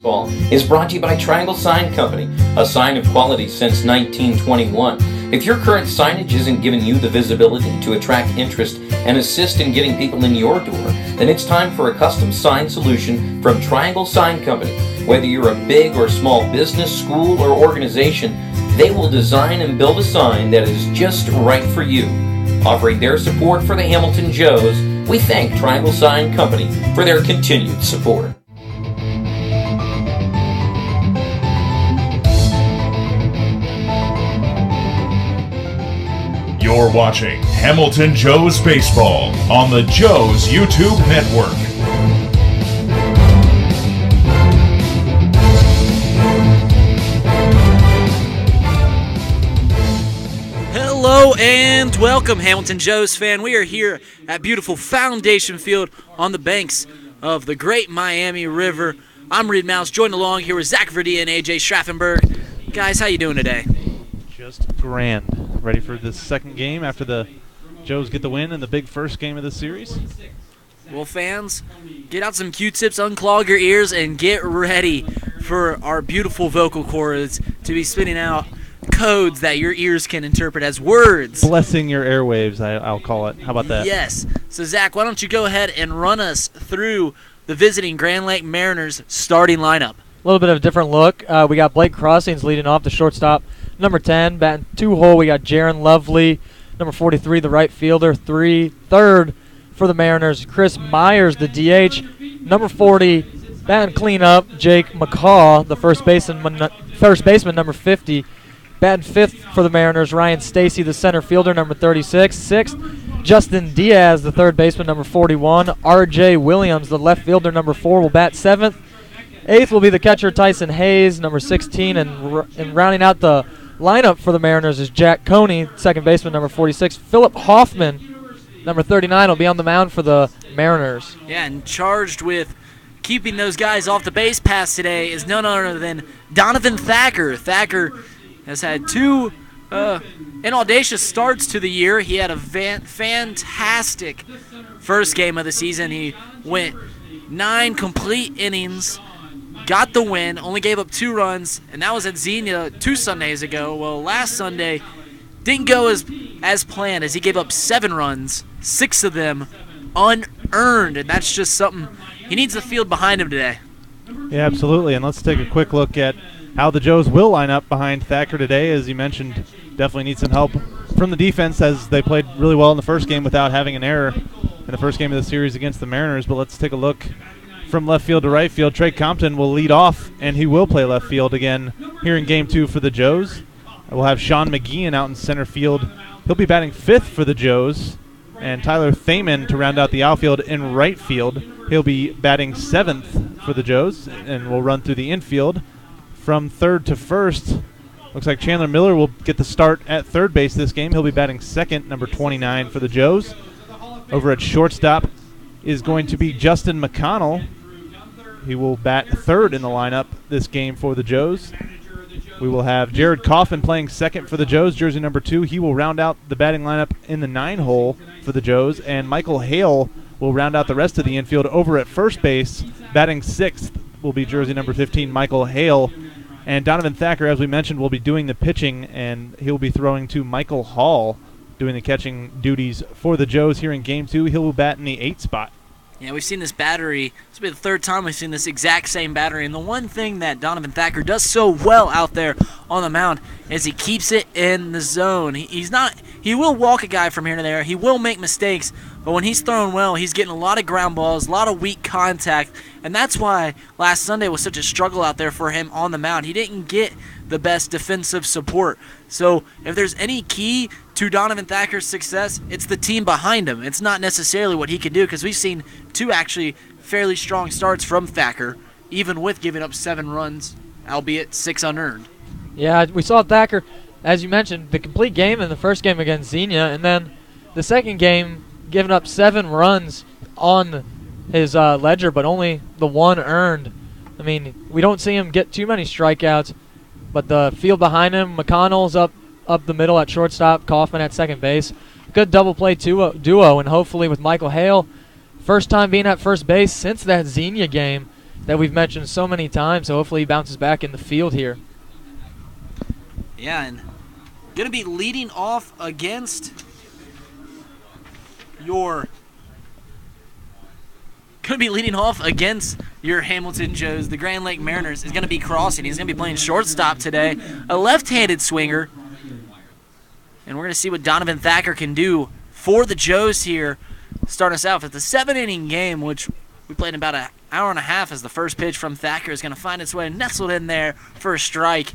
Ball is brought to you by Triangle Sign Company, a sign of quality since 1921. If your current signage isn't giving you the visibility to attract interest and assist in getting people in your door, then it's time for a custom sign solution from Triangle Sign Company. Whether you're a big or small business, school, or organization, they will design and build a sign that is just right for you. Offering their support for the Hamilton Joes, we thank Triangle Sign Company for their continued support. You're watching Hamilton Joes Baseball on the Joes YouTube Network. Hello and welcome, Hamilton Joes fan. We are here at beautiful Foundation Field on the banks of the Great Miami River. I'm Reid Maus, joined along here with Zach Verdea and AJ Schraffenberger. Guys, how you doing today? Just grand. Ready for this second game after the Joes get the win in the big first game of the series? Well, fans, get out some Q-tips, unclog your ears, and get ready for our beautiful vocal cords to be spitting out codes that your ears can interpret as words. Blessing your airwaves, I'll call it. How about that? Yes. So, Zach, why don't you go ahead and run us through the visiting Grand Lake Mariners starting lineup? A little bit of a different look. We got Blake Crossings leading off, the shortstop. Number 10, batting 2-hole, we got Jaron Lovely. Number 43, the right fielder. Third for the Mariners, Chris Myers, the DH. Number 40, batting cleanup, Jake McCaw, the first baseman, number 50. Batting fifth for the Mariners, Ryan Stacy, the center fielder, number 36. Sixth, Justin Diaz, the third baseman, number 41. RJ Williams, the left fielder, number 4, will bat seventh. Eighth will be the catcher, Tyson Hayes, number 16. And rounding out the lineup for the Mariners is Jack Coney, second baseman, number 46. Philip Hoffman, number 39, will be on the mound for the Mariners. Yeah, and charged with keeping those guys off the base pass today is none other than Donovan Thacker. Thacker has had two inaudacious starts to the year. He had a fantastic first game of the season. He went 9 complete innings, got the win, only gave up 2 runs, and that was at Xenia 2 Sundays ago. Well, last Sunday didn't go as planned, as he gave up 7 runs, 6 of them unearned, and that's just something he needs the field behind him today. Yeah, absolutely, and let's take a quick look at how the Joes will line up behind Thacker today. As you mentioned, definitely need some help from the defense, as they played really well in the first game without having an error in the first game of the series against the Mariners. But let's take a look from left field to right field. Trey Compton will lead off, and he will play left field again here in Game 2 for the Joes. We'll have Sean McGeehan out in center field. He'll be batting 5th for the Joes. And Tyler Thaman to round out the outfield in right field. He'll be batting 7th for the Joes, and will run through the infield. From 3rd to 1st, looks like Chandler Miller will get the start at 3rd base this game. He'll be batting 2nd, number 29 for the Joes. Over at shortstop is going to be Justin McConnell. He will bat 3rd in the lineup this game for the Joes. We will have Jared Coffin playing 2nd for the Joes, jersey number 2. He will round out the batting lineup in the 9-hole for the Joes. And Michael Hale will round out the rest of the infield. Over at first base, batting 6th will be jersey number 15, Michael Hale. And Donovan Thacker, as we mentioned, will be doing the pitching, and he'll be throwing to Michael Hall, doing the catching duties for the Joes here in Game 2. He'll bat in the 8th spot. Yeah, we've seen this battery. This will be the 3rd time we've seen this exact same battery. And the one thing that Donovan Thacker does so well out there on the mound is he keeps it in the zone. He will walk a guy from here to there. He will make mistakes. But when he's throwing well, he's getting a lot of ground balls, a lot of weak contact. And that's why last Sunday was such a struggle out there for him on the mound. He didn't get the best defensive support. So if there's any key to Donovan Thacker's success, it's the team behind him. It's not necessarily what he can do, because we've seen 2 actually fairly strong starts from Thacker, even with giving up 7 runs, albeit 6 unearned. Yeah, we saw Thacker, as you mentioned, the complete game in the first game against Xenia, and then the second game giving up 7 runs on his ledger, but only the 1 earned. I mean, we don't see him get too many strikeouts, but the field behind him, McConnell's up the middle at shortstop, Kaufman at second base. Good double play duo, and hopefully with Michael Hale, first time being at first base since that Xenia game, that we've mentioned so many times. So hopefully he bounces back in the field here. Yeah, and going to be leading off against your Hamilton Joes. The Grand Lake Mariners is going to be crossing. He's going to be playing shortstop today, a left-handed swinger. And we're going to see what Donovan Thacker can do for the Joes here. Start us out. It's a 7-inning game, which we played in about an hour and a half, as the first pitch from Thacker is going to find its way nestled in there for a strike.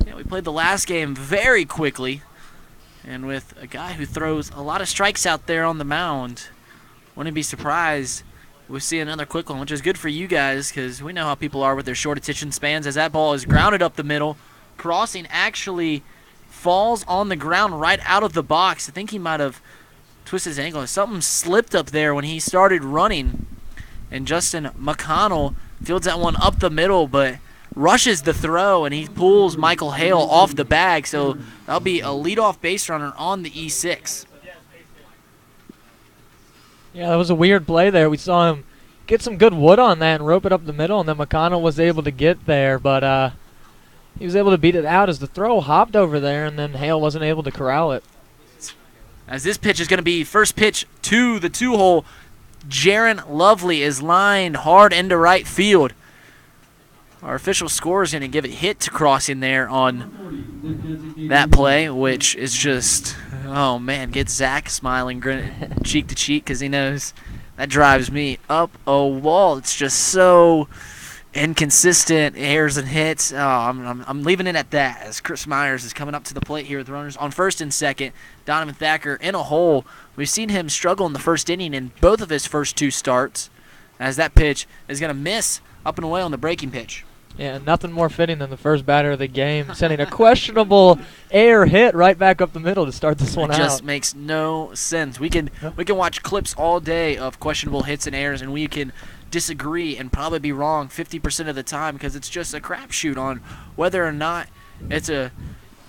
Yeah, we played the last game very quickly, and with a guy who throws a lot of strikes out there on the mound, wouldn't be surprised if we see another quick one, which is good for you guys because we know how people are with their short attention spans. As that ball is grounded up the middle, crossing actually falls on the ground right out of the box. I think he might have twisted his ankle. Something slipped up there when he started running. And Justin McConnell fields that one up the middle, but rushes the throw, and he pulls Michael Hale off the bag. So that'll be a leadoff base runner on the E6. Yeah, that was a weird play there. We saw him get some good wood on that and rope it up the middle, and then McConnell was able to get there, but he was able to beat it out as the throw hopped over there, and then Hale wasn't able to corral it. As this pitch is going to be first pitch to the 2-hole, Jaron Lovely is lined hard into right field. Our official score is going to give it hit to crossing there on that play, which is just, oh man, gets Zach smiling cheek to cheek because he knows that drives me up a wall. It's just so inconsistent errors and hits. Oh, I'm leaving it at that as Chris Myers is coming up to the plate here with runners on first and second. Donovan Thacker in a hole. We've seen him struggle in the first inning in both of his first two starts, as that pitch is going to miss up and away on the breaking pitch. Yeah, nothing more fitting than the first batter of the game, sending a questionable air hit right back up the middle to start this one out. It just makes no sense. We can watch clips all day of questionable hits and errors, and we can disagree and probably be wrong 50% of the time because it's just a crapshoot on whether or not it's a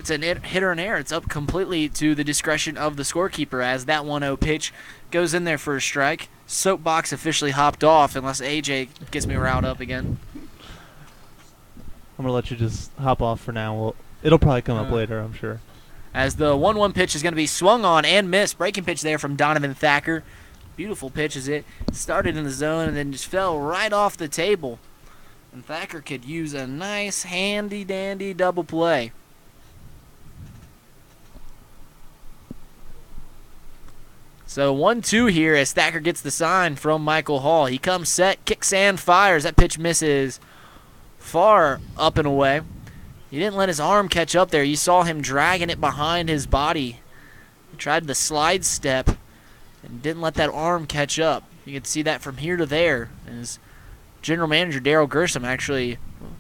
hit or an error. It's up completely to the discretion of the scorekeeper, as that 1-0 pitch goes in there for a strike. Soapbox officially hopped off unless AJ gets me riled up again. I'm going to let you just hop off for now. It'll probably come up later, I'm sure. As the 1-1 pitch is going to be swung on and missed. Breaking pitch there from Donovan Thacker. Beautiful pitch as it started in the zone and then just fell right off the table. And Thacker could use a nice handy-dandy double play. So 1-2 here as Thacker gets the sign from Michael Hall. He comes set, kicks and fires. That pitch misses far up and away. He didn't let his arm catch up there. You saw him dragging it behind his body. He tried the slide step and didn't let that arm catch up. You could see that from here to there. And his general manager, Darryl Gershom, actually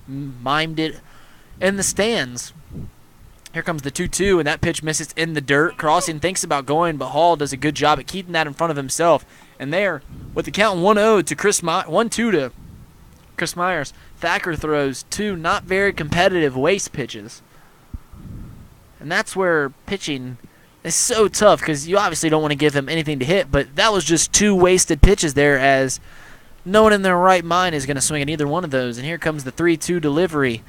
mimed it in the stands. Here comes the 2-2, and that pitch misses in the dirt. Crossing thinks about going, but Hall does a good job at keeping that in front of himself. And there, with the count 1-0 to 1-2 to Chris Myers, Thacker throws two not very competitive waste pitches. And that's where pitching is so tough because you obviously don't want to give him anything to hit, but that was just two wasted pitches there, as no one in their right mind is going to swing at either one of those. And here comes the 3-2 delivery.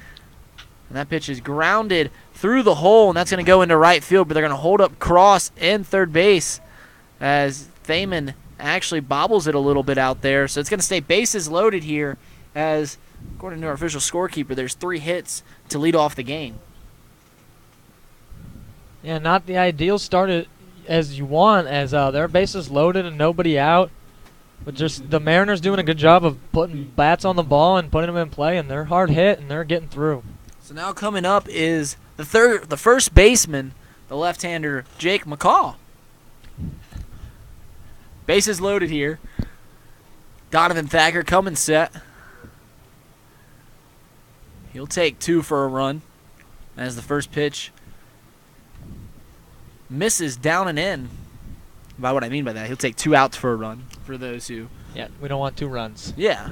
And that pitch is grounded through the hole, and that's going to go into right field, but they're going to hold up Cross in third base as Thaman actually bobbles it a little bit out there. So it's going to stay bases loaded here, as according to our official scorekeeper, there's 3 hits to lead off the game. Yeah, not the ideal start as you want, as their bases loaded and nobody out. But just the Mariners doing a good job of putting bats on the ball and putting them in play, and they're hard hit and they're getting through. So now coming up is the first baseman, the left-hander Jake McCall. Bases loaded here. Donovan Thacker coming set. He'll take 2 for a run as the first pitch misses down and in. By what I mean by that, he'll take 2 outs for a run for those who... Yeah, we don't want 2 runs. Yeah.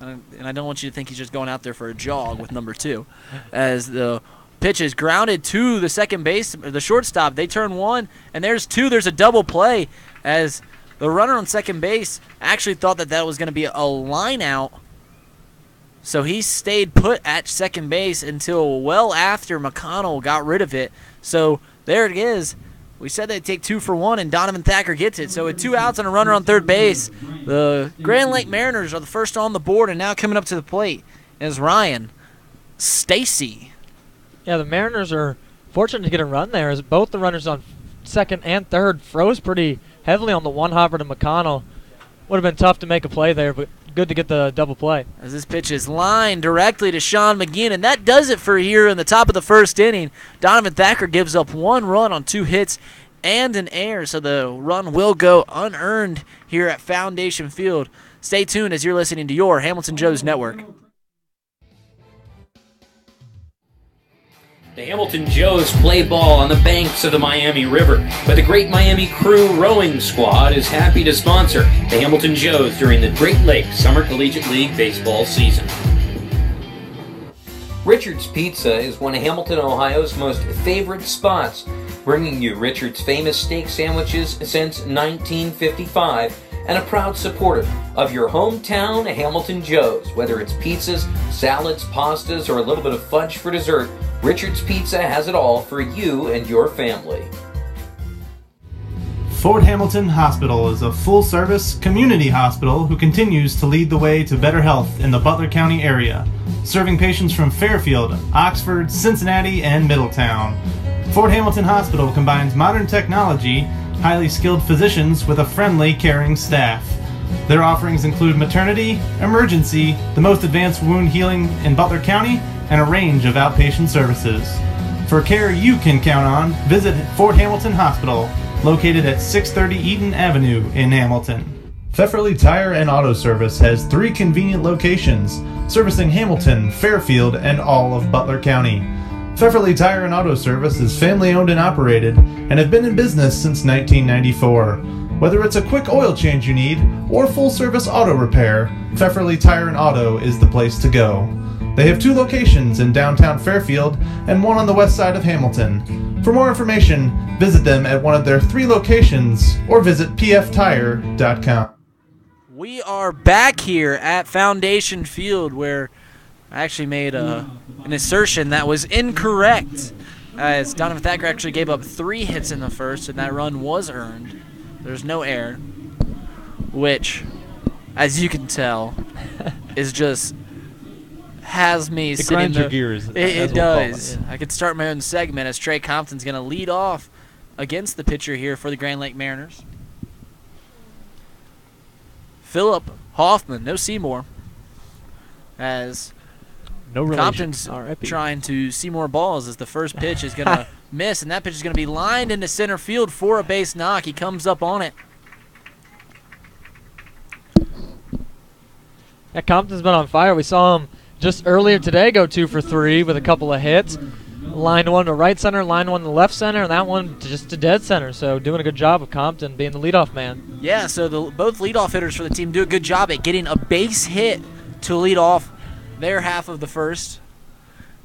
And I don't want you to think he's just going out there for a jog with number 2. As the pitch is grounded to the second base, or the shortstop. They turn 1, and there's 2. There's a double play as The runner on second base actually thought that was going to be a line out, so he stayed put at second base until well after McConnell got rid of it. So there it is. We said they'd take 2 for 1, and Donovan Thacker gets it. So with 2 outs and a runner on third base, the Grand Lake Mariners are the first on the board, and now coming up to the plate is Ryan Stacy. Yeah, the Mariners are fortunate to get a run there, as both the runners on second and third froze pretty heavily on the one hopper to McConnell. Would have been tough to make a play there, but good to get the double play. As this pitch is lined directly to Sean McGinn, and that does it for here in the top of the first inning. Donovan Thacker gives up 1 run on 2 hits and an error, so the run will go unearned here at Foundation Field. Stay tuned as you're listening to your Hamilton Joes Network. The Hamilton Joes play ball on the banks of the Miami River, but the Great Miami Crew Rowing Squad is happy to sponsor the Hamilton Joes during the Great Lakes Summer Collegiate League baseball season. Richard's Pizza is one of Hamilton, Ohio's most favorite spots, bringing you Richard's famous steak sandwiches since 1955, and a proud supporter of your hometown Hamilton Joes. Whether it's pizzas, salads, pastas, or a little bit of fudge for dessert, Richard's Pizza has it all for you and your family. Fort Hamilton Hospital is a full-service community hospital who continues to lead the way to better health in the Butler County area, serving patients from Fairfield, Oxford, Cincinnati, and Middletown. Fort Hamilton Hospital combines modern technology, highly skilled physicians with a friendly, caring staff. Their offerings include maternity, emergency, the most advanced wound healing in Butler County, and a range of outpatient services. For care you can count on, visit Fort Hamilton Hospital, located at 630 Eaton Avenue in Hamilton. Pfefferly Tire and Auto Service has 3 convenient locations, servicing Hamilton, Fairfield, and all of Butler County. Pfefferly Tire and Auto Service is family-owned and operated, and have been in business since 1994. Whether it's a quick oil change you need, or full-service auto repair, Pfefferly Tire and Auto is the place to go. They have 2 locations in downtown Fairfield and 1 on the west side of Hamilton. For more information, visit them at one of their 3 locations or visit pftire.com. We are back here at Foundation Field, where I actually made an assertion that was incorrect, as Donovan Thacker actually gave up 3 hits in the first, and that run was earned. There's no error, which, as you can tell, is just has me sitting grinds your gears. It does. I could start my own segment, as Trey Compton's going to lead off against the pitcher here for the Grand Lake Mariners. Philip Hoffman, no Seymour, as no Compton's trying to see more balls, as the first pitch is going to miss, and that pitch is going to be lined into center field for a base knock. He comes up on it. Yeah, Compton's been on fire. We saw him just earlier today go 2 for 3 with a couple of hits. Line 1 to right center, line 1 to left center, and that one just to dead center. So doing a good job of Compton being the leadoff man. Yeah, so both leadoff hitters for the team do a good job at getting a base hit to lead off their half of the first.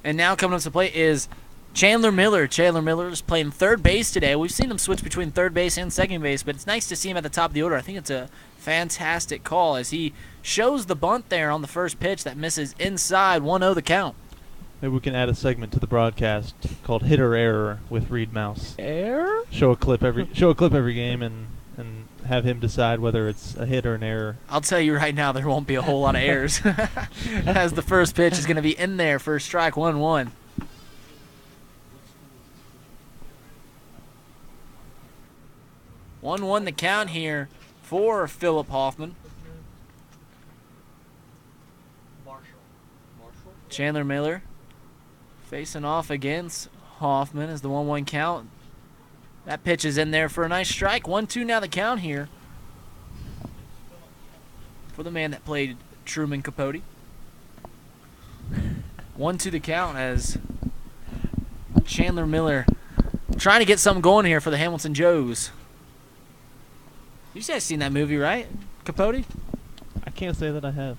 And now coming up to play is Chandler Miller. Chandler Miller is playing third base today. We've seen him switch between third base and second base, but it's nice to see him at the top of the order. I think it's a fantastic call, as he shows the bunt there on the first pitch that misses inside. 1-0 the count. Maybe we can add a segment to the broadcast called Hit or Error with Reid Maus. Error? Show a clip every game and have him decide whether it's a hit or an error. I'll tell you right now, there won't be a whole lot of errors, as the first pitch is going to be in there for strike 1-1. The count here for Philip Hoffman. Chandler Miller facing off against Hoffman as the 1-1 count. That pitch is in there for a nice strike. 1-2 now the count here for the man that played Truman Capote. 1-2 the count, as Chandler Miller trying to get something going here for the Hamilton Joes. You guys seen that movie, right? Capote? I can't say that I have.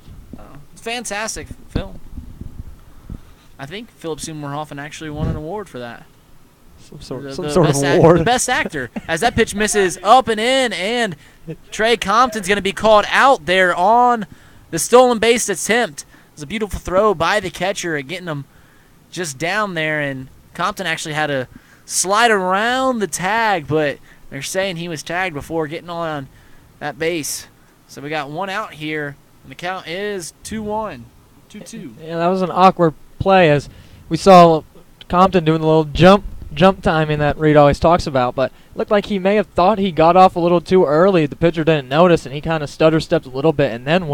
It's a fantastic film. I think Philip Seymour Hoffman actually won an award for that. Some sort the of best award. The best actor. As that pitch misses up and in, and Trey Compton's going to be called out there on the stolen base attempt. It was a beautiful throw by the catcher at getting him just down there, and Compton actually had to slide around the tag, but they're saying he was tagged before getting on that base. So we got one out here, and the count is 2-1, 2-2. Yeah, that was an awkward play as we saw Compton doing the little jump timing that Reid always talks about, but it looked like he may have thought he got off a little too early. The pitcher didn't notice, and he kind of stutter-stepped a little bit and then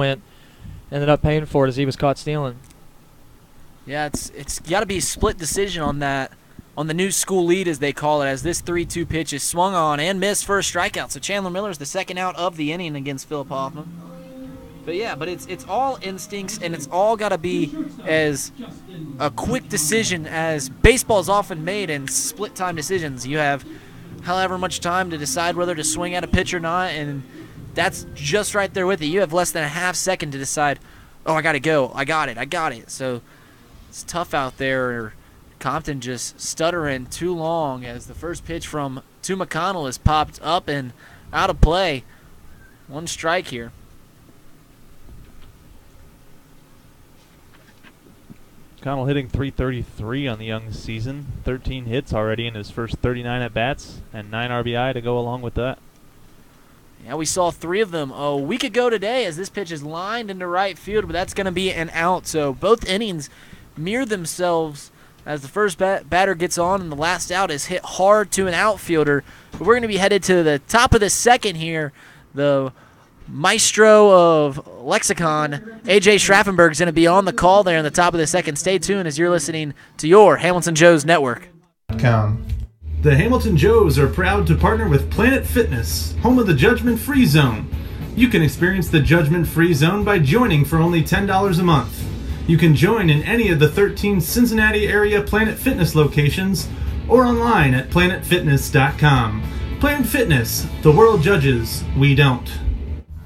ended up paying for it as he was caught stealing. Yeah, it's got to be a split decision on that, on the new school lead as they call it, as this 3-2 pitch is swung on and missed for a strikeout. So Chandler Miller's the second out of the inning against Philip Hoffman. But yeah, it's all instincts, and it's all got to be as a quick decision as baseball is often made in split time decisions. You have however much time to decide whether to swing at a pitch or not, and that's just right there with it. You have less than a half second to decide, oh, I got to go. I got it. So it's tough out there. Compton just stuttering too long as the first pitch from to McConnell is popped up and out of play. One strike here. Connell hitting .333 on the young season, 13 hits already in his first 39 at-bats, and 9 RBI to go along with that. Yeah, we saw 3 of them a week ago today as this pitch is lined into right field, but that's going to be an out. So both innings mirror themselves as the first batter gets on and the last out is hit hard to an outfielder. But we're going to be headed to the top of the second here. The maestro of lexicon, AJ Schraffenberger, is going to be on the call there in the top of the second. Stay tuned as you're listening to your Hamilton Joes Network. The Hamilton Joes are proud to partner with Planet Fitness, home of the Judgment Free Zone. You can experience the Judgment Free Zone by joining for only $10 a month. You can join in any of the 13 Cincinnati area Planet Fitness locations or online at planetfitness.com. Planet Fitness, the world judges, we don't.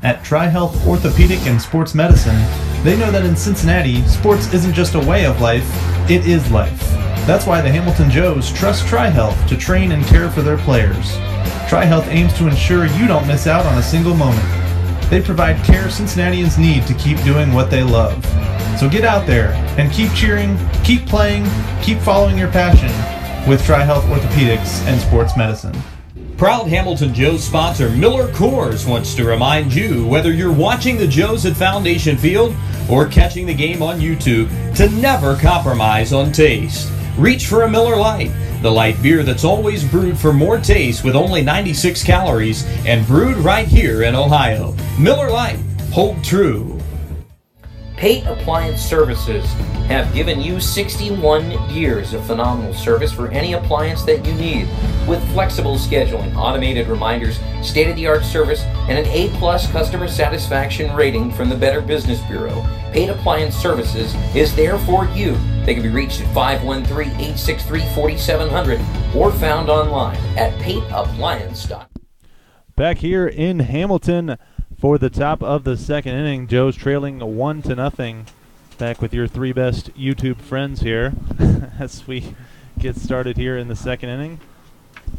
At TriHealth Orthopedic and Sports Medicine, they know that in Cincinnati, sports isn't just a way of life, it is life. That's why the Hamilton Joes trust TriHealth to train and care for their players. TriHealth aims to ensure you don't miss out on a single moment. They provide care Cincinnatians need to keep doing what they love. So get out there and keep cheering, keep playing, keep following your passion with TriHealth Orthopedics and Sports Medicine. Proud Hamilton Joes sponsor Miller Coors wants to remind you, whether you're watching the Joes at Foundation Field or catching the game on YouTube, to never compromise on taste. Reach for a Miller Lite, the light beer that's always brewed for more taste with only 96 calories and brewed right here in Ohio. Miller Lite, hold true. Pate Appliance Services have given you 61 years of phenomenal service for any appliance that you need, with flexible scheduling, automated reminders, state-of-the-art service, and an A+ customer satisfaction rating from the Better Business Bureau. Pate Appliance Services is there for you. They can be reached at 513-863-4700 or found online at pateappliance.com. Back here in Hamilton for the top of the second inning, Joe's trailing 1-0. Back with your 3 best YouTube friends here as we get started here in the second inning.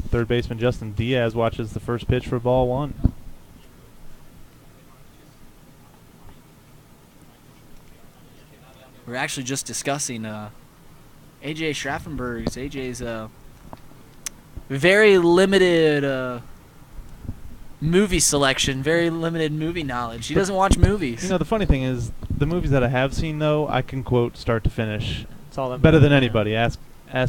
Third baseman Justin Diaz watches the first pitch for ball 1. We're actually just discussing AJ AJ's very limited movie selection, very limited movie knowledge. He doesn't watch movies. You know, the funny thing is, the movies that I have seen, though, I can quote start to finish It's all that better than matters. anybody. Ask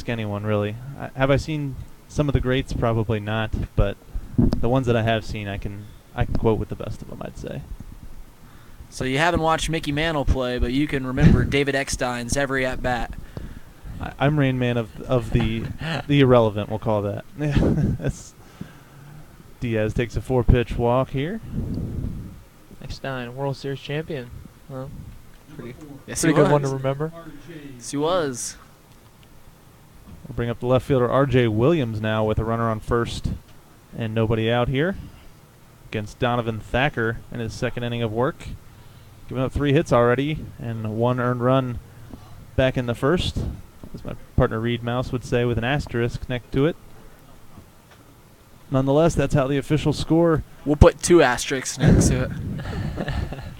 anyone, really. Have I seen some of the greats? Probably not, but the ones that I have seen, I can quote with the best of them, I'd say. So you haven't watched Mickey Mantle play, but you can remember David Eckstein's every at-bat. I'm Rain Man of the irrelevant, we'll call that. That's Diaz takes a 4-pitch walk here. Eckstein, World Series champion. Well, Yes, pretty he good one was. to remember. Yes, he was. We'll bring up the left fielder R.J. Williams now with a runner on first and nobody out here against Donovan Thacker in his second inning of work. Giving up 3 hits already and 1 earned run back in the first. as my partner Reid Maus would say, with an asterisk next to it. Nonetheless, that's how the official score. We'll put 2 asterisks next to it.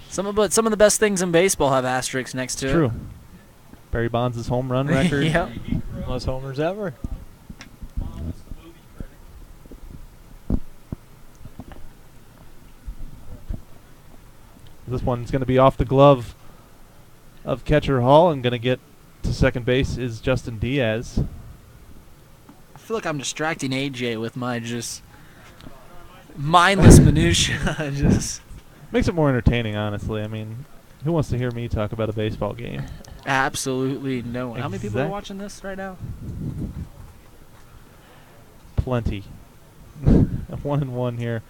Some of the best things in baseball have asterisks next to it. True. Barry Bonds' home run record. Yep. Most homers ever. This one's going to be off the glove of catcher Hall, and going to get to second base is Justin Diaz. I feel like I'm distracting AJ with my just mindless minutia. Just Makes it more entertaining, honestly. I mean, who wants to hear me talk about a baseball game? absolutely no one. How many people are Exact- watching this right now? Plenty. 1-1 here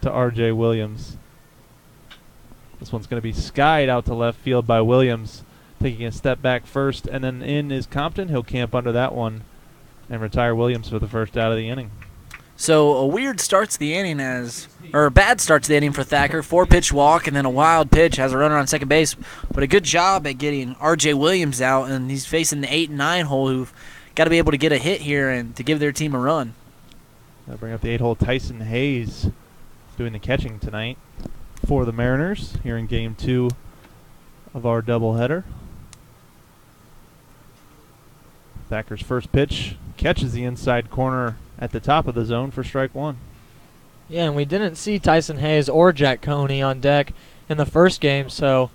to R.J. Williams. This one's going to be skied out to left field by Williams, taking a step back first, and then in is Compton. He'll camp under that one and retire Williams for the first out of the inning. So a weird starts the inning or a bad starts the inning for Thacker. 4-pitch walk and then a wild pitch, has a runner on second base. But a good job at getting R.J. Williams out, and he's facing the 8 and 9 hole who've got to be able to get a hit here and to give their team a run. I'll bring up the 8-hole Tyson Hayes doing the catching tonight for the Mariners here in Game 2 of our doubleheader. Thacker's first pitch catches the inside corner at the top of the zone for strike 1. Yeah, and we didn't see Tyson Hayes or Jack Coney on deck in the first game, so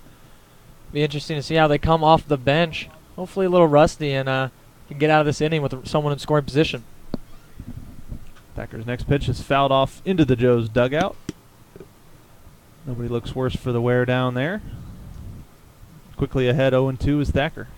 be interesting to see how they come off the bench. Hopefully a little rusty and can get out of this inning with someone in scoring position. Thacker's next pitch is fouled off into the Joes dugout. Nobody looks worse for the wear down there. Quickly ahead 0-2 is Thacker.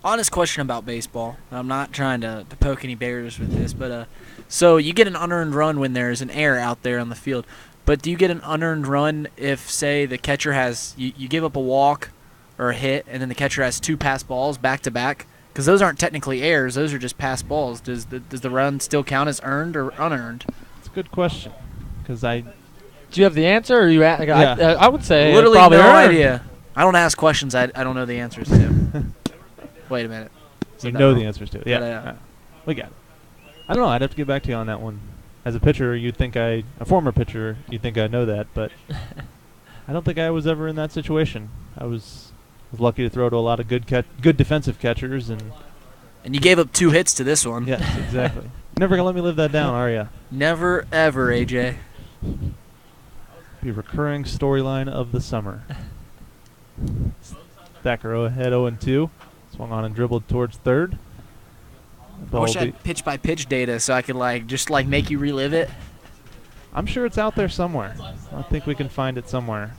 Honest question about baseball. I'm not trying to poke any bears with this, but so you get an unearned run when there's an error out there on the field. But do you get an unearned run if, say, the catcher has you give up a walk or a hit, and then the catcher has 2 pass balls back to back? Because those aren't technically errors; those are just pass balls. Does the run still count as earned or unearned? It's a good question, because Do you have the answer, or Yeah. I would say Literally probably no earned. idea. I don't ask questions I don't know the answers to. Wait a minute. you Said that know wrong. the answers to it. Yeah, Yeah. we got it. I don't know. I'd have to get back to you on that one. As a pitcher, a former pitcher, you'd think I know that, but I don't think I was ever in that situation. I was lucky to throw to a lot of good defensive catchers, and And you gave up 2 hits to this one. yes, exactly. Never gonna let me live that down, are ya? Never ever, AJ. Be a recurring storyline of the summer. Thacker ahead 0-2. Swung on and dribbled towards third. I wish I had pitch by pitch data so I could just make you relive it. I'm sure it's out there somewhere. I think we can find it somewhere.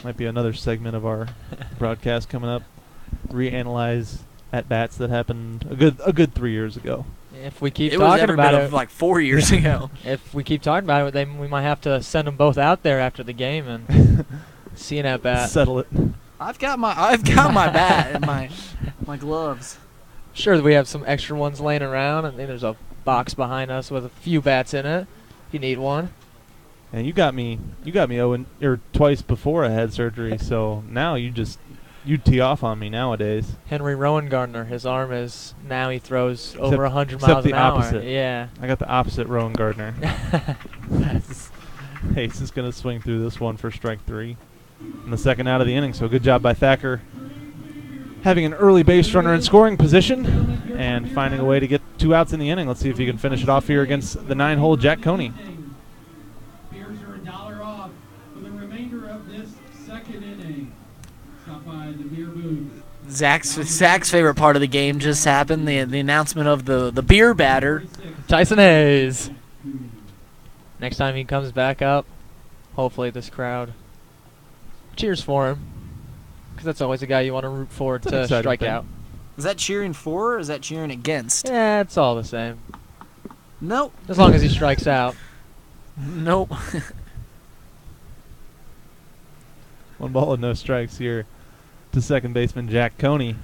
Might be another segment of our broadcast coming up. Reanalyze at bats that happened a good 3 years ago. If we keep It was talking every about bit it, of like 4 years ago. if we keep talking about it, then we might have to send them both out there after the game and see an at bat. Settle it. I've got my bat and my gloves. Sure, we have some extra ones laying around, and then there's a box behind us with a few bats in it. If you need one. And you got me twice before I had surgery, so now you tee off on me nowadays. Henry Rowan Gardner, his arm is now he throws Except- over 100 except miles the an hour. opposite. Yeah. I got the opposite Rowan Gardner. Hayes is going to swing through this one for strike 3 in the second out of the inning. So good job by Thacker having an early base runner in scoring position and finding a way to get 2 outs in the inning. Let's see if he can finish it off here against the 9-hole Jack Coney. Beers are $1 off for the remainder of this second inning. Stop by the beer booth. Zach's favorite part of the game just happened. The announcement of the beer batter. Tyson Hayes. Next time he comes back up, hopefully this crowd cheers for him. Because that's always a guy you want to root for It's an to exciting strike thing. out. Is that cheering for or is that cheering against? Yeah, it's all the same. Nope. As long as he strikes out. Nope. 1 ball and no strikes here to second baseman Jack Coney,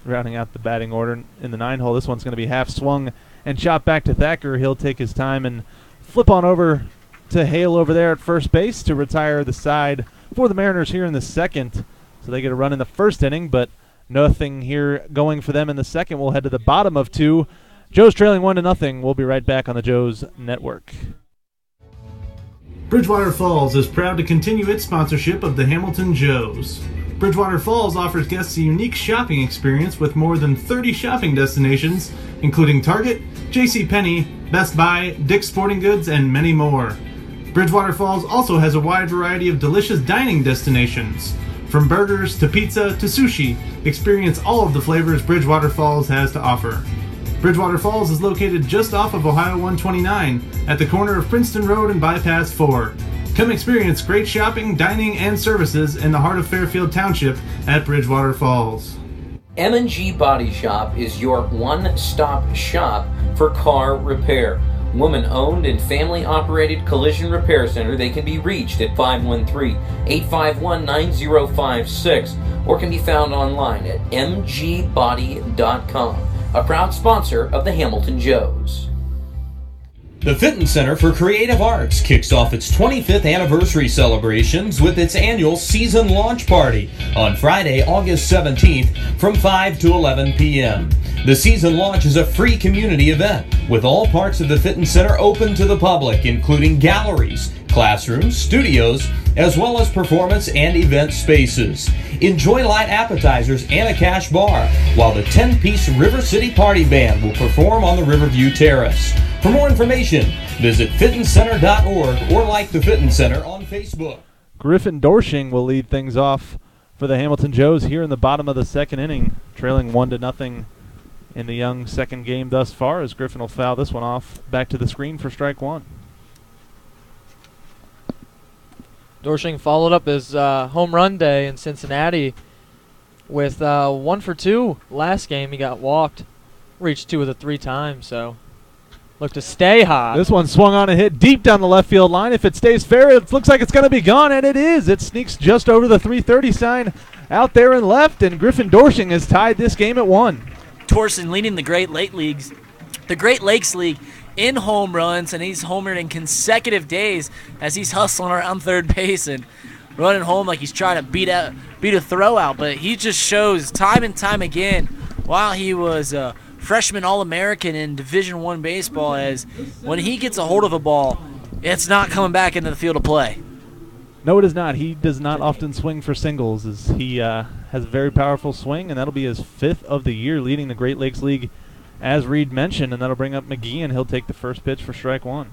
rounding out the batting order in the 9-hole. This one's going to be half swung and shot back to Thacker. He'll take his time and flip on over to Hale over there at first base to retire the side for the Mariners here in the second. So they get a run in the first inning, but nothing here going for them in the second. We'll head to the bottom of 2. Joe's trailing 1-0. We'll be right back on the Joe's Network. Bridgewater Falls is proud to continue its sponsorship of the Hamilton Joes. Bridgewater Falls offers guests a unique shopping experience with more than 30 shopping destinations, including Target, JCPenney, Best Buy, Dick's Sporting Goods, and many more. Bridgewater Falls also has a wide variety of delicious dining destinations. From burgers to pizza to sushi, experience all of the flavors Bridgewater Falls has to offer. Bridgewater Falls is located just off of Ohio 129 at the corner of Princeton Road and Bypass 4. Come experience great shopping, dining, and services in the heart of Fairfield Township at Bridgewater Falls. M&G Body Shop is your one-stop shop for car repair. Woman-owned and family-operated collision repair center. They can be reached at 513-851-9056 or can be found online at mgbody.com. A proud sponsor of the Hamilton Joes. The Fitton Center for Creative Arts kicks off its 25th anniversary celebrations with its annual season launch party on Friday, August 17th from 5 to 11 p.m. The season launch is a free community event with all parts of the Fitton Center open to the public, including galleries, classrooms, studios, as well as performance and event spaces. Enjoy light appetizers and a cash bar, while the 10-piece River City Party Band will perform on the Riverview Terrace. For more information, visit fittoncenter.org or like the Fitton Center on Facebook. Griffin Dorsching will lead things off for the Hamilton Joes here in the bottom of the second inning, trailing 1-0 in the young second game thus far, as Griffin will foul this one off back to the screen for strike 1. Dorsching followed up his home run day in Cincinnati with 1 for 2 last game. He got walked, reached 2 of the 3 times, so look to stay hot. This one swung on and hit deep down the left field line. If it stays fair, it looks like it's going to be gone, and it is. It sneaks just over the 330 sign out there and left, and Griffin Dorsching has tied this game at 1. Dorsching leading the Great Lakes League in home runs, and he's homered in consecutive days as he's hustling around third base and running home like he's trying to beat a throw out. But he just shows time and time again, while he was a freshman All-American in Division I baseball, as when he gets a hold of a ball, it's not coming back into the field of play. No, it is not. He does not often swing for singles, as he has a very powerful swing, and that'll be his 5th of the year leading the Great Lakes League, as Reid mentioned, and that'll bring up McGee, and he'll take the first pitch for strike 1.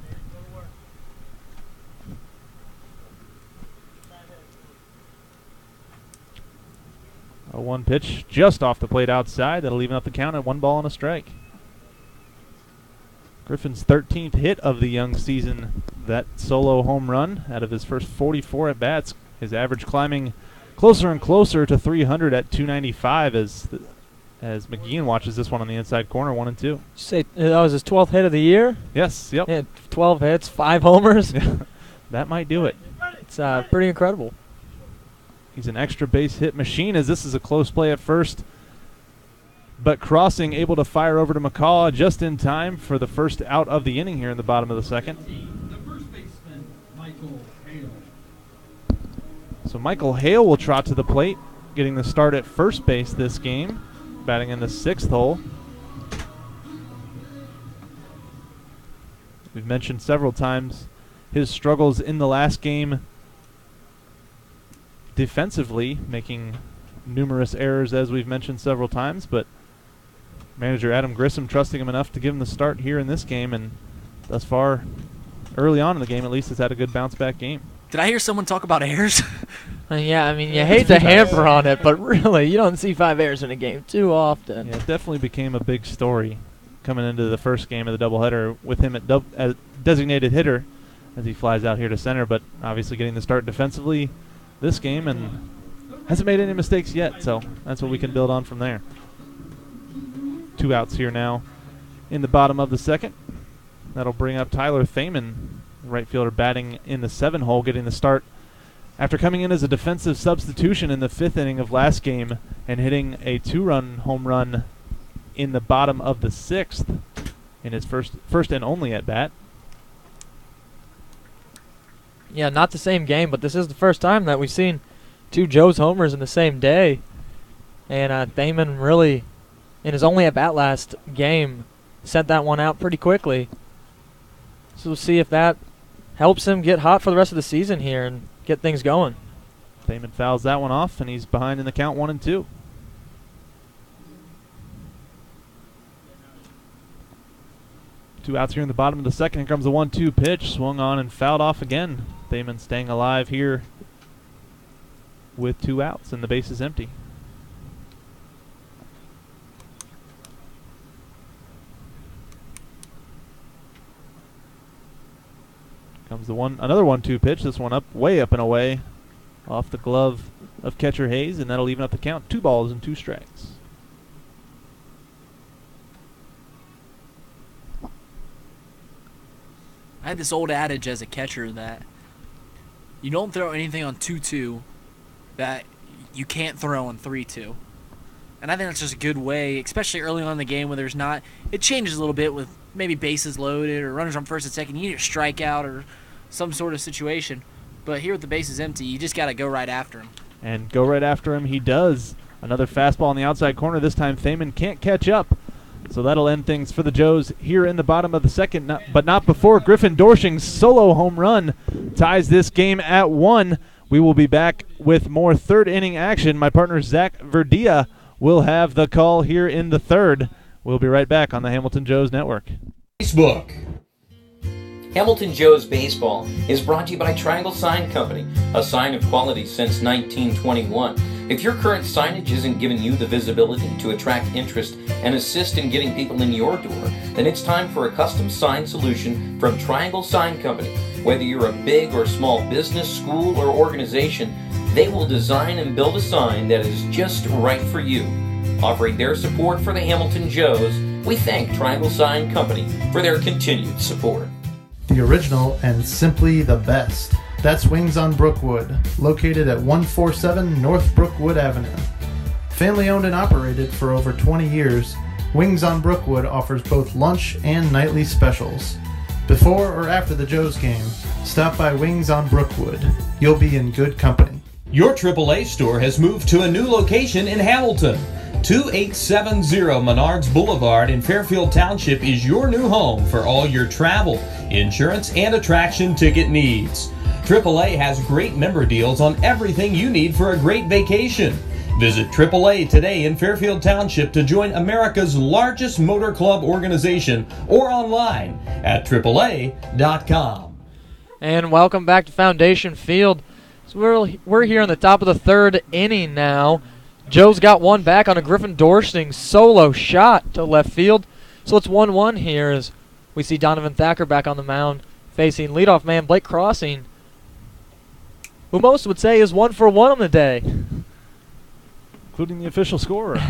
A 1 pitch just off the plate outside. That'll even up the count at 1 ball and a strike. Griffin's 13th hit of the young season, that solo home run out of his first 44 at-bats. His average climbing closer and closer to 300 at 295 as McGeehan watches this one on the inside corner, 1-2. Did you say that was his 12th hit of the year? Yes, yep. Yeah, 12 hits, 5 homers. That might do it. It's pretty incredible. He's an extra base hit machine, as this is a close play at first. But Crossing able to fire over to McCaw just in time for the first out of the inning here in the bottom of the second. The first baseman, Michael Hale. So Michael Hale will trot to the plate, getting the start at first base this game, batting in the 6th hole. We've mentioned several times his struggles in the last game defensively, making numerous errors, as we've mentioned several times, but manager Adam Grissom trusting him enough to give him the start here in this game, and thus far, early on in the game at least, has had a good bounce-back game. Did I hear someone talk about errors? Yeah, I mean, you hate to hamper on it, but really, you don't see 5 errors in a game too often. Yeah, it definitely became a big story coming into the first game of the doubleheader with him at designated hitter as he flies out here to center, but obviously getting the start defensively this game and hasn't made any mistakes yet, so that's what we can build on from there. 2 outs here now in the bottom of the second. That'll bring up Tyler Thaman, right fielder, batting in the 7 hole, getting the start after coming in as a defensive substitution in the 5th inning of last game and hitting a 2-run home run in the bottom of the 6th in his first and only at bat. Yeah, not the same game, but this is the first time that we've seen two Joe's homers in the same day. And Thaman really, in his only at-bat last game, sent that one out pretty quickly. So we'll see if that helps him get hot for the rest of the season here and get things going. Thaman fouls that one off, and he's behind in the count 1-2. Two outs here in the bottom of the second. Here comes the 1-2 pitch. Swung on and fouled off again. Thaman staying alive here with 2 outs, and the base is empty. Comes the another 1-2 pitch. This one way up and away, off the glove of catcher Hayes, and that'll even up the count. 2 balls and 2 strikes. I had this old adage as a catcher that you don't throw anything on 2-2 that you can't throw on 3-2. And I think that's just a good way, especially early on in the game when there's not – it changes a little bit with maybe bases loaded or runners on first and second. You need a strikeout or some sort of situation. But here with the bases empty, you just got to go right after him. And go right after him he does. Another fastball on the outside corner. This time Thaman can't catch up. So that'll end things for the Joes here in the bottom of the second, but not before Griffin Dorshing's solo home run ties this game at 1. We will be back with more third inning action. My partner Zach Verdea will have the call here in the third. We'll be right back on the Hamilton Joes Network. Facebook. Hamilton Joes Baseball is brought to you by Triangle Sign Company, a sign of quality since 1921. If your current signage isn't giving you the visibility to attract interest and assist in getting people in your door, then it's time for a custom sign solution from Triangle Sign Company. Whether you're a big or small business, school, or organization, they will design and build a sign that is just right for you. Offering their support for the Hamilton Joes, we thank Triangle Sign Company for their continued support. The original and simply the best. That's Wings on Brookwood, located at 147 North Brookwood Avenue. Family owned and operated for over 20 years, Wings on Brookwood offers both lunch and nightly specials. Before or after the Joes game, stop by Wings on Brookwood. You'll be in good company. Your AAA store has moved to a new location in Hamilton. 2870 Menards Boulevard in Fairfield Township is your new home for all your travel, insurance, and attraction ticket needs. AAA has great member deals on everything you need for a great vacation. Visit AAA today in Fairfield Township to join America's largest motor club organization or online at AAA.com. And welcome back to Foundation Field. So we're here in the top of the third inning now. Joe's got one back on a Griffin Dorshing solo shot to left field. So it's 1-1 here as we see Donovan Thacker back on the mound facing leadoff man Blake Crossing, who most would say is 1 for 1 on the day. Including the official scorer.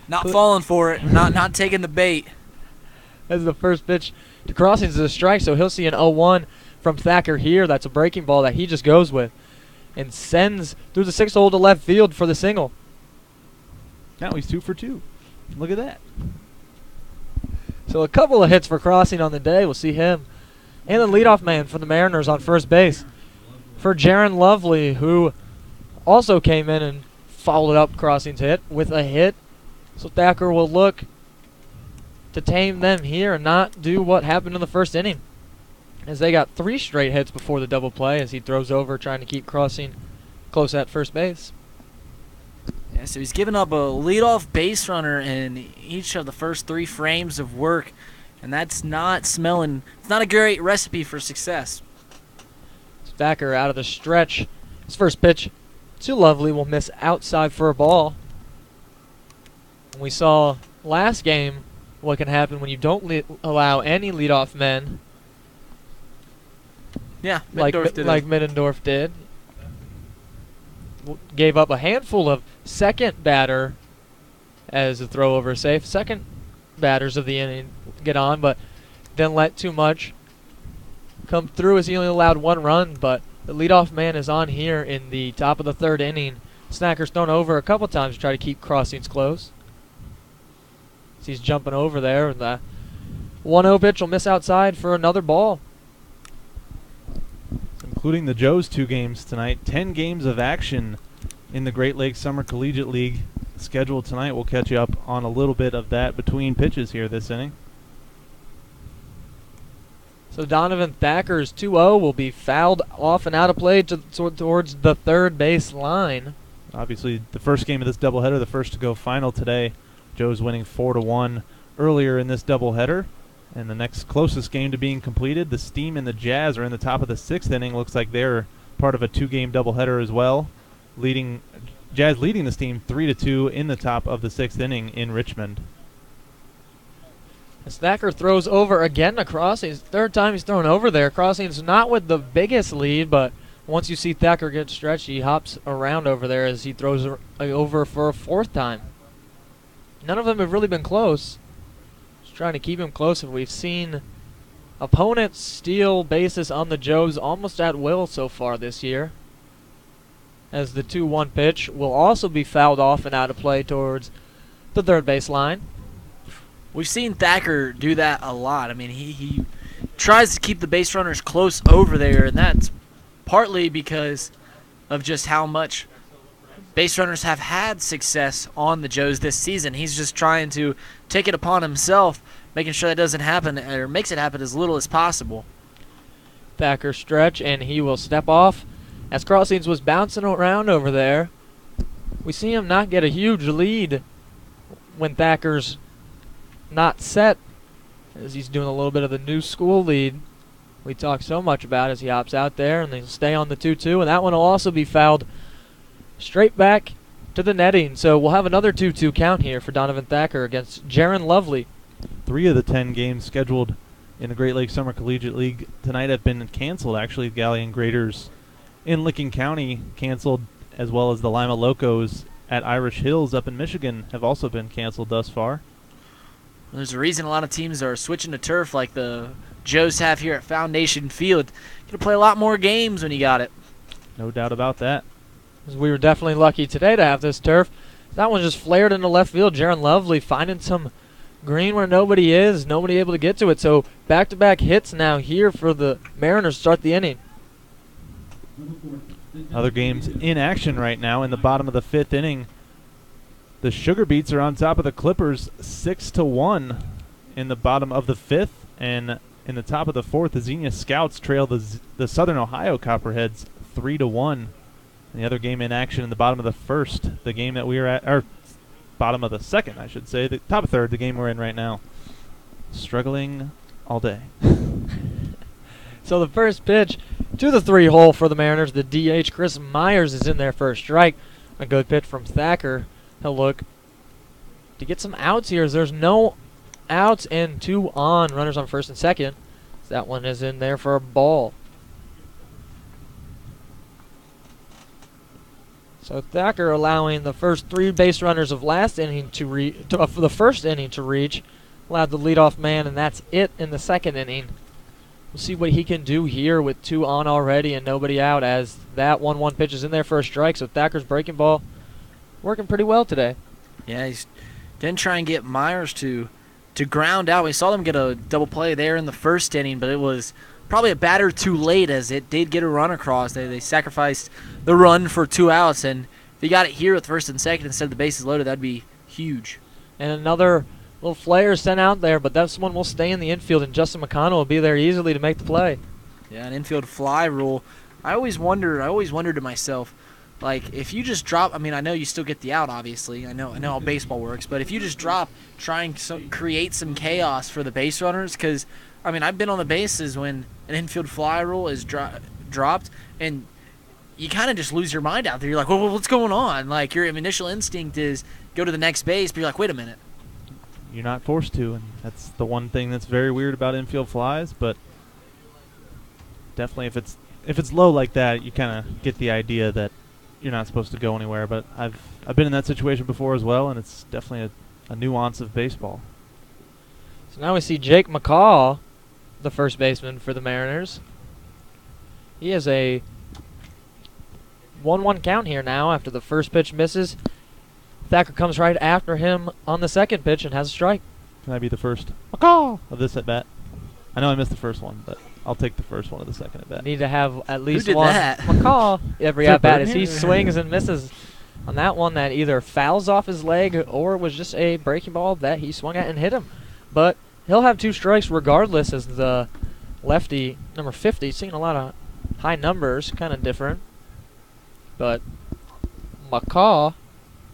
Not falling for it, not taking the bait. As the first pitch to Crossing is a strike, so he'll see an 0-1 from Thacker here. That's a breaking ball that he just goes with and sends through the 6th hole to left field for the single. Now he's 2 for 2. Look at that. So a couple of hits for Crossing on the day. We'll see him and the leadoff man for the Mariners on first base for Jaron Lovely, who also came in and followed up Crossing's hit with a hit. So Thacker will look to tame them here and not do what happened in the first inning, as they got 3 straight hits before the double play as he throws over trying to keep Crossing close at first base. Yeah, so he's given up a leadoff base runner in each of the first 3 frames of work, and that's not smelling. It's not a great recipe for success. Thacker out of the stretch. His first pitch to Lovely will miss outside for a ball. And we saw last game what can happen when you don't allow any leadoff men. Yeah, like Middendorf did. Gave up a handful of second batter as a throw over safe. Second batters of the inning get on, but didn't let too much come through as he only allowed 1 run. But the leadoff man is on here in the top of the third inning. Snacker's thrown over a couple times to try to keep Crossings close. So he's jumping over there. And the 1-0 pitch will miss outside for another ball. including the Joes 2 games tonight. 10 games of action in the Great Lakes Summer Collegiate League scheduled tonight. We'll catch you up on a little bit of that between pitches here this inning. So Donovan Thacker's 2-0 will be fouled off and out of play towards the third base line. Obviously, the first game of this doubleheader, the first to go final today. Joe's winning 4-1 earlier in this doubleheader. And the next closest game to being completed, the Steam and the Jazz are in the top of the 6th inning. Looks like they're part of a 2-game doubleheader as well. Jazz leading the Steam 3-2 in the top of the 6th inning in Richmond. As Thacker throws over again to Crossings. Third time he's thrown over there. Crossings not with the biggest lead, but once you see Thacker get stretched, he hops around over there as he throws over for a 4th time. None of them have really been close. Just trying to keep him close. And we've seen opponents steal bases on the Joes almost at will so far this year. As the 2-1 pitch will also be fouled off and out of play towards the third base line. We've seen Thacker do that a lot. I mean, he tries to keep the base runners close over there, and that's partly because of just how much base runners have had success on the Joes this season. He's just trying to take it upon himself, making sure that doesn't happen, or makes it happen as little as possible. Thacker stretch, and he will step off. As Crossings was bouncing around over there, we see him not get a huge lead when Thacker's not set, as he's doing a little bit of the new school lead we talk so much about as he hops out there, and they'll stay on the 2-2, and that one will also be fouled straight back to the netting. So we'll have another 2-2 count here for Donovan Thacker against Jaron Lovely. 3 of the 10 games scheduled in the Great Lakes Summer Collegiate League tonight have been canceled. Actually, Galleon Graders in Licking County canceled, as well as the Lima Locos at Irish Hills up in Michigan have also been canceled thus far. There's a reason a lot of teams are switching to turf like the Joes have here at Foundation Field. You're going to play a lot more games when you got it. No doubt about that. We were definitely lucky today to have this turf. That one just flared into left field. Jaron Lovely finding some green where nobody is. Nobody able to get to it. So back-to-back hits now here for the Mariners to start the inning. Other games in action right now in the bottom of the 5th inning. The Sugar Beets are on top of the Clippers 6-1 in the bottom of the 5th, and in the top of the 4th, the Xenia Scouts trail the Southern Ohio Copperheads 3-1. And the other game in action in the bottom of the 1st, the game that we are at, or bottom of the 2nd, I should say, the top of 3rd, the game we're in right now. Struggling all day. So the first pitch to the 3-hole for the Mariners, the DH Chris Myers is in there for a strike. A good pitch from Thacker. He'll look to get some outs here as there's no outs and 2 on, runners on first and second. That one is in there for a ball. So Thacker allowing the first 3 base runners of last inning for the first inning to reach. Allowed the leadoff man, and that's it in the 2nd inning. We'll see what he can do here with 2 on already and nobody out, as that 1-1 pitch is in there for a strike. So Thacker's breaking ball working pretty well today. Yeah, he didn't try and get Myers to ground out. We saw them get a double play there in the first inning, but it was probably a batter too late, as it did get a run across. They sacrificed the run for 2 outs, and if he got it here with first and second instead of the bases loaded, that'd be huge. And another little flare sent out there, but this one will stay in the infield, and Justin McConnell will be there easily to make the play. Yeah, an infield fly rule. I always wonder to myself, like, if you just drop, I mean, I know you still get the out, obviously. I know how baseball works, but if you just drop, trying to create some chaos for the base runners, because, I mean, I've been on the bases when an infield fly rule is dropped, and you kind of just lose your mind out there. You're like, well, what's going on? Like, your initial instinct is go to the next base, but you're like, wait a minute. You're not forced to, and that's the one thing that's very weird about infield flies, but definitely if it's low like that, you kind of get the idea that you're not supposed to go anywhere. But I've been in that situation before as well, and it's definitely a nuance of baseball. So now we see Jake McCall, the first baseman for the Mariners. He has a 1-1 count here now after the first pitch misses. Thacker comes right after him on the second pitch and has a strike. Can I be the first McCall of this at bat? I know I missed the first one, but I'll take the first one of the second at bat. Need to have at least did one that? McCall every Is at bat there as he Burton here? swings and misses on that one that either fouls off his leg or was just a breaking ball that he swung at and hit him. But he'll have 2 strikes regardless as the lefty, number 50, seeing a lot of high numbers, kind of different. But McCall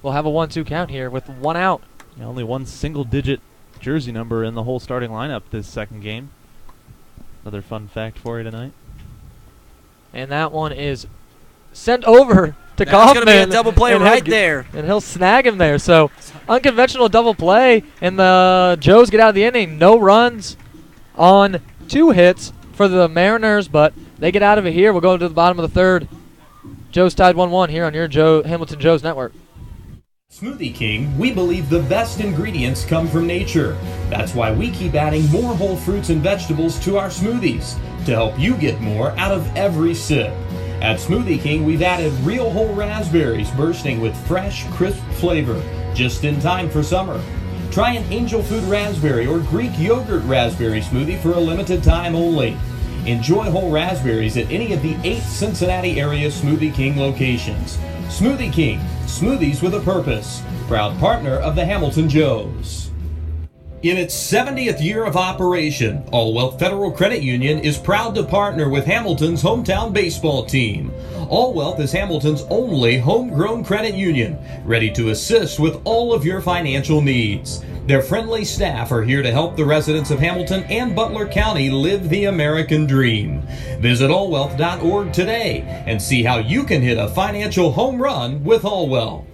will have a 1-2 count here with 1 out. Yeah, only one single-digit jersey number in the whole starting lineup this second game. Another fun fact for you tonight. And that one is sent over to That's Kaufman. going to be a double play and right he'll there. And he'll snag him there. So unconventional double play, and the Joes get out of the inning. No runs on 2 hits for the Mariners, but they get out of it here. We'll go to the bottom of the third. Joes tied 1-1 here on your Hamilton Joes Network. Smoothie King, we believe the best ingredients come from nature. That's why we keep adding more whole fruits and vegetables to our smoothies to help you get more out of every sip. At Smoothie King, we've added real whole raspberries bursting with fresh, crisp flavor just in time for summer. Try an angel food raspberry or Greek yogurt raspberry smoothie for a limited time only. Enjoy whole raspberries at any of the 8 Cincinnati area Smoothie King locations. Smoothie King, smoothies with a purpose. Proud partner of the Hamilton Joes. In its 70th year of operation, All Wealth Federal Credit Union is proud to partner with Hamilton's hometown baseball team. All Wealth is Hamilton's only homegrown credit union, ready to assist with all of your financial needs. Their friendly staff are here to help the residents of Hamilton and Butler County live the American dream. Visit allwealth.org today and see how you can hit a financial home run with All Wealth.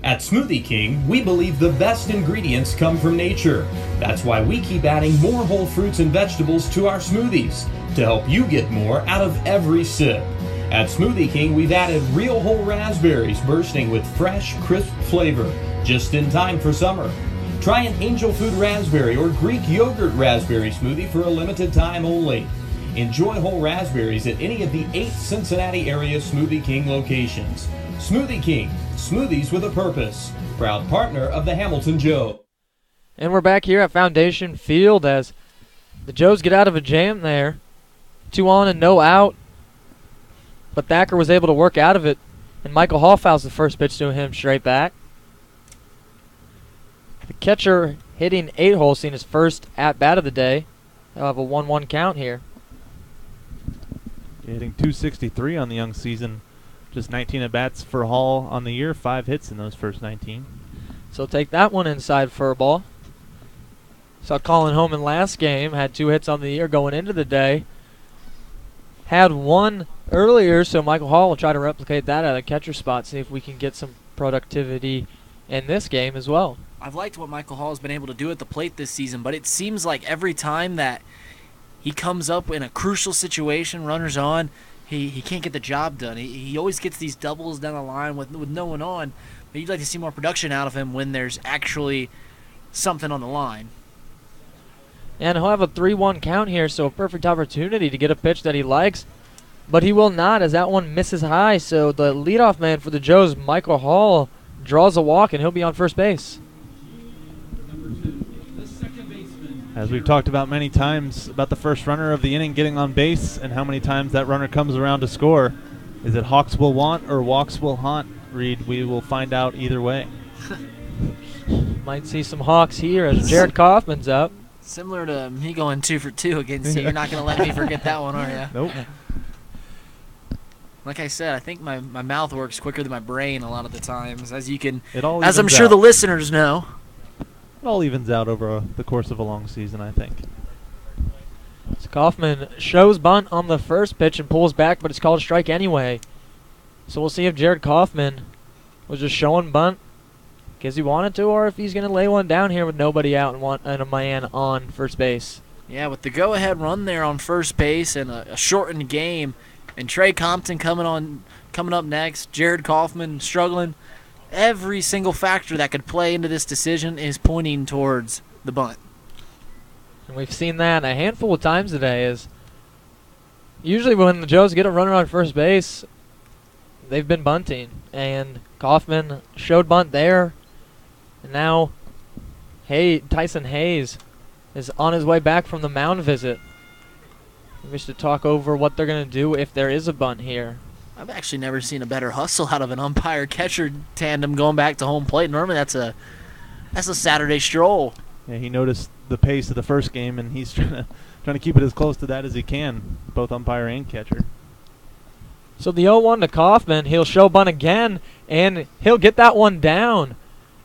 At Smoothie King, we believe the best ingredients come from nature. That's why we keep adding more whole fruits and vegetables to our smoothies to help you get more out of every sip. At Smoothie King, we've added real whole raspberries bursting with fresh, crisp flavor just in time for summer. Try an angel food raspberry or Greek yogurt raspberry smoothie for a limited time only. Enjoy whole raspberries at any of the 8 Cincinnati area Smoothie King locations. Smoothie King, smoothies with a purpose. Proud partner of the Hamilton Joes. And we're back here at Foundation Field as the Joes get out of a jam there. 2 on and no out. But Thacker was able to work out of it. And Michael Hall fouls the first pitch to him straight back. The catcher hitting 8 holes, seeing his first at-bat of the day. They'll have a 1-1 count here. Hitting .263 on the young season. Just 19 at-bats for Hall on the year, 5 hits in those first 19. So take that one inside for a ball. Saw Colin Homan last game, had 2 hits on the year going into the day. Had 1 earlier, so Michael Hall will try to replicate that at a catcher spot, see if we can get some productivity in this game as well. I've liked what Michael Hall has been able to do at the plate this season, but it seems like every time that he comes up in a crucial situation, runners on, he can't get the job done. He always gets these doubles down the line with no one on, but you'd like to see more production out of him when there's actually something on the line. And he'll have a 3-1 count here, so a perfect opportunity to get a pitch that he likes. But he will not, as that one misses high. So the leadoff man for the Joes, Michael Hall, draws a walk, and he'll be on first base. As we've talked about many times about the first runner of the inning getting on base and how many times that runner comes around to score. Is it Hawks will want or Walks will haunt, Reid? We will find out either way. Might see some Hawks here as Jared Kaufman's up. Similar to me going 2 for 2 against you. You're not going to let me forget that one, are you? Nope. Like I said, I think my mouth works quicker than my brain a lot of the times, as I'm evens sure out. the listeners know. It all evens out over the course of a long season, I think. So Kaufman shows bunt on the first pitch and pulls back, but it's called a strike anyway. So we'll see if Jared Kaufman was just showing bunt because he wanted to, or if he's going to lay one down here with nobody out and a man on first base. Yeah, with the go-ahead run there on first base and a shortened game, and Trey Compton coming up next, Jared Kaufman struggling. Every single factor that could play into this decision is pointing towards the bunt. And we've seen that a handful of times today. Is usually when the Joes get a runner on first base, they've been bunting. And Kaufman showed bunt there, And now Tyson Hayes is on his way back from the mound visit. He wishes to talk over what they're going to do if there is a bunt here. I've actually never seen a better hustle out of an umpire-catcher tandem going back to home plate. Normally that's a Saturday stroll. Yeah, he noticed the pace of the first game, and he's trying to keep it as close to that as he can, both umpire and catcher. So the 0-1 to Kaufman. He'll show bunt again, and he'll get that one down.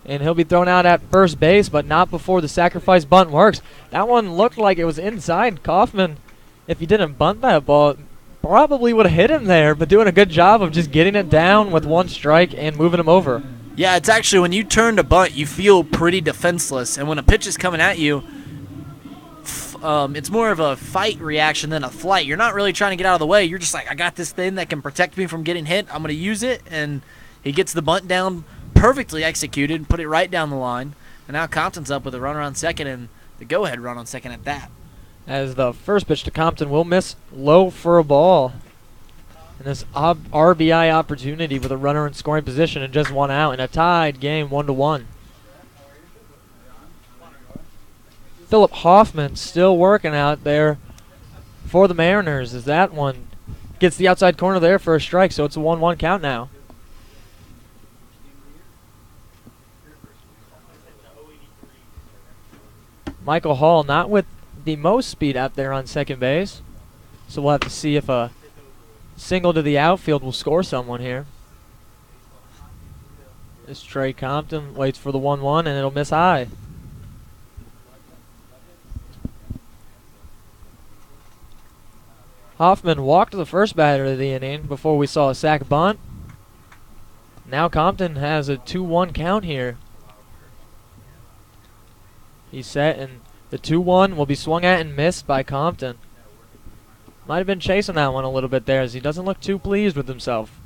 And he'll be thrown out at first base, but not before the sacrifice bunt works. That one looked like it was inside. Kaufman, if he didn't bunt that ball, probably would have hit him there, but doing a good job of just getting it down with one strike and moving him over. Yeah, it's actually when you turn to bunt, you feel pretty defenseless. And when a pitch is coming at you, it's more of a fight reaction than a flight. You're not really trying to get out of the way. You're just like, I got this thing that can protect me from getting hit. I'm going to use it. And he gets the bunt down, perfectly executed, put it right down the line. And now Compton's up with a runner on second and the go-ahead run on second at that. As the first pitch to Compton will miss low for a ball. And this RBI opportunity with a runner in scoring position and just one out in a tied game 1-1. Philip Hoffman still working out there for the Mariners as that one gets the outside corner there for a strike, so it's a 1-1 count now. Michael Hall not with the most speed out there on second base, so we'll have to see if a single to the outfield will score someone here. This Trey Compton waits for the 1-1 and it'll miss high. Hoffman walked the first batter of the inning before we saw a sac bunt. Now Compton has a 2-1 count here. He's set and the 2-1 will be swung at and missed by Compton. Might have been chasing that one a little bit there as he doesn't look too pleased with himself.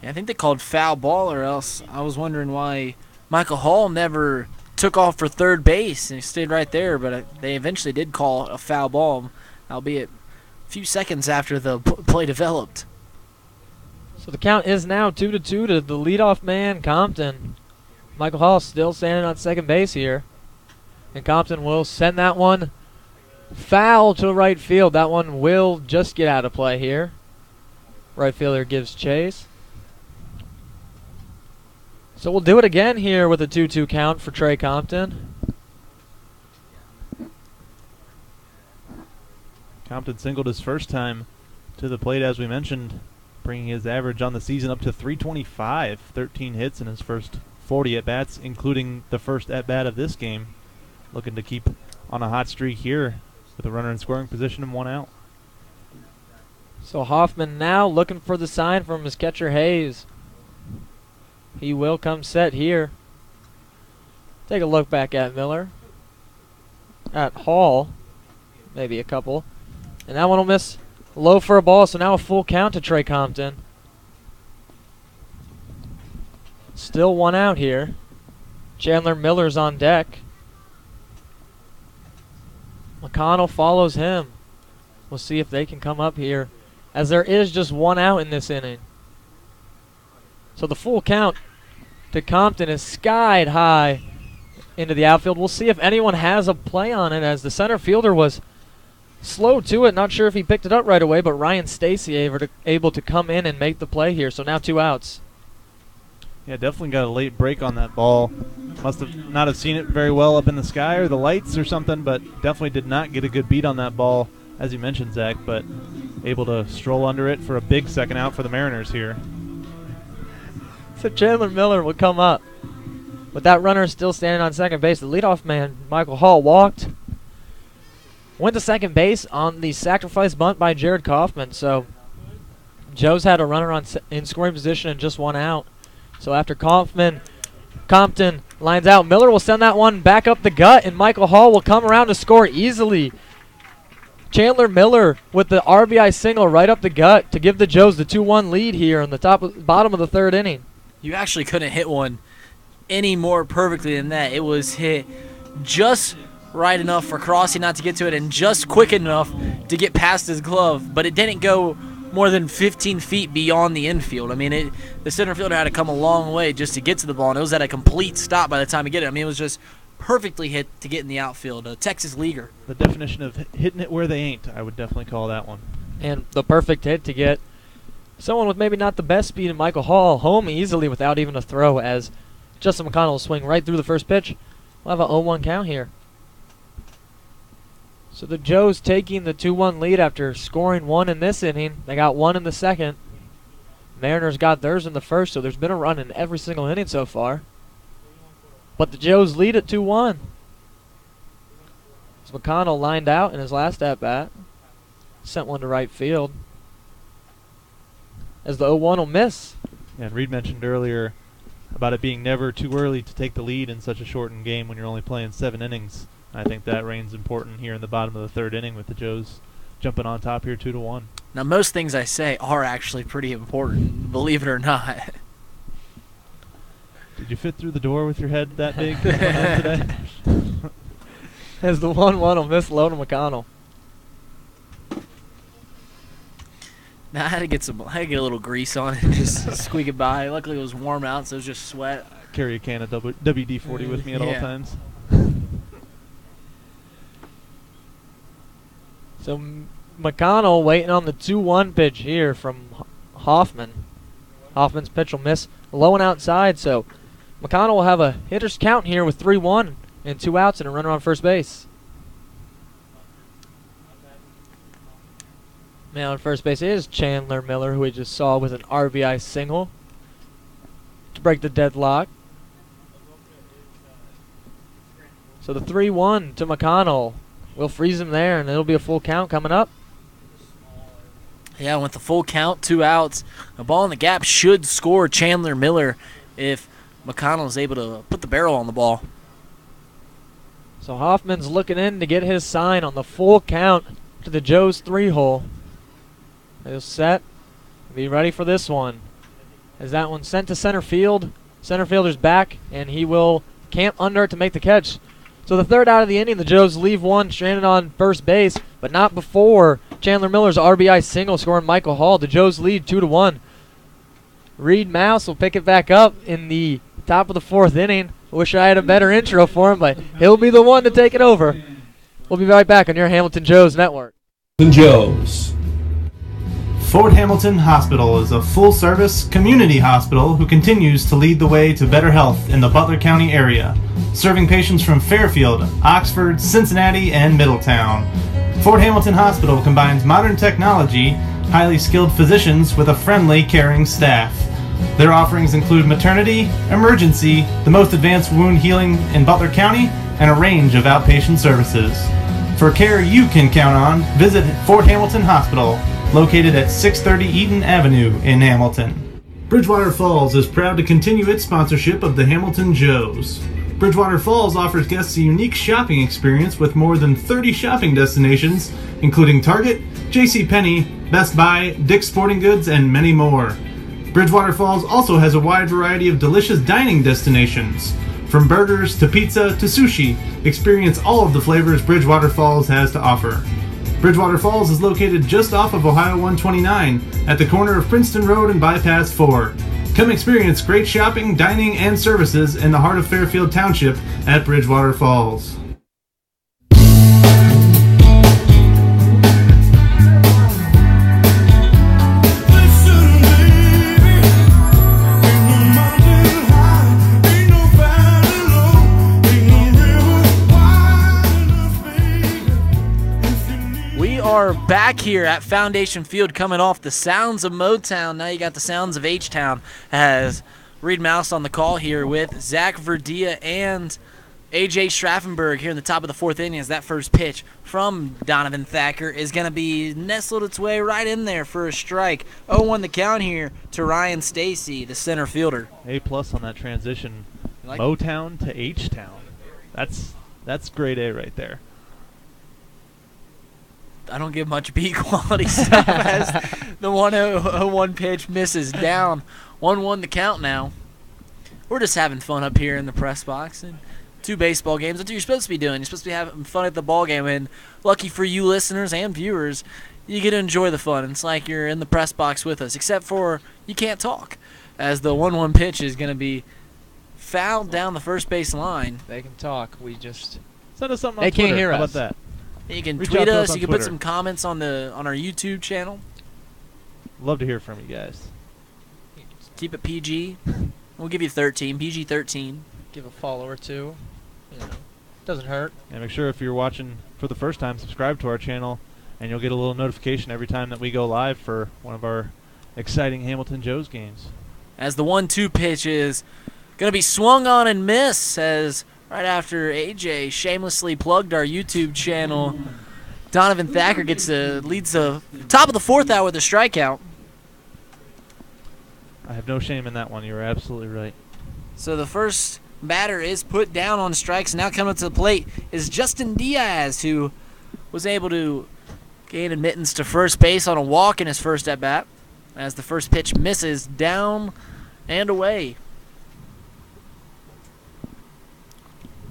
Yeah, I think they called foul ball, or else I was wondering why Michael Hall never took off for third base and he stayed right there, but they eventually did call a foul ball, albeit a few seconds after the play developed. So the count is now 2-2 to the leadoff man, Compton. Michael Hall still standing on second base here. And Compton will send that one foul to right field. That one will just get out of play here. Right fielder gives chase. So we'll do it again here with a 2-2 count for Trey Compton. Compton singled his first time to the plate, as we mentioned, bringing his average on the season up to 325. 13 hits in his first 40 at-bats, including the first at-bat of this game. Looking to keep on a hot streak here with a runner in scoring position and one out. So Hoffman now looking for the sign from his catcher Hayes. He will come set here. Take a look back at Miller. At Hall. Maybe a couple. And that one will miss low for a ball, so now a full count to Trey Compton. Still one out here. Chandler Miller's on deck. McConnell follows him. We'll see if they can come up here, as there is just one out in this inning. So the full count to Compton is skied high into the outfield. We'll see if anyone has a play on it, as the center fielder was slow to it. Not sure if he picked it up right away, but Ryan Stacy able to come in and make the play here. So now 2 outs. Yeah, definitely got a late break on that ball. Must have not have seen it very well up in the sky or the lights or something, but definitely did not get a good beat on that ball, as you mentioned, Zach, but able to stroll under it for a big second out for the Mariners here. So Chandler Miller will come up. With that runner still standing on second base, the leadoff man, Michael Hall, walked. Went to second base on the sacrifice bunt by Jared Kaufman. So Joe's had a runner in scoring position and just one out. So after Compton lines out, Miller will send that one back up the gut, and Michael Hall will come around to score easily. Chandler Miller with the RBI single right up the gut to give the Joes the 2-1 lead here in the bottom of the third inning. You actually couldn't hit one any more perfectly than that. It was hit just right enough for Crossy not to get to it and just quick enough to get past his glove, but it didn't go more than 15 feet beyond the infield. I mean, the center fielder had to come a long way just to get to the ball, and it was at a complete stop by the time he get it. I mean, it was just perfectly hit to get in the outfield. A Texas leaguer. The definition of hitting it where they ain't, I would definitely call that one. And the perfect hit to get someone with maybe not the best speed in Michael Hall home easily without even a throw, as Justin McConnell will swing right through the first pitch. We'll have an 0-1 count here. So the Joes taking the 2-1 lead after scoring 1 in this inning. They got 1 in the second. Mariners got theirs in the first, so there's been a run in every single inning so far. But the Joes lead at 2-1. As McConnell lined out in his last at-bat. Sent one to right field. As the 0-1 will miss. Yeah, and Reid mentioned earlier about it being never too early to take the lead in such a shortened game when you're only playing 7 innings. I think that reigns important here in the bottom of the third inning with the Joes jumping on top here 2-1. Now, most things I say are actually pretty important, believe it or not. Did you fit through the door with your head that big today? As the 1-1 will miss low to McConnell. Now, I had to get a little grease on it and just squeak it by. Luckily, it was warm out, so it was just sweat. Carry a can of WD-40 with me at all times. So McConnell waiting on the 2-1 pitch here from Hoffman. Hoffman's pitch will miss low and outside, so McConnell will have a hitter's count here with 3-1 and 2 outs and a runner on first base. Man on first base is Chandler Miller, who we just saw with an RBI single to break the deadlock. So the 3-1 to McConnell will freeze him there, and it'll be a full count coming up. Yeah, with the full count, 2 outs, a ball in the gap should score Chandler Miller if McConnell is able to put the barrel on the ball. So Hoffman's looking in to get his sign on the full count to the Joes 3-hole. He'll set, be ready for this one. As that one's sent to center field, center fielder's back, and he will camp under it to make the catch. So the third out of the inning, the Joes leave one stranded on first base, but not before Chandler Miller's RBI single scoring Michael Hall. The Joes lead 2-1. Reid Maus will pick it back up in the top of the 4th inning. I wish I had a better intro for him, but he'll be the one to take it over. We'll be right back on your Hamilton Joes Network. Joes. Fort Hamilton Hospital is a full-service community hospital who continues to lead the way to better health in the Butler County area, serving patients from Fairfield, Oxford, Cincinnati, and Middletown. Fort Hamilton Hospital combines modern technology, highly skilled physicians with a friendly, caring staff. Their offerings include maternity, emergency, the most advanced wound healing in Butler County, and a range of outpatient services. For care you can count on, visit Fort Hamilton Hospital, located at 630 Eaton Avenue in Hamilton. Bridgewater Falls is proud to continue its sponsorship of the Hamilton Joes. Bridgewater Falls offers guests a unique shopping experience with more than 30 shopping destinations, including Target, JCPenney, Best Buy, Dick's Sporting Goods, and many more. Bridgewater Falls also has a wide variety of delicious dining destinations. From burgers to pizza to sushi, experience all of the flavors Bridgewater Falls has to offer. Bridgewater Falls is located just off of Ohio 129 at the corner of Princeton Road and Bypass 4. Come experience great shopping, dining, and services in the heart of Fairfield Township at Bridgewater Falls. Are back here at Foundation Field coming off the sounds of Motown. Now you got the sounds of H-Town as Reid Maus on the call here with Zach Verdea and AJ Schraffenberger here in the top of the 4th inning as that first pitch from Donovan Thacker is going to be nestled its way right in there for a strike. 0-1 the count here to Ryan Stacy, the center fielder. A+ on that transition. Like Motown to H-Town. That's grade A right there. I don't give much beat quality stuff as the 1-0-1 pitch misses down. 1-1 the count now. We're just having fun up here in the press box. And 2 baseball games. That's what you're supposed to be doing. You're supposed to be having fun at the ball game. And lucky for you listeners and viewers, you get to enjoy the fun. It's like you're in the press box with us, except for you can't talk, as the 1-1 pitch is going to be fouled down the first base line. They can talk. We just Send us something on They can't Twitter. hear How us. about that? You can Reach tweet out to us. us on You can put Twitter. some comments on our YouTube channel. Love to hear from you guys. Keep it PG. We'll give you 13, PG 13. give a follow or two. You know, doesn't hurt. And make sure if you're watching for the first time, subscribe to our channel, and you'll get a little notification every time that we go live for one of our exciting Hamilton Joe's games. As the 1-2 pitch is going to be swung on and miss, as right after AJ shamelessly plugged our YouTube channel, Donovan Thacker leads the top of the fourth out with a strikeout. I have no shame in that one. You're absolutely right. So the first batter is put down on strikes. Now coming up to the plate is Justin Diaz, who was able to gain admittance to first base on a walk in his first at-bat, as the first pitch misses down and away.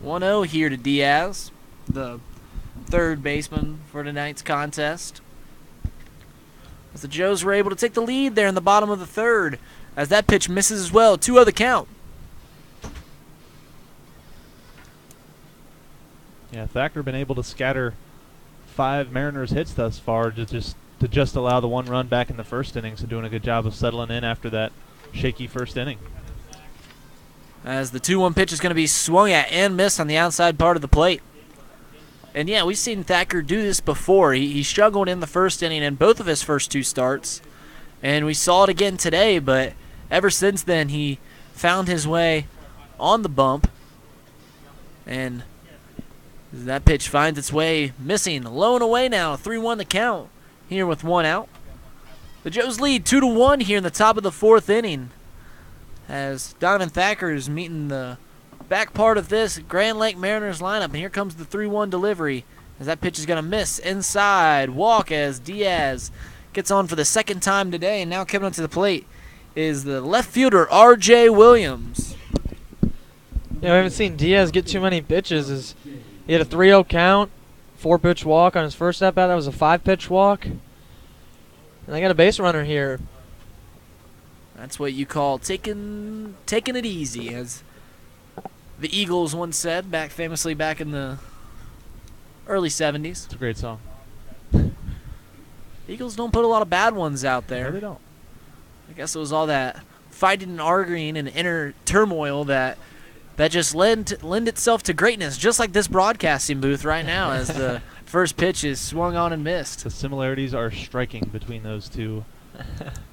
1-0 here to Diaz, the third baseman for tonight's contest. As the Joes were able to take the lead there in the bottom of the third, as that pitch misses as well. 2-0 the count. Yeah, Thacker been able to scatter 5 Mariners hits thus far to just allow the 1 run back in the first inning. So doing a good job of settling in after that shaky first inning. As the 2-1 pitch is going to be swung at and missed on the outside part of the plate. And yeah, we've seen Thacker do this before. He struggled in the first inning in both of his first 2 starts. And we saw it again today, but ever since then he found his way on the bump. And that pitch finds its way missing. Low and away now, 3-1 the count here with 1 out. The Joes lead 2-1 here in the top of the 4th inning, as Donovan Thacker is meeting the back part of this Grand Lake Mariners lineup. And here comes the 3-1 delivery, as that pitch is going to miss inside. Walk as Diaz gets on for the second time today. And now coming up to the plate is the left fielder, AJ Williams. Yeah, we haven't seen Diaz get too many pitches. He had a 3-0 count, 4-pitch walk on his first at-bat. That was a 5-pitch walk. And I got a base runner here. That's what you call taking it easy, as the Eagles once said, famously back in the early 70s. It's a great song. Eagles don't put a lot of bad ones out there. No, they don't. I guess it was all that fighting and arguing and inner turmoil that just lend itself to greatness, just like this broadcasting booth right now, as the first pitch is swung on and missed. The similarities are striking between those two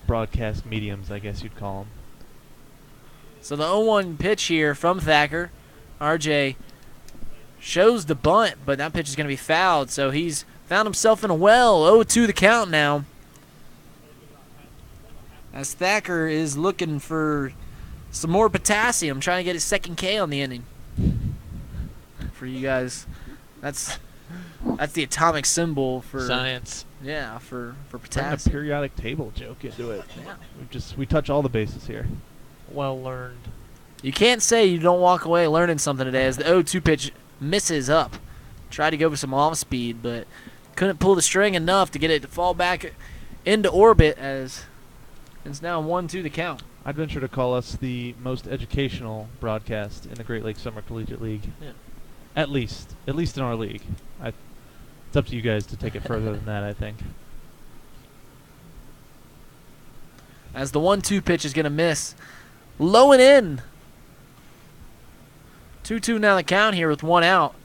broadcast mediums, I guess you'd call them. So the 0-1 pitch here from Thacker. RJ shows the bunt, but that pitch is going to be fouled, so he's found himself in a well. 0-2 the count now, as Thacker is looking for some more potassium, trying to get his second K on the inning. For you guys, that's the atomic symbol for Science. Yeah, for Bring potassium. a periodic table joke into it. Yeah. We touch all the bases here. Well learned. You can't say you don't walk away learning something today, as the 0-2 pitch misses up. Tried to go for some off speed, but couldn't pull the string enough to get it to fall back into orbit, as it's now 1-2 the count. I'd venture to call us the most educational broadcast in the Great Lakes Summer Collegiate League. Yeah. At least in our league. It's up to you guys to take it further than that, I think. As the 1-2 pitch is going to miss. Low and in. 2-2 now the count here with 1 out.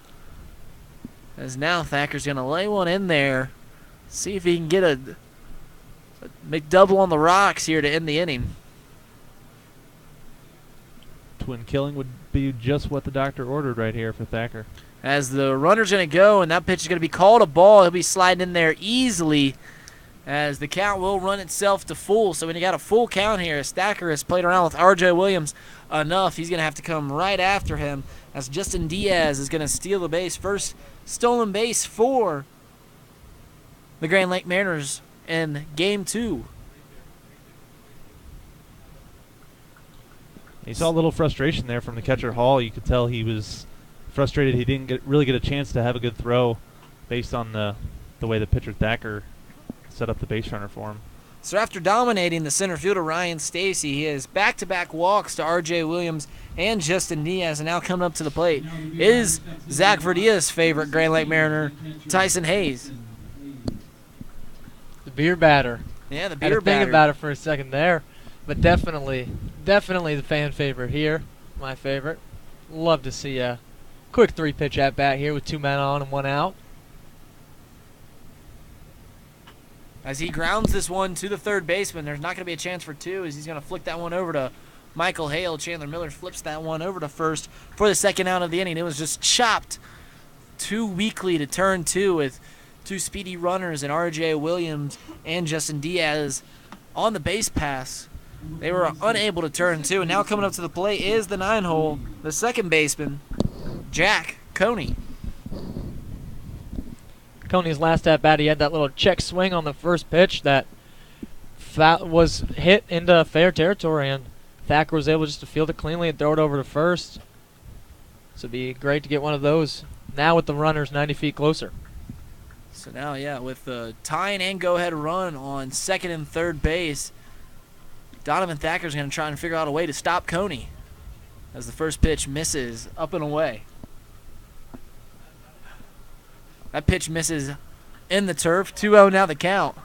As now Thacker's going to lay one in there. See if he can get a McDouble on the rocks here to end the inning. Twin killing would be just what the doctor ordered right here for Thacker. As the runner's going to go, and that pitch is going to be called a ball. He'll be sliding in there easily, as the count will run itself to full. So when you got a full count here, as Thacker has played around with RJ Williams enough, he's going to have to come right after him, as Justin Diaz is going to steal the base. First stolen base for the Grand Lake Mariners in Game 2. You saw a little frustration there from the catcher Hall. You could tell he was frustrated he didn't really get a chance to have a good throw based on the way the pitcher Thacker set up the base runner for him. So after dominating the center fielder Ryan Stacy, he has back-to-back walks to AJ Williams and Justin Diaz, and now coming up to the plate is Zach Verdea's favorite Grand Lake Mariner, Tyson Hayes. The beer batter. Yeah, the Had beer to think batter. about it for a second there, but definitely the fan favorite here. My favorite. Love to see a quick 3-pitch at bat here with 2 men on and 1 out. As he grounds this one to the third baseman, there's not going to be a chance for 2 as he's going to flick that one over to Michael Hale. Chandler Miller flips that one over to first for the second out of the inning. It was just chopped too weakly to turn 2 with 2 speedy runners and R.J. Williams and Justin Diaz on the base pass. They were unable to turn 2, and now coming up to the plate is the 9-hole, the second baseman, Jack Coney. Coney's last at bat, he had that little check swing on the first pitch that was hit into fair territory, and Thacker was able just to field it cleanly and throw it over to first. So it'd be great to get one of those now with the runners 90 feet closer. So now, yeah, with the tying and go-ahead run on second and third base, Donovan Thacker's going to try and figure out a way to stop Coney as the first pitch misses up and away. That pitch misses in the turf. 2-0 now the count.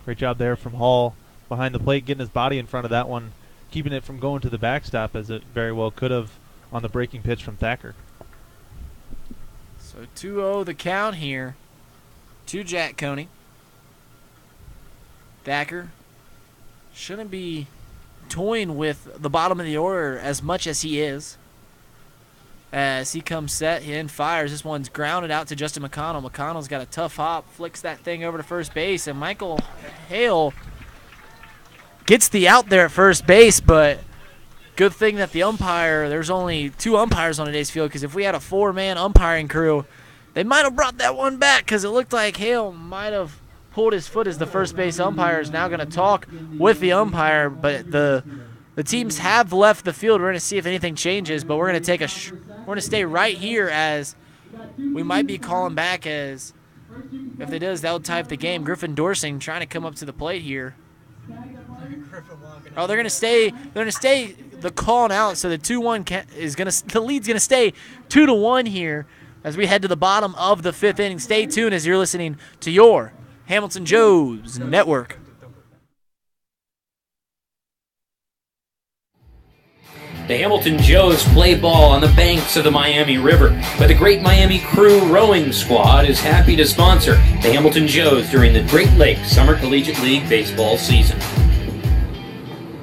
Great job there from Hall behind the plate, getting his body in front of that one, keeping it from going to the backstop as it very well could have on the breaking pitch from Thacker. So 2-0 the count here to Jack Coney. Thacker shouldn't be toying with the bottom of the order as much as he is. As he comes set and fires, this one's grounded out to Justin McConnell. McConnell's got a tough hop, flicks that thing over to first base, and Michael Hale gets the out there at first base, but good thing that the umpire, there's only 2 umpires on today's field, because if we had a 4-man umpiring crew, they might have brought that one back, because it looked like Hale might have pulled his foot as the first base umpire is now going to talk with the umpire, but the teams have left the field. We're going to see if anything changes, but we're going to take we're going to stay right here as we might be calling back as if it does, that would tie up the game. Griffin Dorsing trying to come up to the plate here. Oh, they're going to stay. They're going to stay the call out, so the 2-1 is going to. The lead's going to stay 2-1 here as we head to the bottom of the 5th inning. Stay tuned as you're listening to your Hamilton Joes Network. The Hamilton Joes play ball on the banks of the Miami River, but the Great Miami Crew Rowing Squad is happy to sponsor the Hamilton Joes during the Great Lakes Summer Collegiate League baseball season.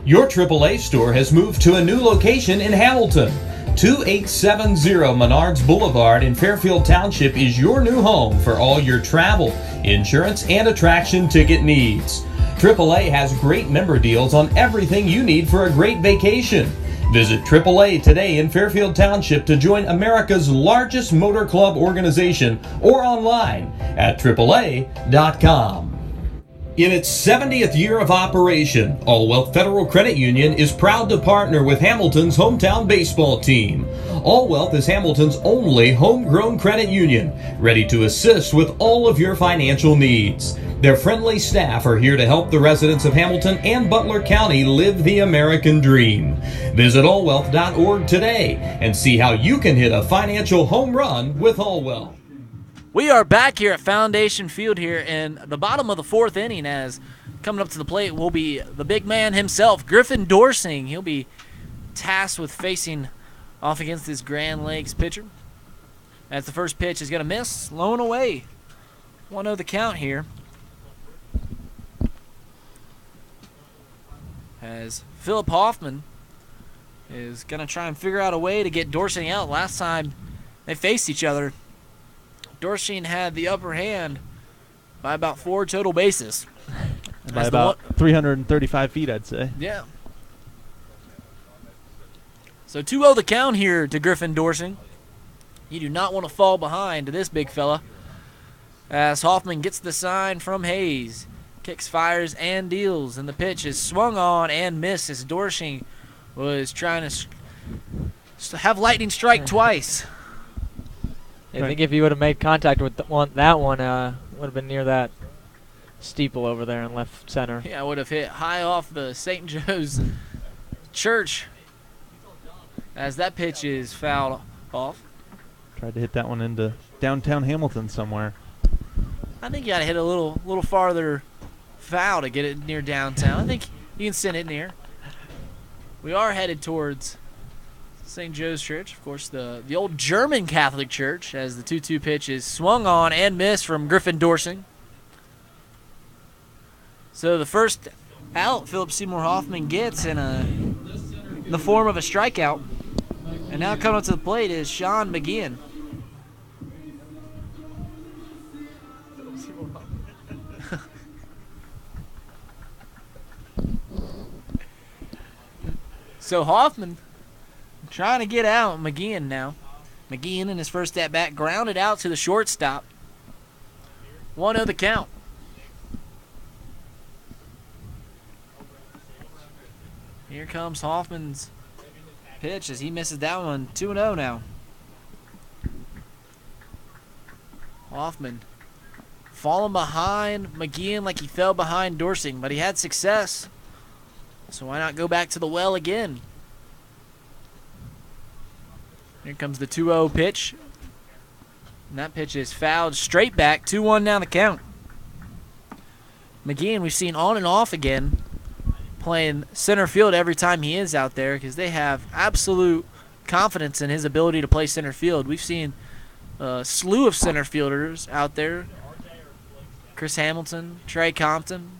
Your AAA store has moved to a new location in Hamilton. 2870 Menards Boulevard in Fairfield Township is your new home for all your travel, insurance, and attraction ticket needs. AAA has great member deals on everything you need for a great vacation. Visit AAA today in Fairfield Township to join America's largest motor club organization or online at AAA.com. In its 70th year of operation, All Wealth Federal Credit Union is proud to partner with Hamilton's hometown baseball team. All Wealth is Hamilton's only homegrown credit union, ready to assist with all of your financial needs. Their friendly staff are here to help the residents of Hamilton and Butler County live the American dream. Visit allwealth.org today and see how you can hit a financial home run with All Wealth. We are back here at Foundation Field here in the bottom of the 4th inning, as coming up to the plate will be the big man himself, Griffin Dorsing. He'll be tasked with facing off against this Grand Lakes pitcher. As the first pitch is going to miss, low and away. 1-0 the count here. As Philip Hoffman is going to try and figure out a way to get Dorsing out. Last time they faced each other, Dorsing had the upper hand by about 4 total bases. By about 335 feet, I'd say. Yeah. So 2-0 the count here to Griffin Dorsing. You do not want to fall behind to this big fella. As Hoffman gets the sign from Hayes. Kicks, fires, and deals. And the pitch is swung on and missed as Dorsing was trying to have lightning strike twice. I think if he would have made contact with that one, would have been near that steeple over there in left center. Yeah, would have hit high off the St. Joe's Church as that pitch is fouled off. Tried to hit that one into downtown Hamilton somewhere. I think you got to hit a little farther foul to get it near downtown. I think you can send it near. We are headed towards St. Joe's Church, of course, the old German Catholic Church, as the 2-2 pitch is swung on and missed from Griffin Dorsing. So the first out Philip Seymour Hoffman gets in the form of a strikeout. And now coming up to the plate is Sean McGeehan. So Hoffman trying to get out McGeehan now. McGeehan in his first at-bat grounded out to the shortstop. 1-0 the count. Here comes Hoffman's pitch as he misses that one. 2-0 now. Hoffman falling behind McGeehan like he fell behind Dorsing, but he had success. So why not go back to the well again? Here comes the 2-0 pitch. And that pitch is fouled straight back. 2-1 now the count. McGeehan we've seen on and off again, playing center field every time he is out there because they have absolute confidence in his ability to play center field. We've seen a slew of center fielders out there. Chris Hamilton, Trey Compton.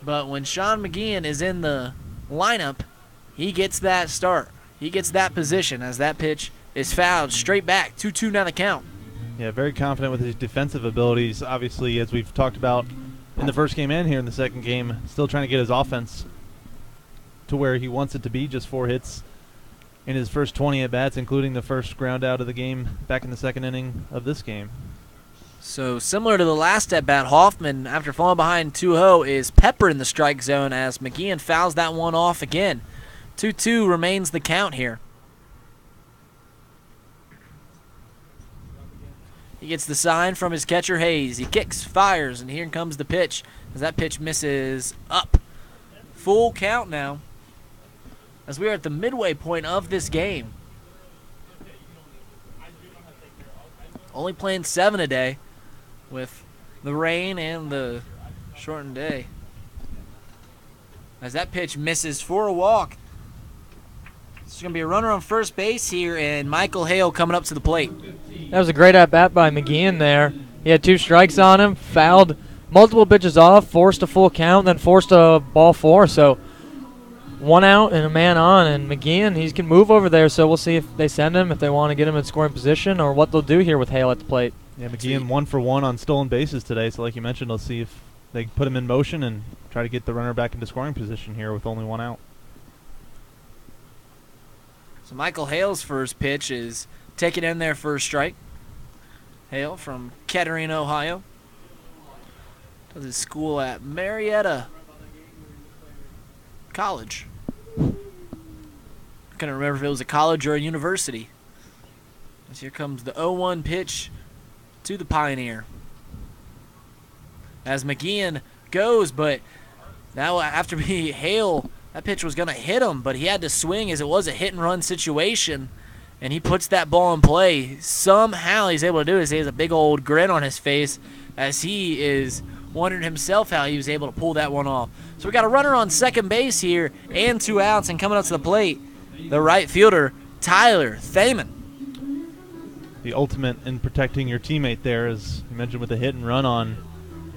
But when Sean McGeehan is in the lineup, he gets that start. He gets that position as that pitch is fouled straight back. 2-2 now the count. Yeah, very confident with his defensive abilities. Obviously, as we've talked about in the first game and here in the second game, still trying to get his offense to where he wants it to be. Just 4 hits in his first 20 at-bats, including the first ground out of the game back in the second inning of this game. So similar to the last at-bat, Hoffman, after falling behind 2-0, is peppering the strike zone as McGeehan fouls that one off again. 2-2 remains the count here. He gets the sign from his catcher, Hayes. He kicks, fires, and here comes the pitch as that pitch misses up. Full count now as we are at the midway point of this game. Only playing 7 a day with the rain and the shortened day. As that pitch misses for a walk. There's going to be a runner on first base here, and Michael Hale coming up to the plate. That was a great at-bat by McGeehan there. He had 2 strikes on him, fouled multiple pitches off, forced a full count, then forced a ball 4. So 1 out and a man on, and McGeehan, he can move over there, so we'll see if they send him, if they want to get him in scoring position, or what they'll do here with Hale at the plate. Yeah, McGeehan 1 for 1 on stolen bases today, so like you mentioned, let's see if they put him in motion and try to get the runner back into scoring position here with only 1 out. So Michael Hale's first pitch is taken in there for a strike. Hale from Kettering, Ohio. Does his school at Marietta College. I couldn't remember if it was a college or a university. As here comes the 0-1 pitch to the Pioneer. As McGeehan goes, but now after being Hale, that pitch was going to hit him, but he had to swing as it was a hit-and-run situation, and he puts that ball in play. Somehow he's able to do it. He has a big old grin on his face as he is wondering himself how he was able to pull that one off. So we got a runner on second base here and 2 outs, and coming up to the plate, the right fielder, Tyler Thaman. The ultimate in protecting your teammate there, as you mentioned with the hit and run on.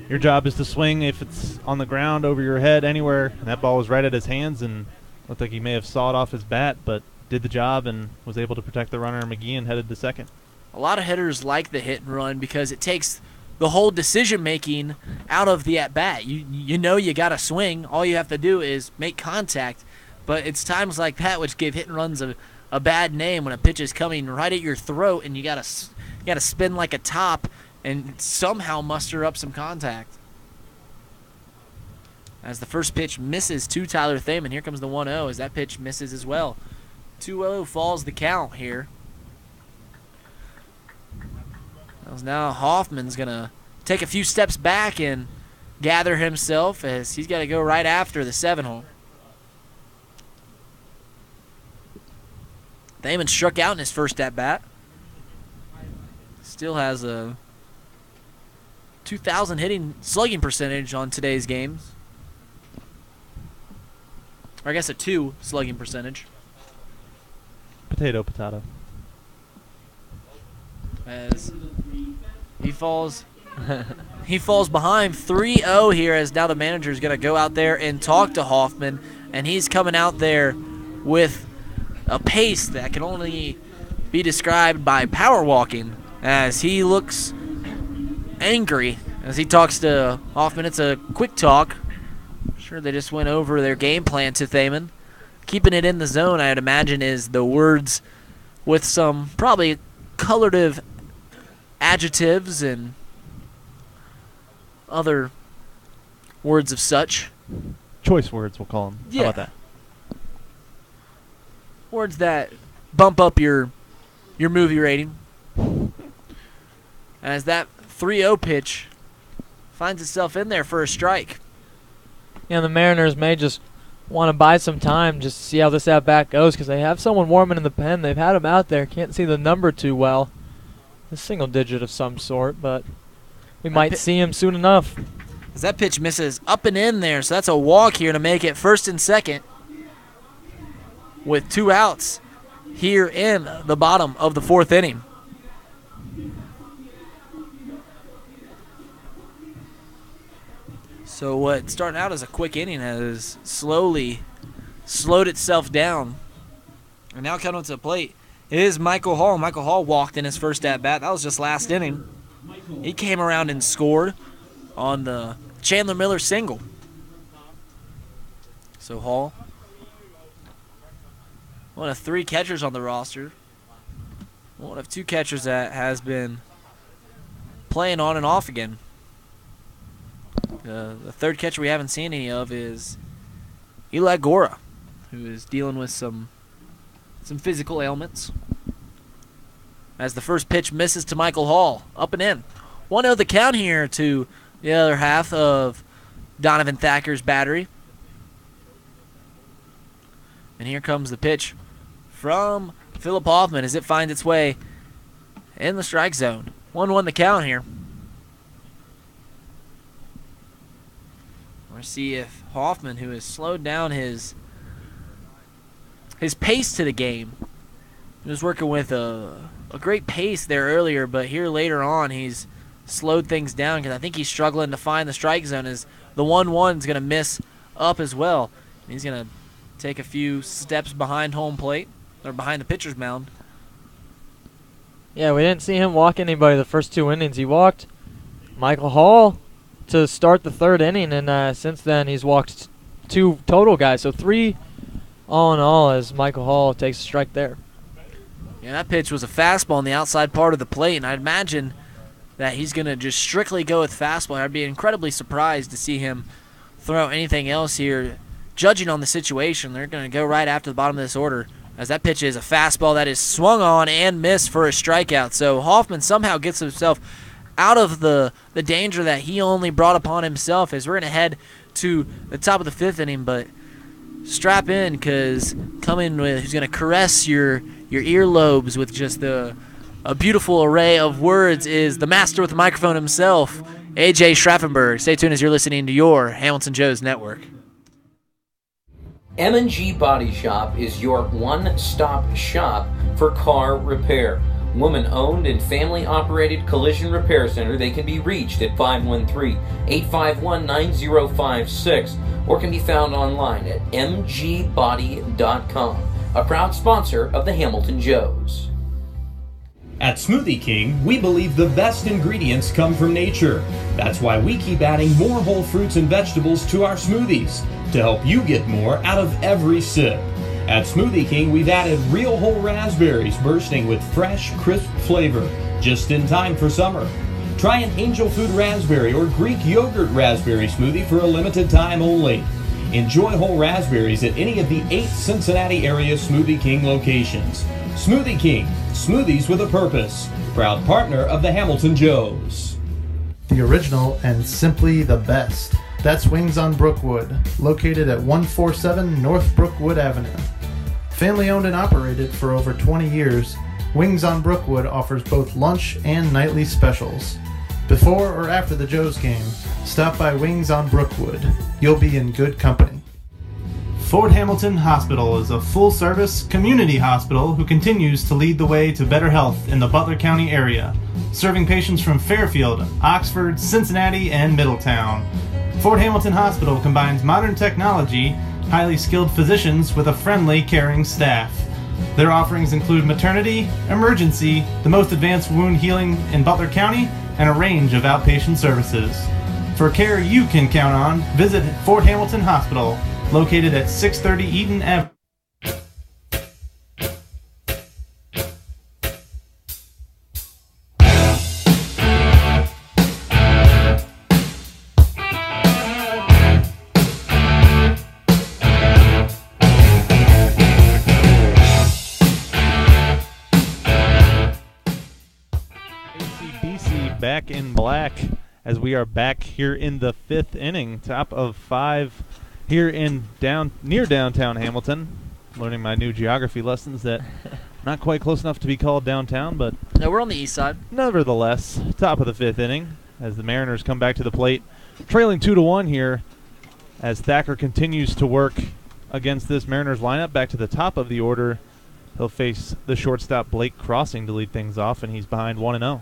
Your job is to swing if it's on the ground, over your head, anywhere. And that ball was right at his hands and looked like he may have sawed off his bat, but did the job and was able to protect the runner. McGeehan headed to second. A lot of hitters like the hit and run because it takes the whole decision-making out of the at-bat. You know you got to swing. All you have to do is make contact. But it's times like that which give hit and runs a bad name when a pitch is coming right at your throat and you got to spin like a top and somehow muster up some contact. As the first pitch misses to Tyler Thaman, here comes the 1-0 as that pitch misses as well. 2-0 falls the count here. Now Hoffman's going to take a few steps back and gather himself as he's got to go right after the 7-hole. Thaman struck out in his first at-bat. Still has a 2,000 hitting slugging percentage on today's games. Or I guess a 2 slugging percentage. Potato. As he falls behind 3-0 here, as now the manager is going to go out there and talk to Hoffman, and he's coming out there with a pace that can only be described by power walking, as he looks angry as he talks to Hoffman. It's a quick talk. I'm sure they just went over their game plan to Thaman. Keeping it in the zone, I'd imagine, is the words with some probably colorative adjectives and other words of such. Choice words, we'll call them. Yeah. How about that? Words that bump up your movie rating. As that 3-0 pitch finds itself in there for a strike. Yeah, the Mariners may just want to buy some time just to see how this at-bat goes, because they have someone warming in the pen. They've had him out there. Can't see the number too well. A single digit of some sort, but we might see him soon enough. As that pitch misses up and in there, so that's a walk here to make it first and second with 2 outs here in the bottom of the 4th inning. So what started out as a quick inning has slowly slowed itself down. And now coming to the plate is Michael Hall. Michael Hall walked in his first at-bat. That was just last inning. He came around and scored on the Chandler Miller single. So Hall, one of 3 catchers on the roster. One of 2 catchers that has been playing on and off again. The 3rd catcher we haven't seen any of is Eli Gora, who is dealing with some physical ailments. As the first pitch misses to Michael Hall, up and in. 1-0 the count here to the other half of Donovan Thacker's battery. And here comes the pitch from Philip Hoffman as it finds its way in the strike zone. 1-1 the count here. We'll see if Hoffman, who has slowed down his pace to the game, he was working with a great pace there earlier, but here later on he's slowed things down because I think he's struggling to find the strike zone, as the 1-1 is going to miss up as well. And he's going to take a few steps behind home plate, or behind the pitcher's mound. Yeah, we didn't see him walk anybody the first 2 innings. He walked Michael Hall to start the 3rd inning, and since then he's walked 2 total guys. So 3 all in all as Michael Hall takes a strike there. Yeah, that pitch was a fastball on the outside part of the plate, and I'd imagine that he's going to just strictly go with fastball. I'd be incredibly surprised to see him throw anything else here. Judging on the situation, they're going to go right after the bottom of this order, as that pitch is a fastball that is swung on and missed for a strikeout. So Hoffman somehow gets himself out of the danger that he only brought upon himself, as we're going to head to the top of the 5th inning. But strap in, because coming with who's going to caress your earlobes with just a beautiful array of words is the master with the microphone himself, AJ Schraffenberger. Stay tuned as you're listening to your Hamilton Joe's Network. M&G Body Shop is your one-stop shop for car repair. Woman-owned and family-operated collision repair center. They can be reached at 513-851-9056 or can be found online at mgbody.com. A proud sponsor of the Hamilton Joes. At Smoothie King, we believe the best ingredients come from nature. That's why we keep adding more whole fruits and vegetables to our smoothies to help you get more out of every sip. At Smoothie King, we've added real whole raspberries bursting with fresh, crisp flavor, just in time for summer. Try an angel food raspberry or Greek yogurt raspberry smoothie for a limited time only. Enjoy whole raspberries at any of the 8 Cincinnati area Smoothie King locations. Smoothie King, smoothies with a purpose. proud partner of the Hamilton Joes. The original and simply the best. That's Wings on Brookwood, located at 147 North Brookwood Avenue. Family owned and operated for over 20 years, Wings on Brookwood offers both lunch and nightly specials. Before or after the Joes game, stop by Wings on Brookwood. You'll be in good company. Fort Hamilton Hospital is a full-service community hospital who continues to lead the way to better health in the Butler County area, serving patients from Fairfield, Oxford, Cincinnati, and Middletown. Fort Hamilton Hospital combines modern technology, highly skilled physicians with a friendly, caring staff. Their offerings include maternity, emergency, the most advanced wound healing in Butler County, and a range of outpatient services. For care you can count on, visit Fort Hamilton Hospital, located at 630 Eaton Avenue. Back in black as we are back here in the 5th inning, top of 5 here in near downtown Hamilton. Learning my new geography lessons that not quite close enough to be called downtown, but no, we're on the east side. Nevertheless, top of the 5th inning as the Mariners come back to the plate, trailing 2-1 here as Thacker continues to work against this Mariners lineup. Back to the top of the order, he'll face the shortstop Blake Crossing to lead things off, and he's behind 1-0.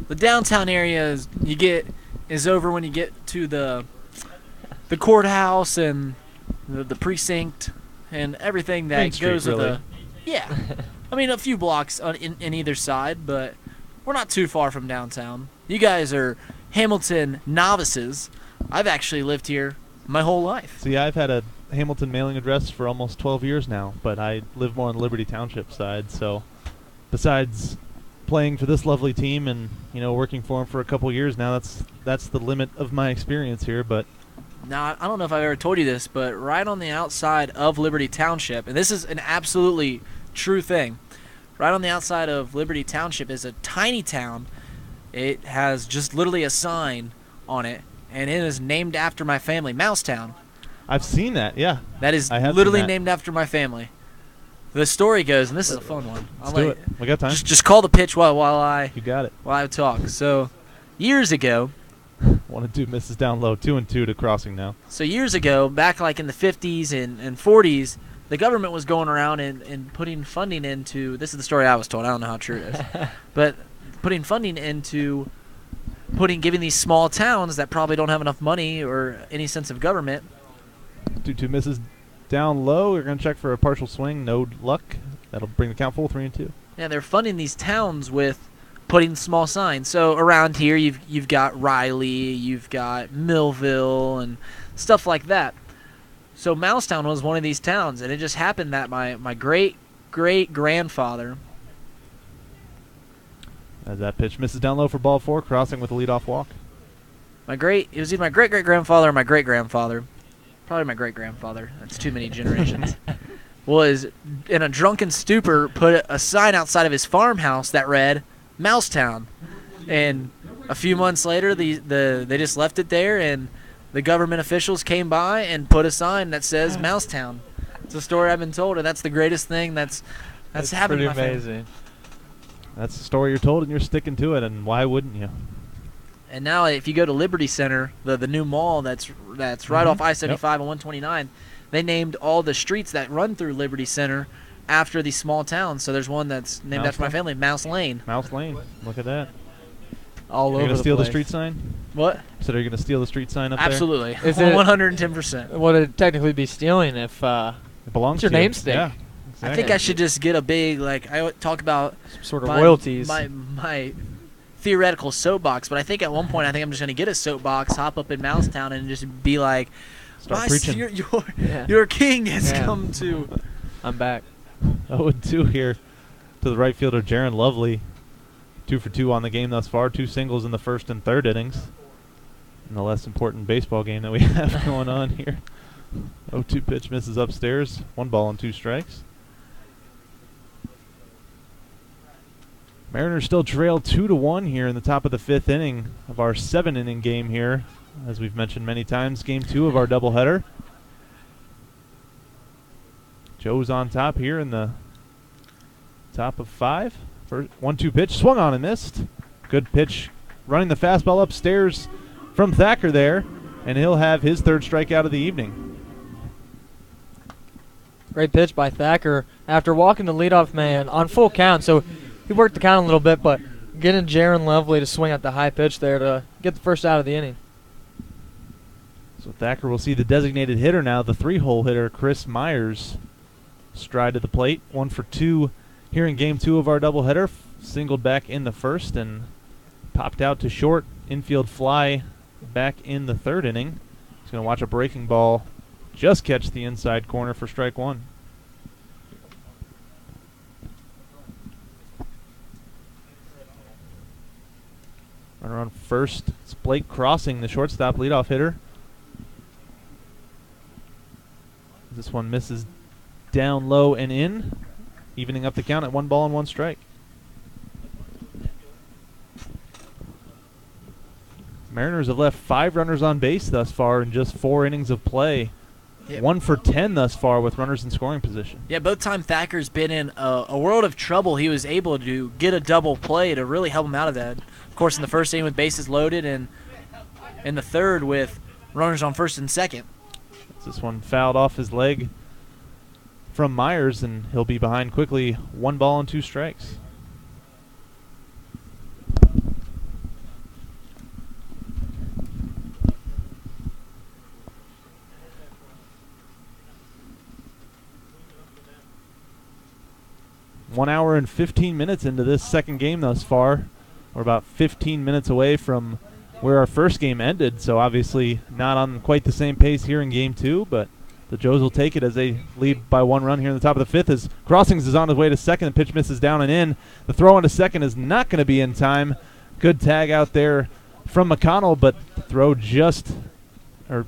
The downtown area is over when you get to the courthouse and the precinct and everything that Main Street, goes with really. yeah. I mean, a few blocks in either side, but we're not too far from downtown. You guys are Hamilton novices. I've actually lived here my whole life. See, I've had a Hamilton mailing address for almost 12 years now, but I live more on the Liberty Township side, so besides playing for this lovely team and working for them for a couple years now, that's the limit of my experience here. But now, I don't know if I've ever told you this, but right on the outside of Liberty Township, and this is an absolutely true thing, right on the outside of Liberty Township is a tiny town. It has just literally a sign on it, and it is named after my family, Moustown. I've seen that, yeah. That is literally named after my family. The story goes, and this is a fun one. Let's do it. We got time. Just call the pitch while I you got it. While I talk. So, years ago, 1-2 misses down low, 2-2 to Crossing now. So years ago, back like in the 50s and 40s, the government was going around and putting funding into. This is the story I was told. I don't know how true it is, but putting funding into giving these small towns that probably don't have enough money or any sense of government. 2-2 misses. Down low, we're going to check for a partial swing. No luck. That'll bring the count full, 3-2. Yeah, they're funding these towns with putting small signs. So around here, you've got Riley, you've got Millville, and stuff like that. So Moustown was one of these towns, and it just happened that my great-great-grandfather. As that pitch misses down low for ball 4, Crossing with a leadoff walk. It was either my great-great-grandfather or my great-grandfather. Probably my great-grandfather. That's too many generations. Was in a drunken stupor put a sign outside of his farmhouse that read Moustown. And a few months later, they just left it there, and the government officials came by and put a sign that says Moustown. It's a story I've been told, and that's the greatest thing that's happened in my family. Pretty amazing. That's the story you're told, and you're sticking to it, and why wouldn't you? And now, if you go to Liberty Center, the new mall that's right off I-75 and 129, they named all the streets that run through Liberty Center after these small towns. So there's one that's named after my family, Mouse Lane. Mouse Lane. Look at that. All over the place. You're going to steal the street sign? What? So are you going to steal the street sign up Absolutely. there? Absolutely. 110%. Would it technically be stealing if it belongs to your name stick? Yeah. Exactly. I think I should just get a big, I talk about some sort of royalties. My theoretical soapbox, but I think at one point I'm just going to get a soapbox, hop up in Moustown, and just be like, start preaching. Your king has come to. I'm back. 0-2 here to the right fielder, Jaron Lovely. 2 for 2 on the game thus far. 2 singles in the first and third innings. In the less important baseball game that we have going on here. 0-2 pitch misses upstairs. 1 ball and 2 strikes. Mariners still trail 2-1 here in the top of the 5th inning of our 7-inning game here. As we've mentioned many times, game 2 of our doubleheader. Joe's on top here in the top of 5. 1-2 pitch, swung on and missed. Good pitch, running the fastball upstairs from Thacker there, and he'll have his 3rd strikeout of the evening. Great pitch by Thacker after walking the leadoff man on full count. So he worked the count a little bit, but getting Jaron Lovely to swing at the high pitch there to get the first out of the inning. So Thacker will see the designated hitter now, the 3-hole hitter, Chris Myers, stride to the plate. 1 for 2 here in game 2 of our doubleheader. Singled back in the 1st and popped out to short. Infield fly back in the 3rd inning. He's going to watch a breaking ball just catch the inside corner for strike 1. Runner on first. It's Blake Crossing, the shortstop leadoff hitter. This one misses down low and in, evening up the count at 1 ball and 1 strike. Mariners have left 5 runners on base thus far in just 4 innings of play. Yep. 1 for 10 thus far with runners in scoring position. Yeah, both times Thacker's been in a world of trouble, he was able to get a double play to really help him out of that. Of course, in the 1st inning with bases loaded, and in the 3rd with runners on 1st and 2nd. This one fouled off his leg from Myers, and he'll be behind quickly. 1 ball and 2 strikes. One hour and 15 minutes into this 2nd game thus far. We're about 15 minutes away from where our 1st game ended, so obviously not on quite the same pace here in game 2, but the Joes will take it as they lead by 1 run here in the top of the 5th as Crossings is on his way to 2nd. The pitch misses down and in. The throw into 2nd is not going to be in time. Good tag out there from McConnell, but the throw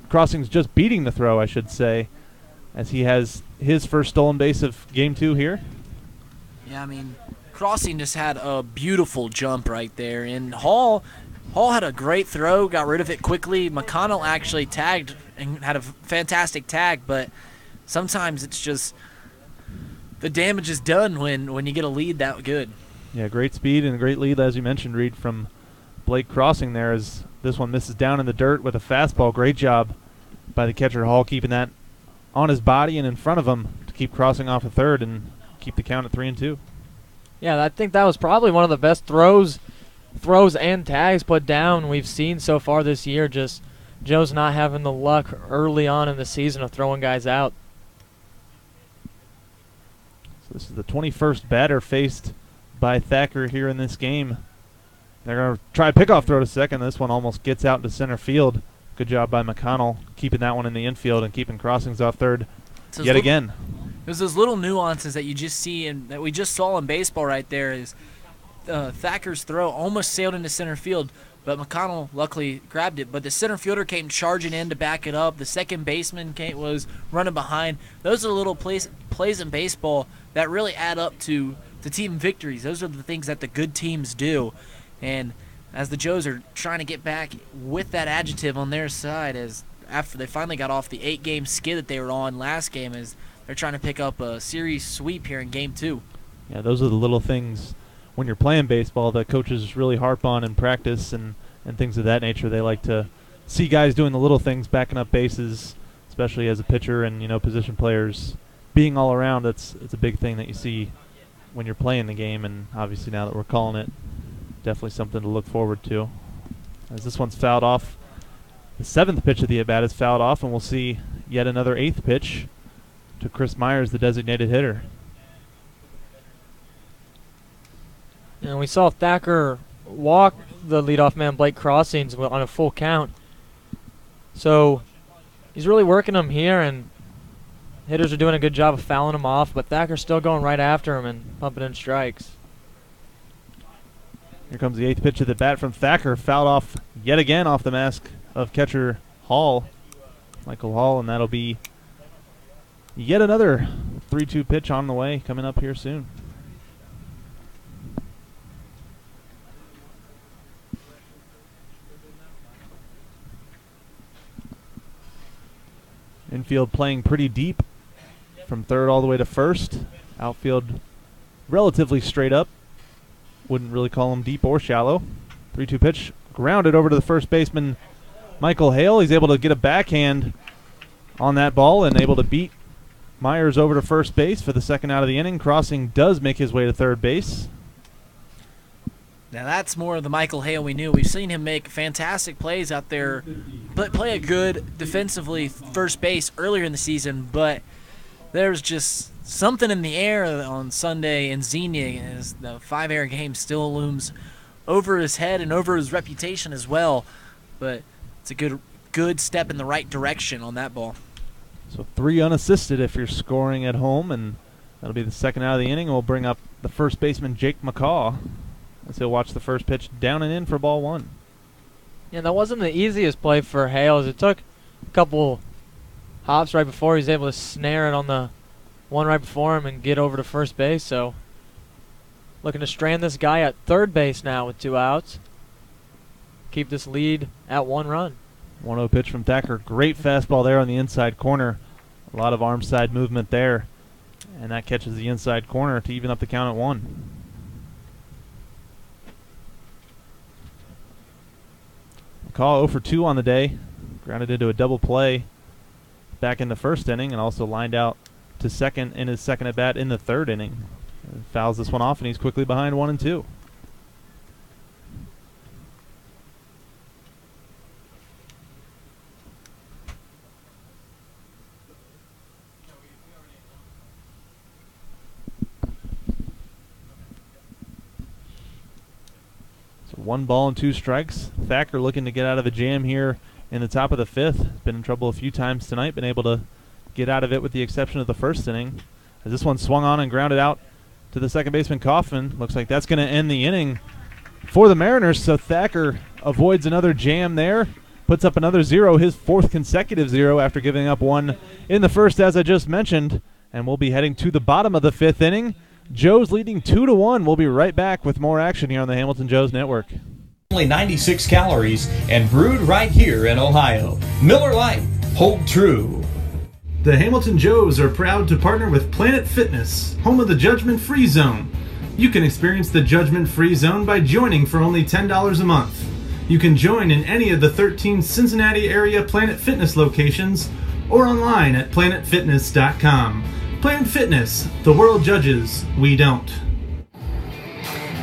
Crossings just beating the throw, I should say, as he has his first stolen base of game 2 here. Yeah, I mean, Crossing just had a beautiful jump right there, and Hall had a great throw, got rid of it quickly. McConnell actually tagged and had a fantastic tag, but sometimes it's just the damage is done when you get a lead that good. Yeah, great speed and a great lead, as you mentioned, Reid, from Blake Crossing there, as this one misses down in the dirt with a fastball. Great job by the catcher Hall, keeping that on his body and in front of him to keep Crossing off a 3rd and keep the count at 3-2. Yeah, I think that was probably one of the best throws and tags put down we've seen so far this year. Just Joe's not having the luck early on in the season of throwing guys out. So this is the 21st batter faced by Thacker here in this game. They're going to try a pickoff throw to 2nd. This one almost gets out into center field. Good job by McConnell keeping that one in the infield and keeping Crossings off 3rd yet again. There's those little nuances that you just see and that we just saw in baseball right there is Thacker's throw almost sailed into center field, but McConnell luckily grabbed it. But the center fielder came charging in to back it up. The second baseman was running behind. Those are the little plays in baseball that really add up to team victories. Those are the things that the good teams do. And as the Joes are trying to get back with that adjective on their side, as after they finally got off the 8-game skid that they were on last game, as they're trying to pick up a series sweep here in game 2. Yeah, those are the little things when you're playing baseball that coaches really harp on in practice and things of that nature. They like to see guys doing the little things, backing up bases, especially as a pitcher and, position players being all around. It's a big thing that you see when you're playing the game, and obviously now that we're calling it, definitely something to look forward to. As this one's fouled off, the 7th pitch of the at-bat is fouled off, and we'll see yet another 8th pitch to Chris Myers, the designated hitter. And we saw Thacker walk the leadoff man Blake Crossings on a full count. So he's really working him here, and hitters are doing a good job of fouling him off, but Thacker's still going right after him and pumping in strikes. Here comes the 8th pitch of the bat from Thacker, fouled off yet again off the mask of catcher Michael Hall, and that'll be yet another 3-2 pitch on the way coming up here soon. Infield playing pretty deep from third all the way to first. Outfield relatively straight up. Wouldn't really call them deep or shallow. 3-2 pitch grounded over to the first baseman, Michael Hale. He's able to get a backhand on that ball and able to beat Myers over to first base for the second out of the inning. Crossing does make his way to third base. Now that's more of the Michael Hale we knew. We've seen him make fantastic plays out there, but play a good defensively first base earlier in the season, but there's just something in the air on Sunday in Xenia as the 5-error game still looms over his head and over his reputation as well. But it's a good step in the right direction on that ball. So 3 unassisted if you're scoring at home, and that'll be the second out of the inning. We'll bring up the first baseman, Jake McCaw, as he'll watch the first pitch down and in for ball 1. Yeah, that wasn't the easiest play for Hale, as it took a couple hops right before he was able to snare it on the one right before him and get over to first base. So looking to strand this guy at third base now with 2 outs. Keep this lead at 1 run. 1-0 pitch from Thacker. Great fastball there on the inside corner. A lot of arm side movement there. And that catches the inside corner to even up the count at 1. McCaw 0 for 2 on the day. Grounded into a double play back in the first inning and also lined out to second in his second at bat in the third inning. And fouls this one off and he's quickly behind 1-2. So 1 ball and 2 strikes. Thacker looking to get out of a jam here in the top of the 5th. Been in trouble a few times tonight. Been able to get out of it with the exception of the first inning. As this one swung on and grounded out to the second baseman, Kaufman. Looks like that's going to end the inning for the Mariners. So Thacker avoids another jam there. Puts up another 0, his 4th consecutive 0 after giving up 1 in the first, as I just mentioned. And we'll be heading to the bottom of the 5th inning. Joe's leading 2-1. We'll be right back with more action here on the Hamilton Joe's Network. Only 96 calories and brewed right here in Ohio. Miller Lite, hold true. The Hamilton Joes are proud to partner with Planet Fitness, home of the Judgment Free Zone. You can experience the Judgment Free Zone by joining for only $10 a month. You can join in any of the 13 Cincinnati area Planet Fitness locations or online at planetfitness.com. Planet Fitness, the world judges, we don't.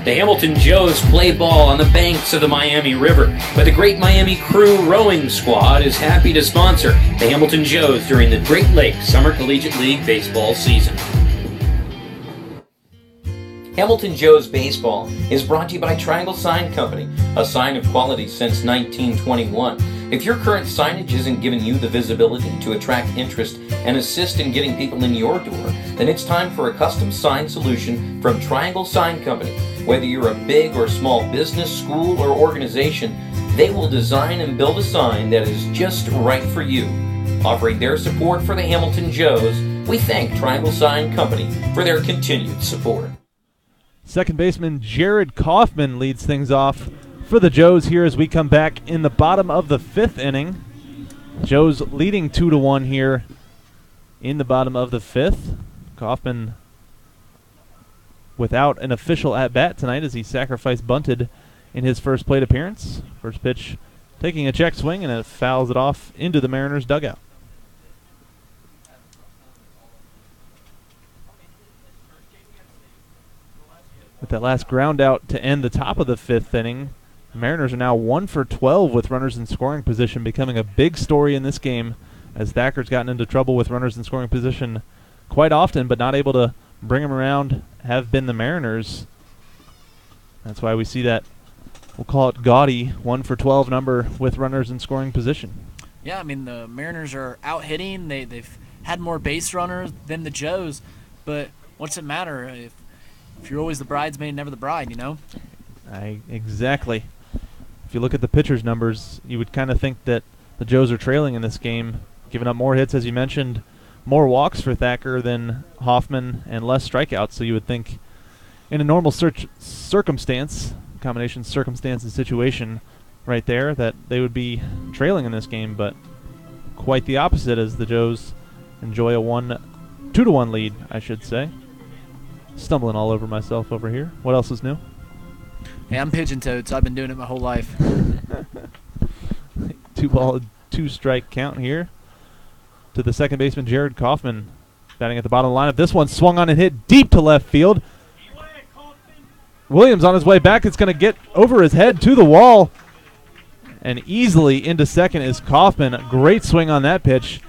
The Hamilton Joes play ball on the banks of the Miami River, but the Great Miami Crew Rowing Squad is happy to sponsor the Hamilton Joes during the Great Lakes Summer Collegiate League baseball season. Hamilton Joes Baseball is brought to you by Triangle Sign Company, a sign of quality since 1921. If your current signage isn't giving you the visibility to attract interest and assist in getting people in your door, then it's time for a custom sign solution from Triangle Sign Company. Whether you're a big or small business, school, or organization, they will design and build a sign that is just right for you. Offering their support for the Hamilton Joes, we thank Triangle Sign Company for their continued support. Second baseman Jared Kaufman leads things off for the Joes here as we come back in the bottom of the 5th inning. Joes leading 2-1 here in the bottom of the 5th. Kaufman without an official at-bat tonight as he sacrifice bunted in his first plate appearance. First pitch taking a check swing and it fouls it off into the Mariners dugout. With that last ground out to end the top of the 5th inning, the Mariners are now 1 for 12 with runners in scoring position, becoming a big story in this game as Thacker's gotten into trouble with runners in scoring position quite often, but not able to bring them around have been the Mariners. That's why we see that, we'll call it gaudy, 1 for 12 number with runners in scoring position. Yeah, I mean, the Mariners are out hitting. They've had more base runners than the Joes, but what's it matter if you're always the bridesmaid, never the bride, you know? Exactly. If you look at the pitchers' numbers, you would kind of think that the Joes are trailing in this game, giving up more hits, as you mentioned, more walks for Thacker than Hoffman, and less strikeouts. So you would think in a normal circumstance, combination circumstance and situation right there, that they would be trailing in this game, but quite the opposite, as the Joes enjoy a 2-1 lead, I should say. Stumbling all over myself over here. What else is new? Hey, I'm pigeon-toed, so I've been doing it my whole life. 2-ball, 2-strike count here to the second baseman, Jared Kaufman, batting at the bottom of the lineup. This one swung on and hit deep to left field. Williams on his way back. It's going to get over his head to the wall. And easily into second is Kaufman. A great swing on that pitch.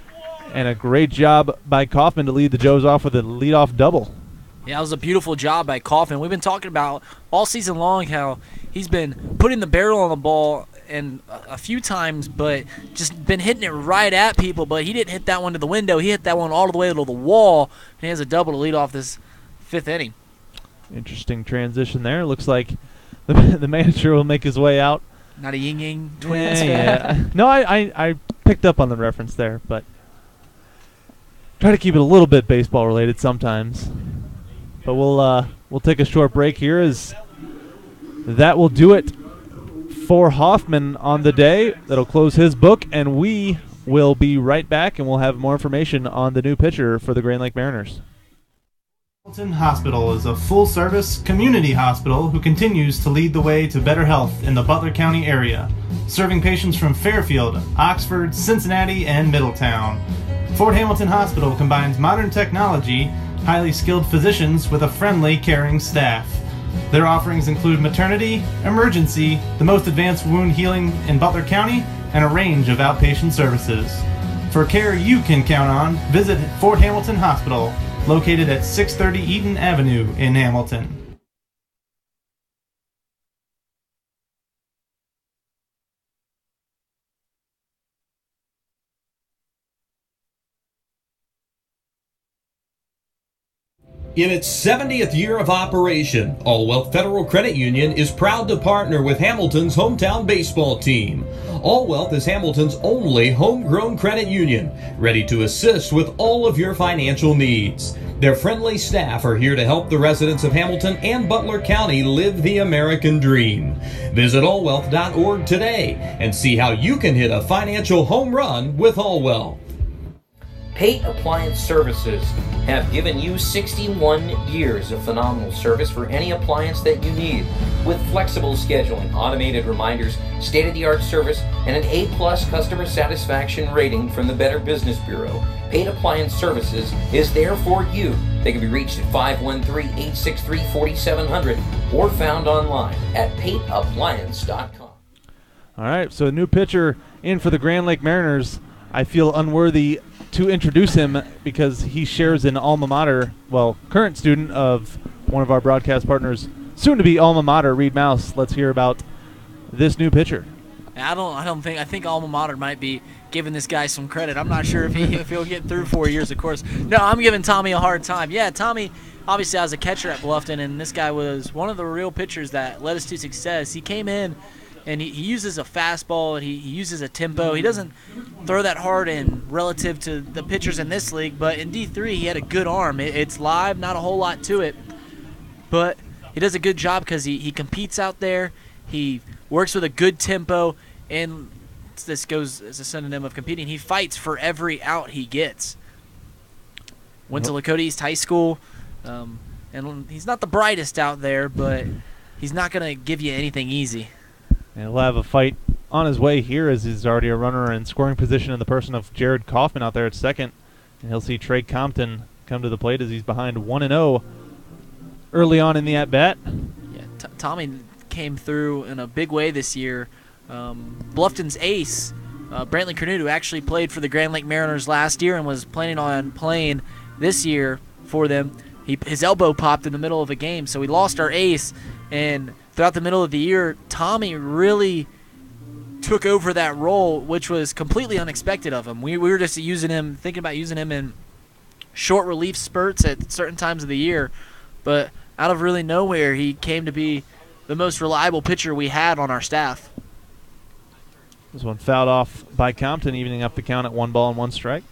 And a great job by Kaufman to lead the Joes off with a leadoff double. Yeah, it was a beautiful job by Kaufman. We've been talking about all season long how he's been putting the barrel on the ball and a few times, but just been hitting it right at people. But he didn't hit that one to the window. He hit that one all the way to the wall, and he has a double to lead off this 5th inning. Interesting transition there. Looks like the manager will make his way out. Not a yin-yang Twins fan. Yeah. No, I picked up on the reference there, but try to keep it a little bit baseball related sometimes. But we'll take a short break here, as that will do it for Hoffman on the day. That'll close his book, and we will be right back, and we'll have more information on the new pitcher for the Grand Lake Mariners. Hamilton Hospital is a full-service community hospital who continues to lead the way to better health in the Butler County area, serving patients from Fairfield, Oxford, Cincinnati, and Middletown. Fort Hamilton Hospital combines modern technology, highly skilled physicians with a friendly, caring staff. Their offerings include maternity, emergency, the most advanced wound healing in Butler County, and a range of outpatient services. For care you can count on, visit Fort Hamilton Hospital, located at 630 Eaton Avenue in Hamilton. In its 70th year of operation, All Wealth Federal Credit Union is proud to partner with Hamilton's hometown baseball team. All Wealth is Hamilton's only homegrown credit union, ready to assist with all of your financial needs. Their friendly staff are here to help the residents of Hamilton and Butler County live the American dream. Visit allwealth.org today and see how you can hit a financial home run with All Wealth. Pate Appliance Services have given you 61 years of phenomenal service for any appliance that you need, with flexible scheduling, automated reminders, state-of-the-art service, and an A+ customer satisfaction rating from the Better Business Bureau. Pate Appliance Services is there for you. They can be reached at 513-863-4700 or found online at pateappliance.com. All right, so a new pitcher in for the Grand Lake Mariners. I feel unworthy to introduce him because he shares an alma mater, well, current student of one of our broadcast partners, soon to be alma mater, Reid Maus. Let's hear about this new pitcher. I think alma mater might be giving this guy some credit. I'm not sure if he'll get through 4 years, of course. No, I'm giving Tommy a hard time. Yeah, Tommy, obviously I was a catcher at Bluffton, and this guy was one of the real pitchers that led us to success. He came in and he uses a fastball, and he uses a tempo. He doesn't throw that hard in relative to the pitchers in this league, but in D3 he had a good arm. It's live, not a whole lot to it, but he does a good job because he competes out there. He works with a good tempo, and this goes as a synonym of competing. He fights for every out he gets. Went to Lakota East High School, and he's not the brightest out there, but he's not going to give you anything easy. And he'll have a fight on his way here, as he's already a runner in scoring position in the person of Jared Kaufman out there at second. And he'll see Trey Compton come to the plate as he's behind 1-0 early on in the at-bat. Yeah, Tommy came through in a big way this year. Bluffton's ace, Brantley Cornude, who actually played for the Grand Lake Mariners last year and was planning on playing this year for them, his elbow popped in the middle of a game, so we lost our ace. And throughout the middle of the year, Tommy really took over that role, which was completely unexpected of him. We were just thinking about using him in short relief spurts at certain times of the year, but out of really nowhere, he came to be the most reliable pitcher we had on our staff. This one fouled off by Compton, evening up the count at 1-1 strike.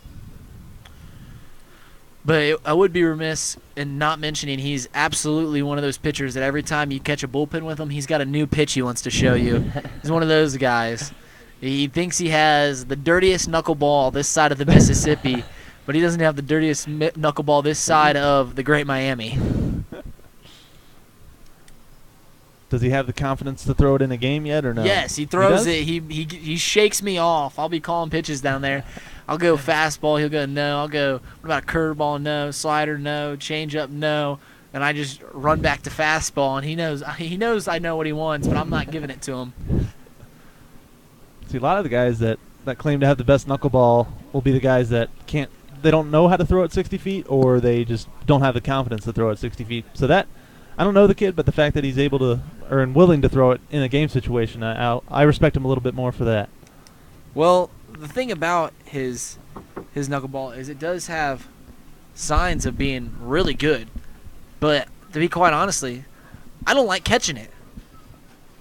But I would be remiss in not mentioning he's absolutely one of those pitchers that every time you catch a bullpen with him, he's got a new pitch he wants to show you. He's one of those guys. He thinks he has the dirtiest knuckleball this side of the Mississippi, but he doesn't have the dirtiest knuckleball this side of the Great Miami. Does he have the confidence to throw it in a game yet or no? Yes, he throws it. He shakes me off. I'll be calling pitches down there. I'll go fastball. He'll go no. I'll go, what about a curveball? No. Slider? No. Changeup? No. And I just run back to fastball, and he knows I know what he wants, but I'm not giving it to him. See, a lot of the guys that claim to have the best knuckleball will be the guys that they don't know how to throw at 60 feet, or they just don't have the confidence to throw at 60 feet. So that, I don't know the kid, but the fact that he's able to, or willing to throw it in a game situation, I respect him a little bit more for that. Well, the thing about his knuckleball is it does have signs of being really good, but to be quite honestly, I don't like catching it.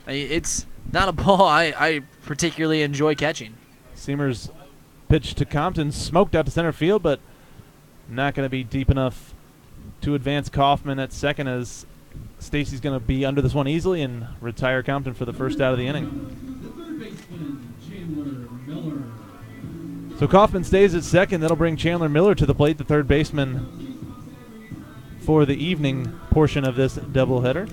It's not a ball I particularly enjoy catching. Seamer's pitch to Compton, smoked out to center field, but not going to be deep enough to advance Kaufman at second, as Stacy's going to be under this one easily and retire Compton for the first out of the inning. The third baseman, Chandler Miller. So Kaufman stays at second. That'll bring Chandler Miller to the plate, the third baseman for the evening portion of this doubleheader.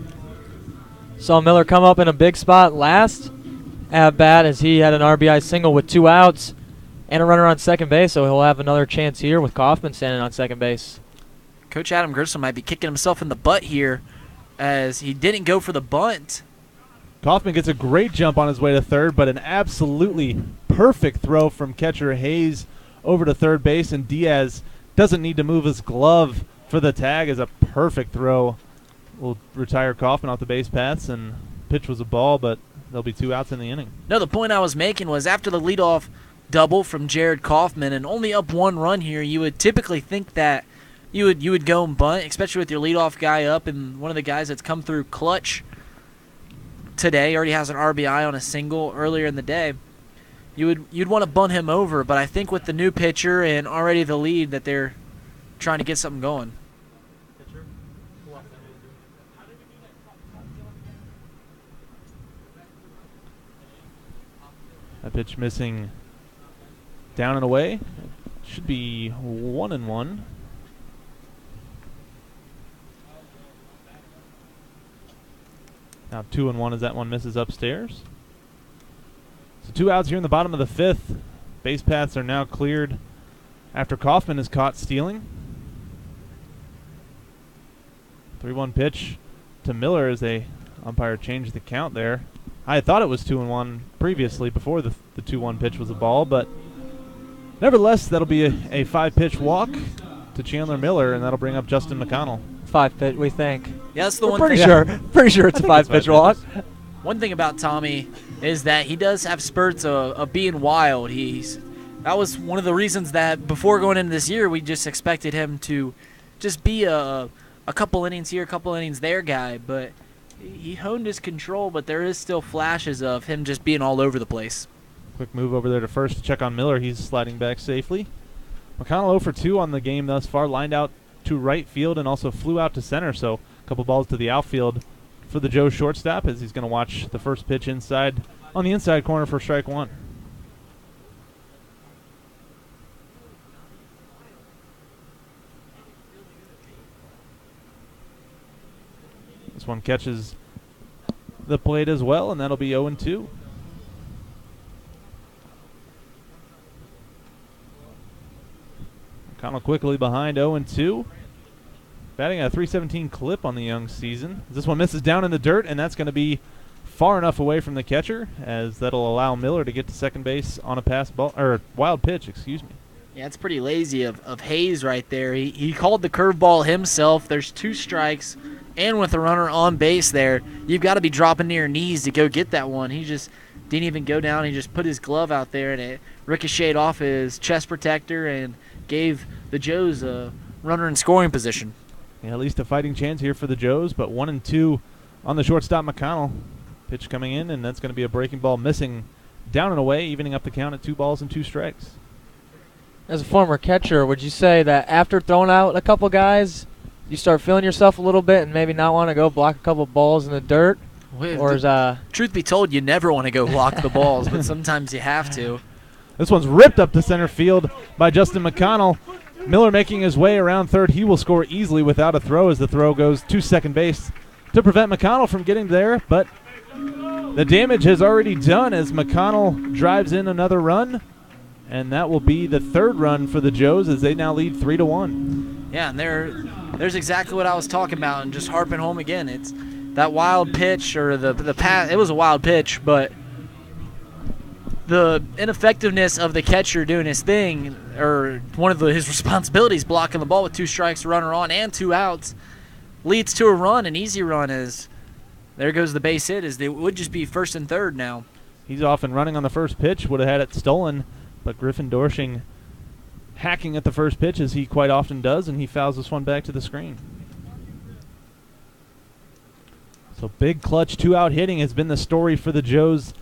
Saw Miller come up in a big spot last at bat as he had an RBI single with 2 outs and a runner on second base, so he'll have another chance here with Kaufman standing on second base. Coach Adam Grissom might be kicking himself in the butt here as he didn't go for the bunt. Kaufman gets a great jump on his way to third, but an absolutely perfect throw from catcher Hayes over to third base, and Diaz doesn't need to move his glove for the tag as a perfect throw will retire Kaufman off the base paths, and pitch was a ball, but there'll be 2 outs in the inning. No, the point I was making was after the leadoff double from Jared Kaufman and only up 1 run here, you would typically think that you would go and bunt, especially with your leadoff guy up, and one of the guys that's come through clutch today already has an RBI on a single earlier in the day. You'd want to bunt him over, but I think with the new pitcher and already the lead that they're trying to get something going. That pitch missing down and away. Should be 1-1. Now 2-1 as that one misses upstairs. So 2 outs here in the bottom of the 5th. Base paths are now cleared after Kaufman is caught stealing. 3-1 pitch to Miller as they umpire changed the count there. I thought it was 2-1 previously before the 2-1 pitch was a ball, but nevertheless, that'll be a 5-pitch walk to Chandler Miller, and that'll bring up Justin McConnell. 5-pitch, we think. Yeah, that's the one pretty thing. sure. Pretty sure it's a 5-pitch walk. One thing about Tommy is that he does have spurts of being wild. That was one of the reasons that before going into this year, we just expected him to just be a couple innings here, a couple innings there guy, but he honed his control, but there is still flashes of him just being all over the place. Quick move over there to first to check on Miller. He's sliding back safely. McConnell 0 for 2 on the game thus far, lined out to right field and also flew out to center, so a couple balls to the outfield for the Joe shortstop as he's going to watch the first pitch inside on the inside corner for strike 1. This one catches the plate as well, and that'll be 0-2. McConnell quickly behind 0-2. Batting at a .317 clip on the young season. This one misses down in the dirt, and that's going to be far enough away from the catcher, as that'll allow Miller to get to second base on a pass ball, or wild pitch, excuse me. Yeah, it's pretty lazy of Hayes right there. He called the curveball himself. There's 2 strikes, and with a runner on base there, you've got to be dropping to your knees to go get that one. He just didn't even go down. He just put his glove out there, and it ricocheted off his chest protector and gave the Joes a runner in scoring position. Yeah, at least a fighting chance here for the Joes, but 1-2 on the shortstop McConnell. Pitch coming in, and that's going to be a breaking ball missing down and away, evening up the count at 2 balls and 2 strikes. As a former catcher, would you say that after throwing out a couple guys, you start feeling yourself a little bit and maybe not want to go block a couple balls in the dirt? Or is Truth be told, you never want to go block the balls, but sometimes you have to. This one's ripped up to center field by Justin McConnell. Miller making his way around third. He will score easily without a throw as the throw goes to second base to prevent McConnell from getting there, but the damage has already done as McConnell drives in another run, and that will be the third run for the Joes as they now lead 3-1. Yeah, and there's exactly what I was talking about, and just harping home again. It's that wild pitch or the pass. It was a wild pitch, but the ineffectiveness of the catcher doing his thing, or one of his responsibilities, blocking the ball with 2 strikes, runner on, and 2 outs, leads to a run, an easy run. As there goes the base hit, as they would just be first and third now. He's off and running on the first pitch, would have had it stolen, but Griffin Dorshing hacking at the first pitch as he quite often does, and he fouls this one back to the screen. So big clutch 2-out hitting has been the story for the Joes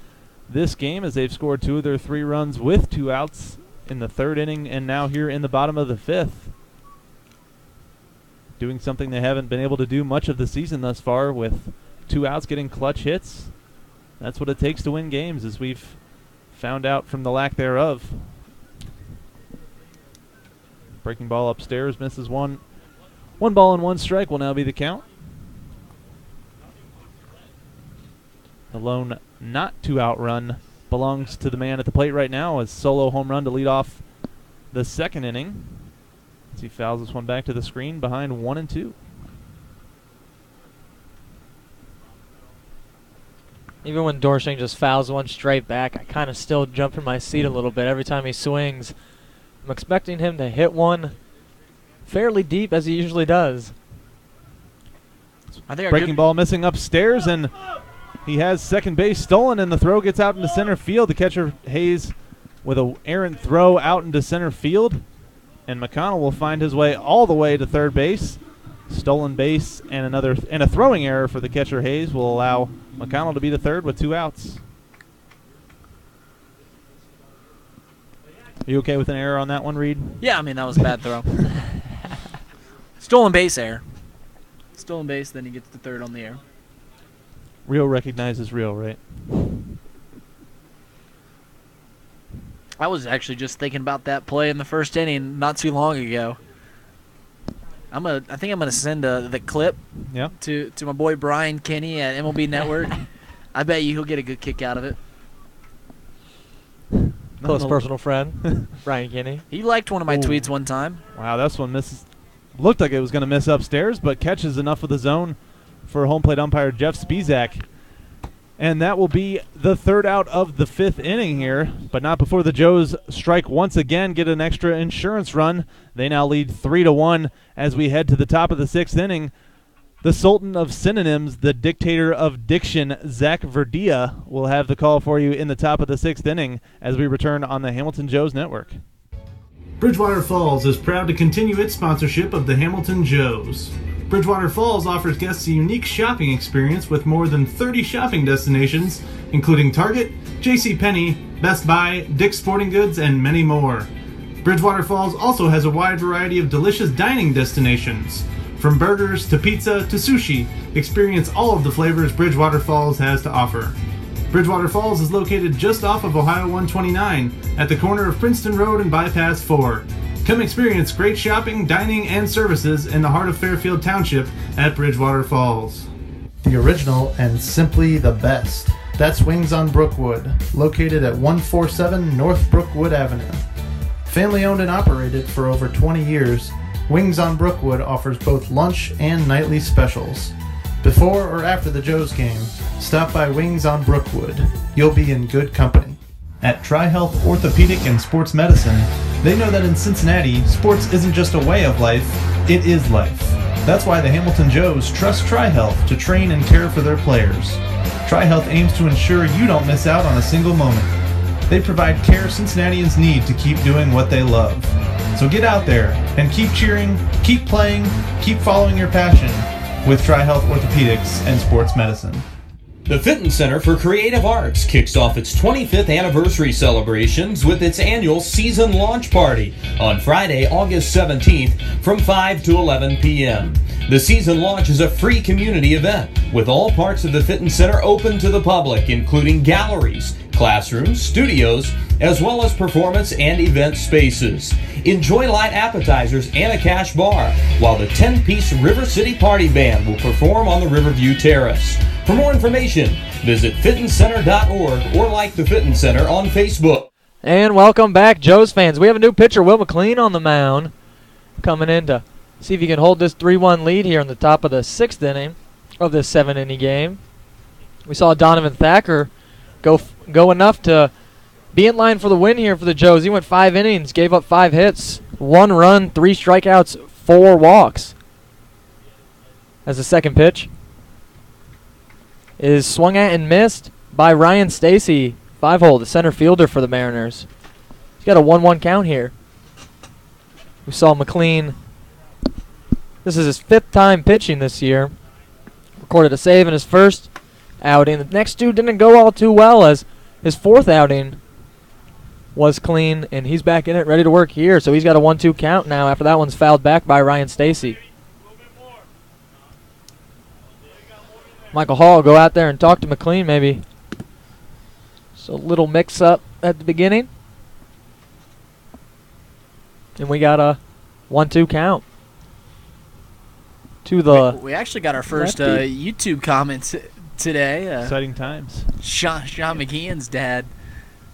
this game, as they've scored 2 of their 3 runs with 2 outs in the third inning and now here in the bottom of the 5th. Doing something they haven't been able to do much of the season thus far, with 2 outs getting clutch hits. That's what it takes to win games, as we've found out from the lack thereof. Breaking ball upstairs, misses one. 1 ball and 1 strike will now be the count. The lone not 2-out run belongs to the man at the plate right now, as solo home run to lead off the second inning. As he fouls this one back to the screen behind 1-2. Even when Dorshing just fouls one straight back, I kind of still jump in my seat a little bit every time he swings. I'm expecting him to hit one fairly deep, as he usually does. Breaking ball missing upstairs, and he has second base stolen, and the throw gets out into center field. The catcher, Hayes, with an errant throw out into center field, and McConnell will find his way all the way to third base. Stolen base and a throwing error for the catcher, Hayes, will allow McConnell to be the third with 2 outs. Are you okay with an error on that one, Reid? Yeah, I mean, that was a bad throw. Stolen base error. Stolen base, then he gets the third on the air. Real recognizes real, right? I was actually just thinking about that play in the first inning not too long ago. I think I'm gonna send the clip to my boy Brian Kenny at MLB Network. I bet you he'll get a good kick out of it. Close personal friend, Brian Kenny. He liked one of my tweets one time. Wow, this one misses. Looked like it was going to miss upstairs, but catches enough of the zone for home plate umpire Jeff Spizak. And that will be the third out of the 5th inning here, but not before the Joes strike once again, get an extra insurance run. They now lead 3-1 as we head to the top of the 6th inning. The Sultan of Synonyms, the dictator of diction, Zach Verdea, will have the call for you in the top of the 6th inning as we return on the Hamilton Joes Network. Bridgewater Falls is proud to continue its sponsorship of the Hamilton Joes. Bridgewater Falls offers guests a unique shopping experience with more than 30 shopping destinations, including Target, JCPenney, Best Buy, Dick's Sporting Goods, and many more. Bridgewater Falls also has a wide variety of delicious dining destinations. From burgers to pizza to sushi, experience all of the flavors Bridgewater Falls has to offer. Bridgewater Falls is located just off of Ohio 129 at the corner of Princeton Road and Bypass 4. Come experience great shopping, dining, and services in the heart of Fairfield Township at Bridgewater Falls. The original and simply the best. That's Wings on Brookwood, located at 147 North Brookwood Avenue. Family owned and operated for over 20 years, Wings on Brookwood offers both lunch and nightly specials. Before or after the Joes game, stop by Wings on Brookwood. You'll be in good company. At Tri-Health Orthopedic and Sports Medicine, they know that in Cincinnati, sports isn't just a way of life, it is life. That's why the Hamilton Joes trust Tri-Health to train and care for their players. Tri-Health aims to ensure you don't miss out on a single moment. They provide care Cincinnatians need to keep doing what they love. So get out there and keep cheering, keep playing, keep following your passion with Tri-Health Orthopedics and Sports Medicine. The Fitton Center for Creative Arts kicks off its 25th anniversary celebrations with its annual season launch party on Friday, August 17th from 5 to 11 p.m. The season launch is a free community event with all parts of the fitness center open to the public, including galleries, classrooms, studios, as well as performance and event spaces. Enjoy light appetizers and a cash bar, while the 10-piece River City Party Band will perform on the Riverview Terrace. For more information, visit fitnesscenter.org or like the Fitness Center on Facebook. And welcome back, Joe's fans. We have a new pitcher, Will McLean, on the mound, coming in to see if he can hold this 3-1 lead here in the top of the 6th inning of this 7-inning game. We saw Donovan Thacker go enough to be in line for the win here for the Joes. He went 5 innings, gave up 5 hits, 1 run, 3 strikeouts, 4 walks. As the second pitch is swung at and missed by Ryan Stacy, 5-hole, the center fielder for the Mariners. He's got a 1-1 count here. We saw McLean. This is his 5th time pitching this year. Recorded a save in his first outing. The next two didn't go all too well, as his 4th outing was clean, and he's back in it, ready to work here. So he's got a 1-2 count now after that one's fouled back by Ryan Stacy. Michael Hall will go out there and talk to McLean maybe. So a little mix-up at the beginning. And we got a 1-2 count. To the we actually got our first YouTube comments today. Exciting times. Sean McGeehan's dad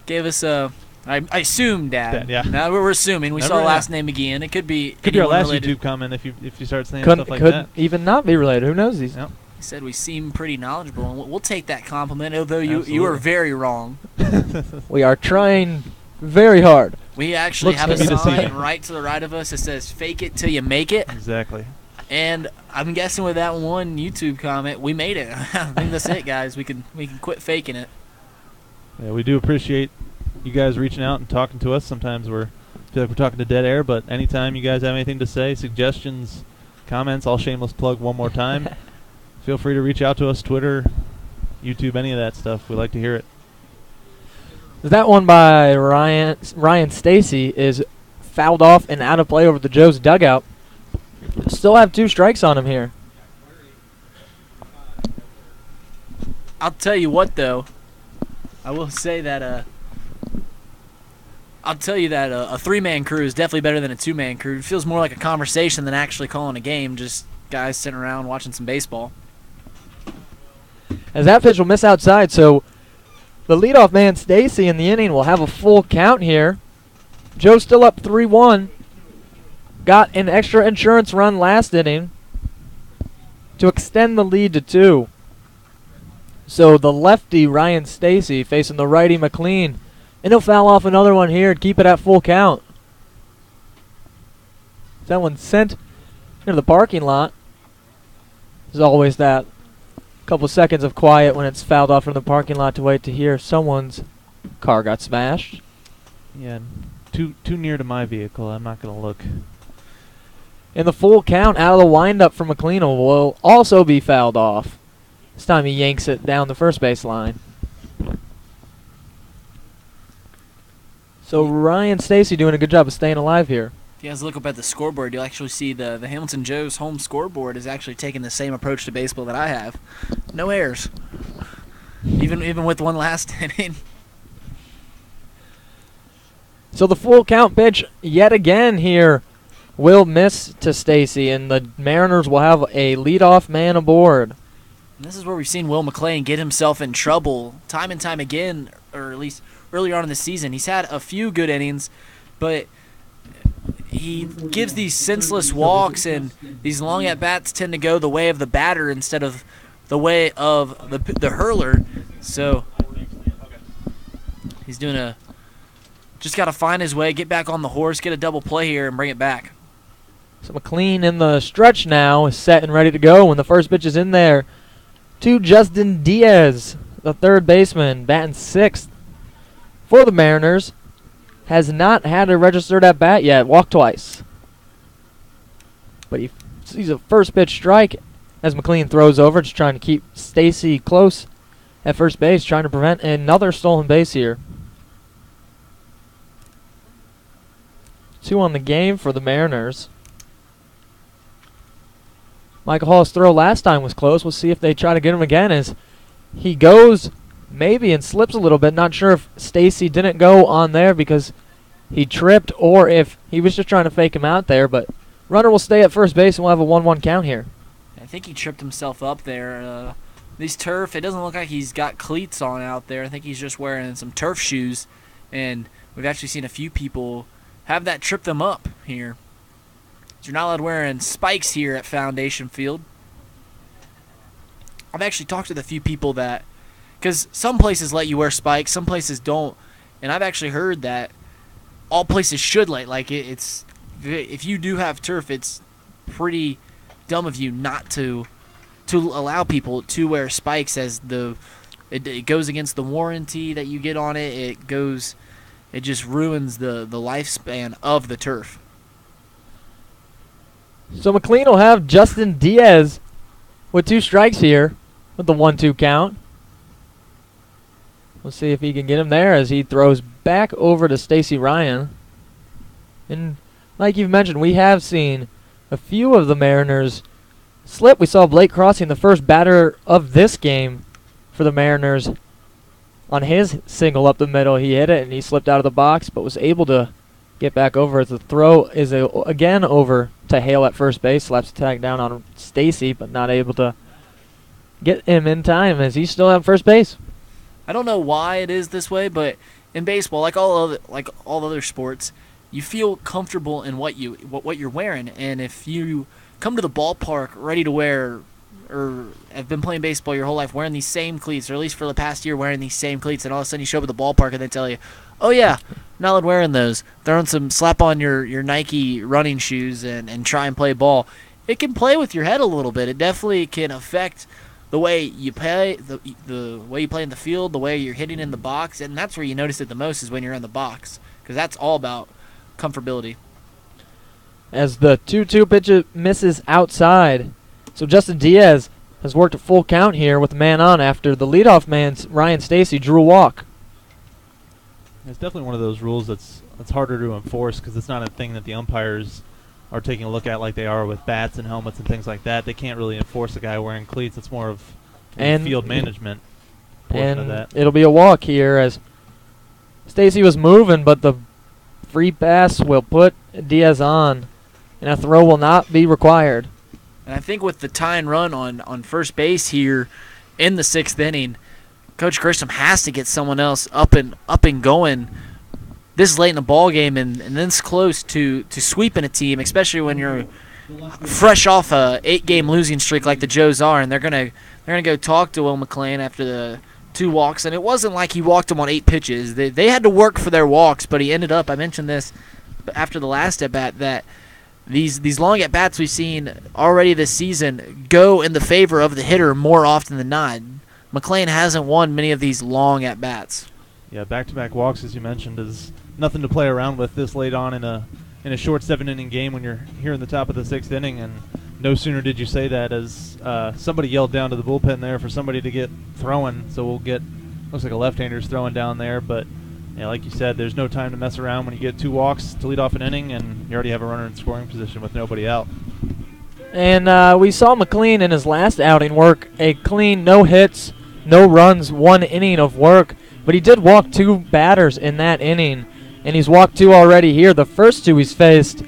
gave us a, I assume dad. Yeah. Now we're assuming. We saw last name McGeehan. It could be our last related. YouTube comment if you start saying Couldn't stuff like that. even not be related. Who knows these? Yep. He said we seem pretty knowledgeable, and we'll take that compliment, although you Absolutely. are very wrong. We are trying very hard. We actually Looks have a to be the sign same. right to the right of us that says "Fake it till you make it," Exactly. and I'm guessing with that one YouTube comment, we made it. I think that's it, guys. We can quit faking it. Yeah, we do appreciate you guys reaching out and talking to us. Sometimes feel like we're talking to dead air, but anytime you guys have anything to say, suggestions, comments, I'll shameless plug one more time. Feel free to reach out to us, Twitter, YouTube, any of that stuff. We like to hear it. That one by Ryan Stacy is fouled off and out of play over the Joe's dugout. Still have 2 strikes on him here. I'll tell you what, though. I will say that a 3-man crew is definitely better than a 2-man crew. It feels more like a conversation than actually calling a game. Just guys sitting around watching some baseball. As that pitch will miss outside, so the leadoff man, Stacy, in the inning will have a full count here. Joe's still up 3-1. Got an extra insurance run last inning to extend the lead to 2. So the lefty, Ryan Stacy, facing the righty, McLean. And he'll foul off another one here and keep it at full count. That one sent into the parking lot. There's always that couple seconds of quiet when it's fouled off from the parking lot to wait to hear someone's car got smashed. Yeah, too near to my vehicle. I'm not going to look. And the full count out of the windup for McLean will also be fouled off. This time he yanks it down the first base line. So Ryan Stacy doing a good job of staying alive here. If you guys look up at the scoreboard, you'll actually see the Hamilton Joe's home scoreboard is actually taking the same approach to baseball that I have. No errors. Even with one last inning. So the full count pitch yet again here will miss to Stacy, and the Mariners will have a leadoff man aboard. And this is where we've seen Will McLean get himself in trouble time and time again, or at least earlier on in the season. He's had a few good innings, but he gives these senseless walks, and these long at-bats tend to go the way of the batter instead of the way of the hurler. So he's doing just got to find his way, get back on the horse, get a double play here, and bring it back. So McLean in the stretch now is set and ready to go when the first pitch is in there to Justin Diaz, the third baseman, batting 6th for the Mariners. Has not had a registered at bat yet, walked twice. But he sees a first pitch strike as McLean throws over, just trying to keep Stacy close at first base, trying to prevent another stolen base here. 2 on the game for the Mariners. Michael Hall's throw last time was close. We'll see if they try to get him again as he goes maybe and slips a little bit. Not sure if Stacy didn't go on there because he tripped or if he was just trying to fake him out there. But runner will stay at first base and we'll have a 1-1 count here. I think he tripped himself up there. These turf, it doesn't look like he's got cleats on out there. I think he's just wearing some turf shoes. And we've actually seen a few people have that trip them up here. You're not allowed wearing spikes here at Foundation Field. I've actually talked to a few people that, because some places let you wear spikes, some places don't, and I've actually heard that all places should it's if you do have turf, it's pretty dumb of you not to allow people to wear spikes, as it goes against the warranty that you get on it. It just ruins the lifespan of the turf. So McLean will have Justin Diaz with 2 strikes here with the 1-2 count. We'll see if he can get him there as he throws back over to Stacy Ryan. And like you've mentioned, we have seen a few of the Mariners slip. We saw Blake Crossing, the first batter of this game for the Mariners, on his single up the middle. He hit it and he slipped out of the box, but was able to get back over as the throw is again over to Hale at first base. Slaps the tag down on Stacy, but not able to get him in time as he's still at first base. I don't know why it is this way, but in baseball, like all other sports, you feel comfortable in what you're wearing. And if you come to the ballpark ready to wear, or have been playing baseball your whole life wearing these same cleats, or at least for the past year wearing these same cleats, and all of a sudden you show up at the ballpark and they tell you, oh yeah, not allowed wearing those. Slap on your Nike running shoes and try and play ball. It can play with your head a little bit. It definitely can affect the way you play, the way you play in the field, the way you're hitting in the box, and that's where you notice it the most is when you're in the box, because that's all about comfortability. As the 2-2 pitch misses outside. So Justin Diaz has worked a full count here with a man on after the leadoff man, Ryan Stacy, drew a walk. It's definitely one of those rules that's harder to enforce because it's not a thing that the umpires are taking a look at like they are with bats and helmets and things like that. They can't really enforce a guy wearing cleats. It's more of field management portion of that. It'll be a walk here as Stacy was moving, but the free pass will put Diaz on, and a throw will not be required. And I think with the tying run on first base here in the 6th inning, Coach Grisham has to get someone else up and going this late in the ball game and this close to sweeping a team, especially when you're fresh off a 8-game losing streak like the Joes are, and they're gonna go talk to Will McLean after the 2 walks. And it wasn't like he walked them on 8 pitches. They had to work for their walks, but he ended up, I mentioned this after the last at-bat, that these long at-bats we've seen already this season go in the favor of the hitter more often than not. McLean hasn't won many of these long at-bats. Yeah, back-to-back walks, as you mentioned, is nothing to play around with this late on in a short 7-inning game when you're here in the top of the 6th inning. And no sooner did you say that as somebody yelled down to the bullpen there for somebody to get throwing. So we'll get, looks like a left-hander's throwing down there, but yeah, like you said, there's no time to mess around when you get 2 walks to lead off an inning and you already have a runner in scoring position with nobody out. And we saw McLean in his last outing work a clean, no hits, no runs, 1 inning of work, but he did walk 2 batters in that inning, and he's walked 2 already here. The first 2 he's faced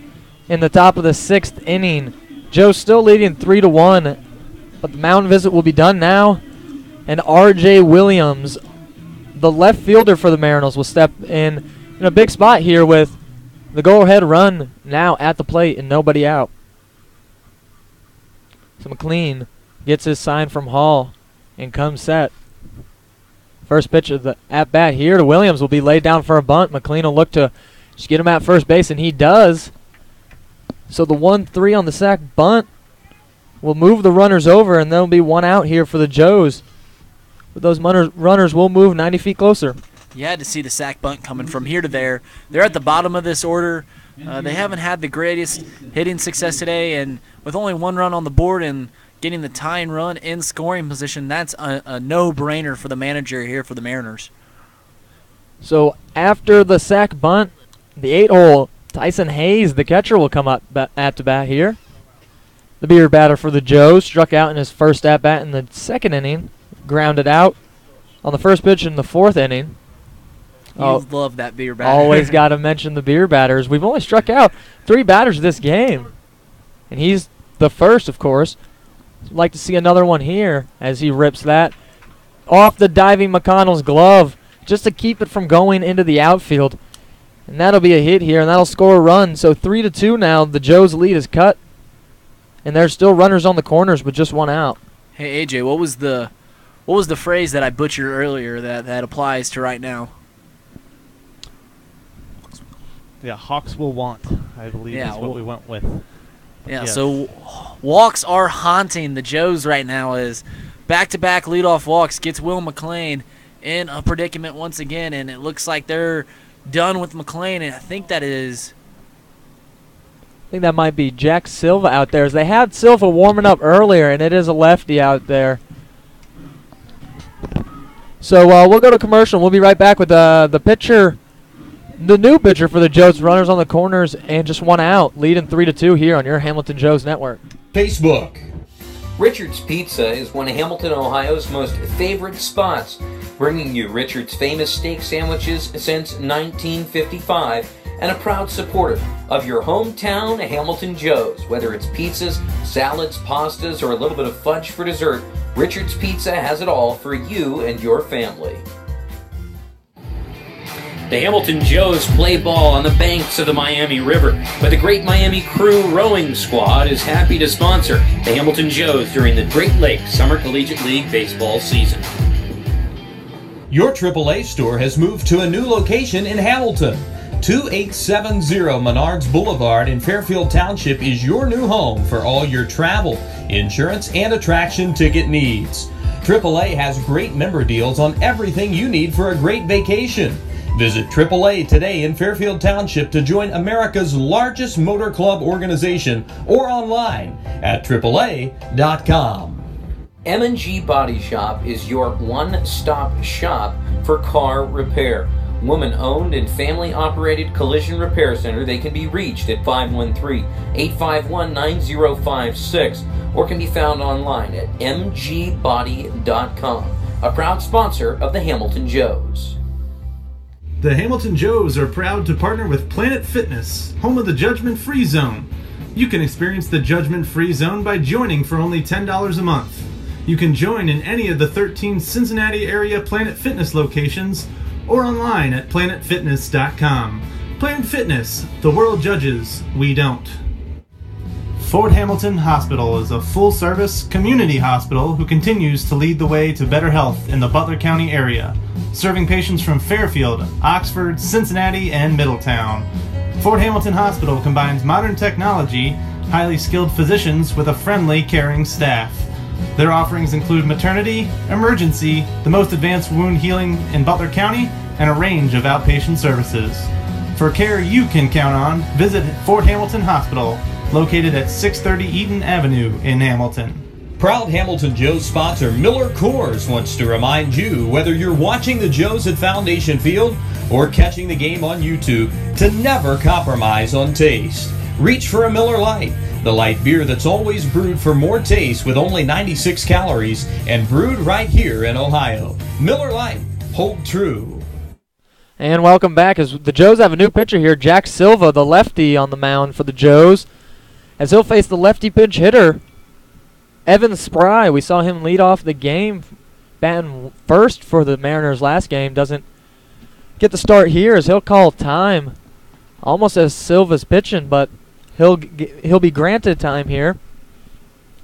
in the top of the 6th inning. Joe's still leading 3-1, but the mound visit will be done now, and R.J. Williams, the left fielder for the Mariners, will step in a big spot here with the go-ahead run now at the plate and nobody out. So McLean gets his sign from Hall and comes set. First pitch of the at-bat here to Williams will be laid down for a bunt. McLean will look to just get him at first base, and he does. So the 1-3 on the sac bunt will move the runners over, and there'll be 1 out here for the Joes. But those runners will move 90 feet closer. You had to see the sac bunt coming from here to there. They're at the bottom of this order. They haven't had the greatest hitting success today, and with only 1 run on the board and getting the tying run in scoring position, that's a no-brainer for the manager here for the Mariners. So after the sac bunt, the 8-hole, Tyson Hayes, the catcher, will come up at the bat here. The beer batter for the Joes struck out in his first at-bat in the second inning, grounded out on the first pitch in the fourth inning. You love that beer batter. Always got to mention the beer batters. We've only struck out 3 batters this game, and he's the first, of course. I'd like to see another one here as he rips that off the diving McConnell's glove just to keep it from going into the outfield. And that'll be a hit here, and that'll score a run. So 3-2 now. The Joes' lead is cut, and there's still runners on the corners with just 1 out. Hey AJ, what was the phrase that I butchered earlier that applies to right now? Yeah, Hawks will want, I believe is what we went with. Yeah, yes. So walks are haunting the Joes right now as back-to-back leadoff walks gets Will McLean in a predicament once again, and it looks like they're done with McLean, and I think that might be Jack Silva out there, as they had Silva warming up earlier, and it is a lefty out there. So we'll go to commercial. We'll be right back with the pitcher. The new pitcher for the Joes, runners on the corners, and just 1 out, leading 3-2 here on your Hamilton Joes Network. Facebook. Richard's Pizza is one of Hamilton, Ohio's most favorite spots, bringing you Richard's famous steak sandwiches since 1955 and a proud supporter of your hometown Hamilton Joes. Whether it's pizzas, salads, pastas, or a little bit of fudge for dessert, Richard's Pizza has it all for you and your family. The Hamilton Joes play ball on the banks of the Miami River, but the Great Miami Crew Rowing Squad is happy to sponsor the Hamilton Joes during the Great Lakes Summer Collegiate League baseball season. Your AAA store has moved to a new location in Hamilton. 2870 Menards Boulevard in Fairfield Township is your new home for all your travel, insurance, and attraction ticket needs. AAA has great member deals on everything you need for a great vacation. Visit AAA today in Fairfield Township to join America's largest motor club organization or online at AAA.com. M&G Body Shop is your one-stop shop for car repair. Woman-owned and family-operated collision repair center. They can be reached at 513-851-9056 or can be found online at mgbody.com. A proud sponsor of the Hamilton Joes. The Hamilton Joes are proud to partner with Planet Fitness, home of the Judgment Free Zone. You can experience the Judgment Free Zone by joining for only $10 a month. You can join in any of the 13 Cincinnati area Planet Fitness locations or online at planetfitness.com. Planet Fitness, the world judges, we don't. Fort Hamilton Hospital is a full-service community hospital who continues to lead the way to better health in the Butler County area, serving patients from Fairfield, Oxford, Cincinnati, and Middletown. Fort Hamilton Hospital combines modern technology, highly skilled physicians with a friendly, caring staff. Their offerings include maternity, emergency, the most advanced wound healing in Butler County, and a range of outpatient services. For care you can count on, visit Fort Hamilton Hospital, located at 630 Eaton Avenue in Hamilton. Proud Hamilton Joes sponsor Miller Coors wants to remind you, whether you're watching the Joes at Foundation Field or catching the game on YouTube, to never compromise on taste. Reach for a Miller Lite, the light beer that's always brewed for more taste with only 96 calories and brewed right here in Ohio. Miller Lite, hold true. And welcome back as the Joes have a new pitcher here, Jack Silva, the lefty on the mound for the Joes, as he'll face the lefty pinch hitter, Evan Spry. We saw him lead off the game, batting first for the Mariners last game. Doesn't get the start here as he'll call time, almost as Silva's pitching, but he'll be granted time here.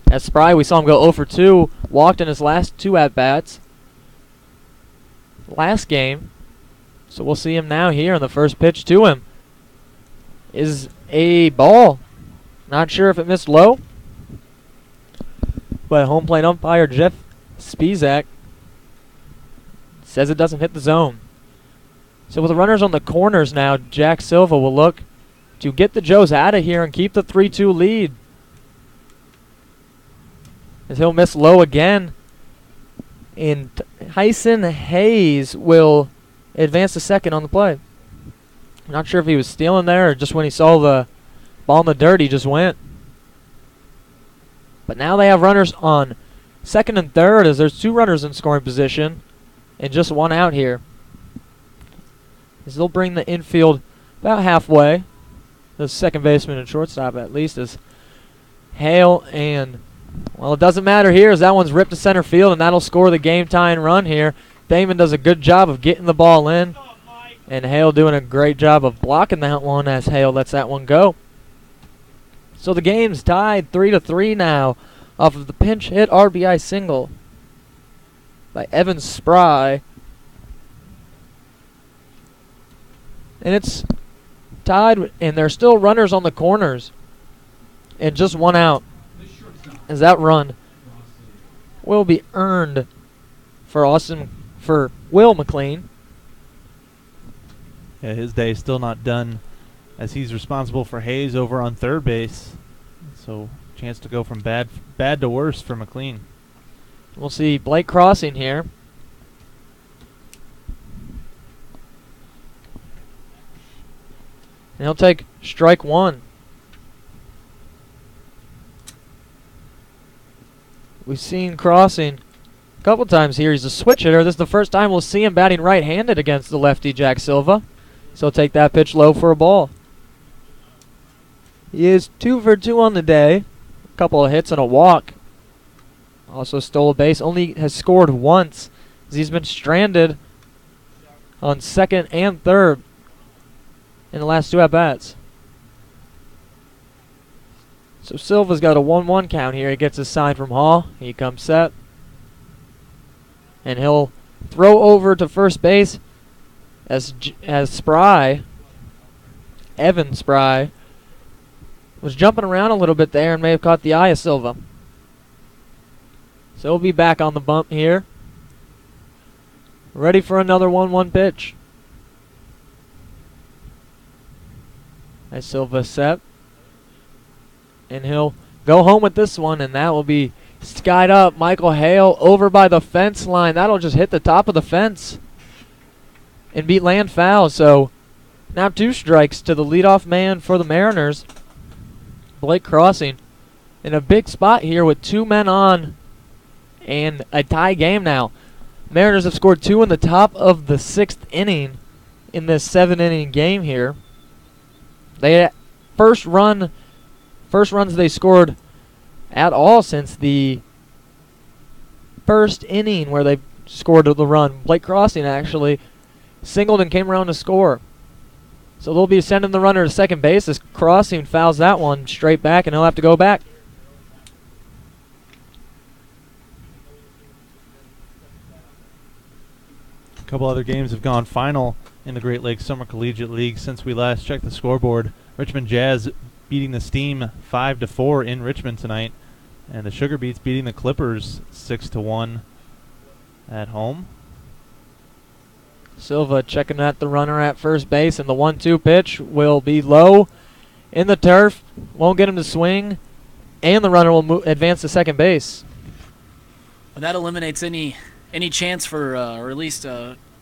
As Spry, we saw him go 0 for 2, walked in his last 2 at-bats last game. So we'll see him now here, and the first pitch to him is a ball. Not sure if it missed low, but home plate umpire Jeff Spizak says it doesn't hit the zone. So with the runners on the corners now, Jack Silva will look to get the Joes out of here and keep the 3-2 lead. As he'll miss low again. And Tyson Hayes will advance to second on the play. Not sure if he was stealing there or just when he saw the ball in the dirt, he just went. But now they have runners on second and third as there's 2 runners in scoring position and just 1 out here. As they'll bring the infield about halfway. The second baseman and shortstop at least is Hale, and well, it doesn't matter here as that one's ripped to center field, and that'll score the game-tying run here. Thaman does a good job of getting the ball in, and Hale doing a great job of blocking that one as Hale lets that one go. So the game's tied 3-3 now off of the pinch hit RBI single by Evan Spry. And it's tied, and there's still runners on the corners and just 1 out as that run will be earned for Will McLean. Yeah, his day is still not done as he's responsible for Hayes over on third base. So chance to go from bad to worse for McLean. We'll see Blake Crossing here. And he'll take strike 1. We've seen Crossing a couple times here. He's a switch hitter. This is the first time we'll see him batting right-handed against the lefty Jack Silva. So he'll take that pitch low for a ball. He is 2 for 2 on the day. A couple of hits and a walk. Also stole a base. Only has scored once as he's been stranded on second and third in the last 2 at-bats. So Silva's got a 1-1 count here. He gets a sign from Hall. He comes set. And he'll throw over to first base as Spry, Evan Spry, was jumping around a little bit there and may have caught the eye of Silva. So he'll be back on the bump here. Ready for another 1-1 pitch. As Silva set. And he'll go home with this one, and that will be skied up. Michael Hale over by the fence line. That'll just hit the top of the fence and beat land foul. So now 2 strikes to the leadoff man for the Mariners, Blake Crossing, in a big spot here with 2 men on and a tie game now. Mariners have scored 2 in the top of the 6th inning in this 7-inning game here. They first runs they scored at all since the first inning where they scored the run. Blake Crossing actually singled and came around to score. So they'll be sending the runner to second base as Crossing fouls that one straight back, and he'll have to go back. A couple other games have gone final in the Great Lakes Summer Collegiate League since we last checked the scoreboard. Richmond Jazz beating the Steam 5-4 in Richmond tonight, and the Sugar Beets beating the Clippers 6-1 at home. Silva checking at the runner at first base, and the 1-2 pitch will be low in the turf. Won't get him to swing, and the runner will advance to second base. Well, that eliminates any chance for, or at least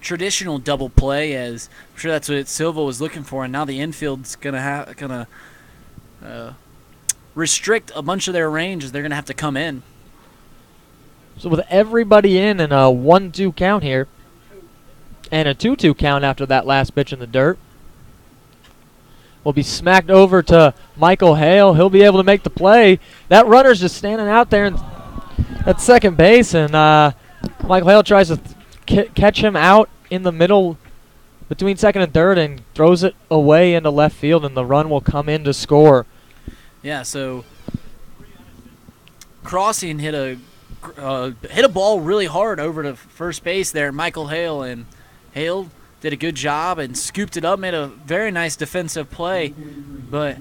traditional double play, as I'm sure that's what Silva was looking for, and now the infield's gonna restrict a bunch of their range as they're gonna have to come in. So with everybody in and a 1-2 count here, and a 2-2 count after that last pitch in the dirt, will be smacked over to Michael Hale. He'll be able to make the play. That runner's just standing out there at second base, and Michael Hale tries to catch him out in the middle between second and third and throws it away into left field, and the run will come in to score. Yeah, so Crossing hit a ball really hard over to first base there, Michael Hale, and Hale did a good job and scooped it up, made a very nice defensive play. But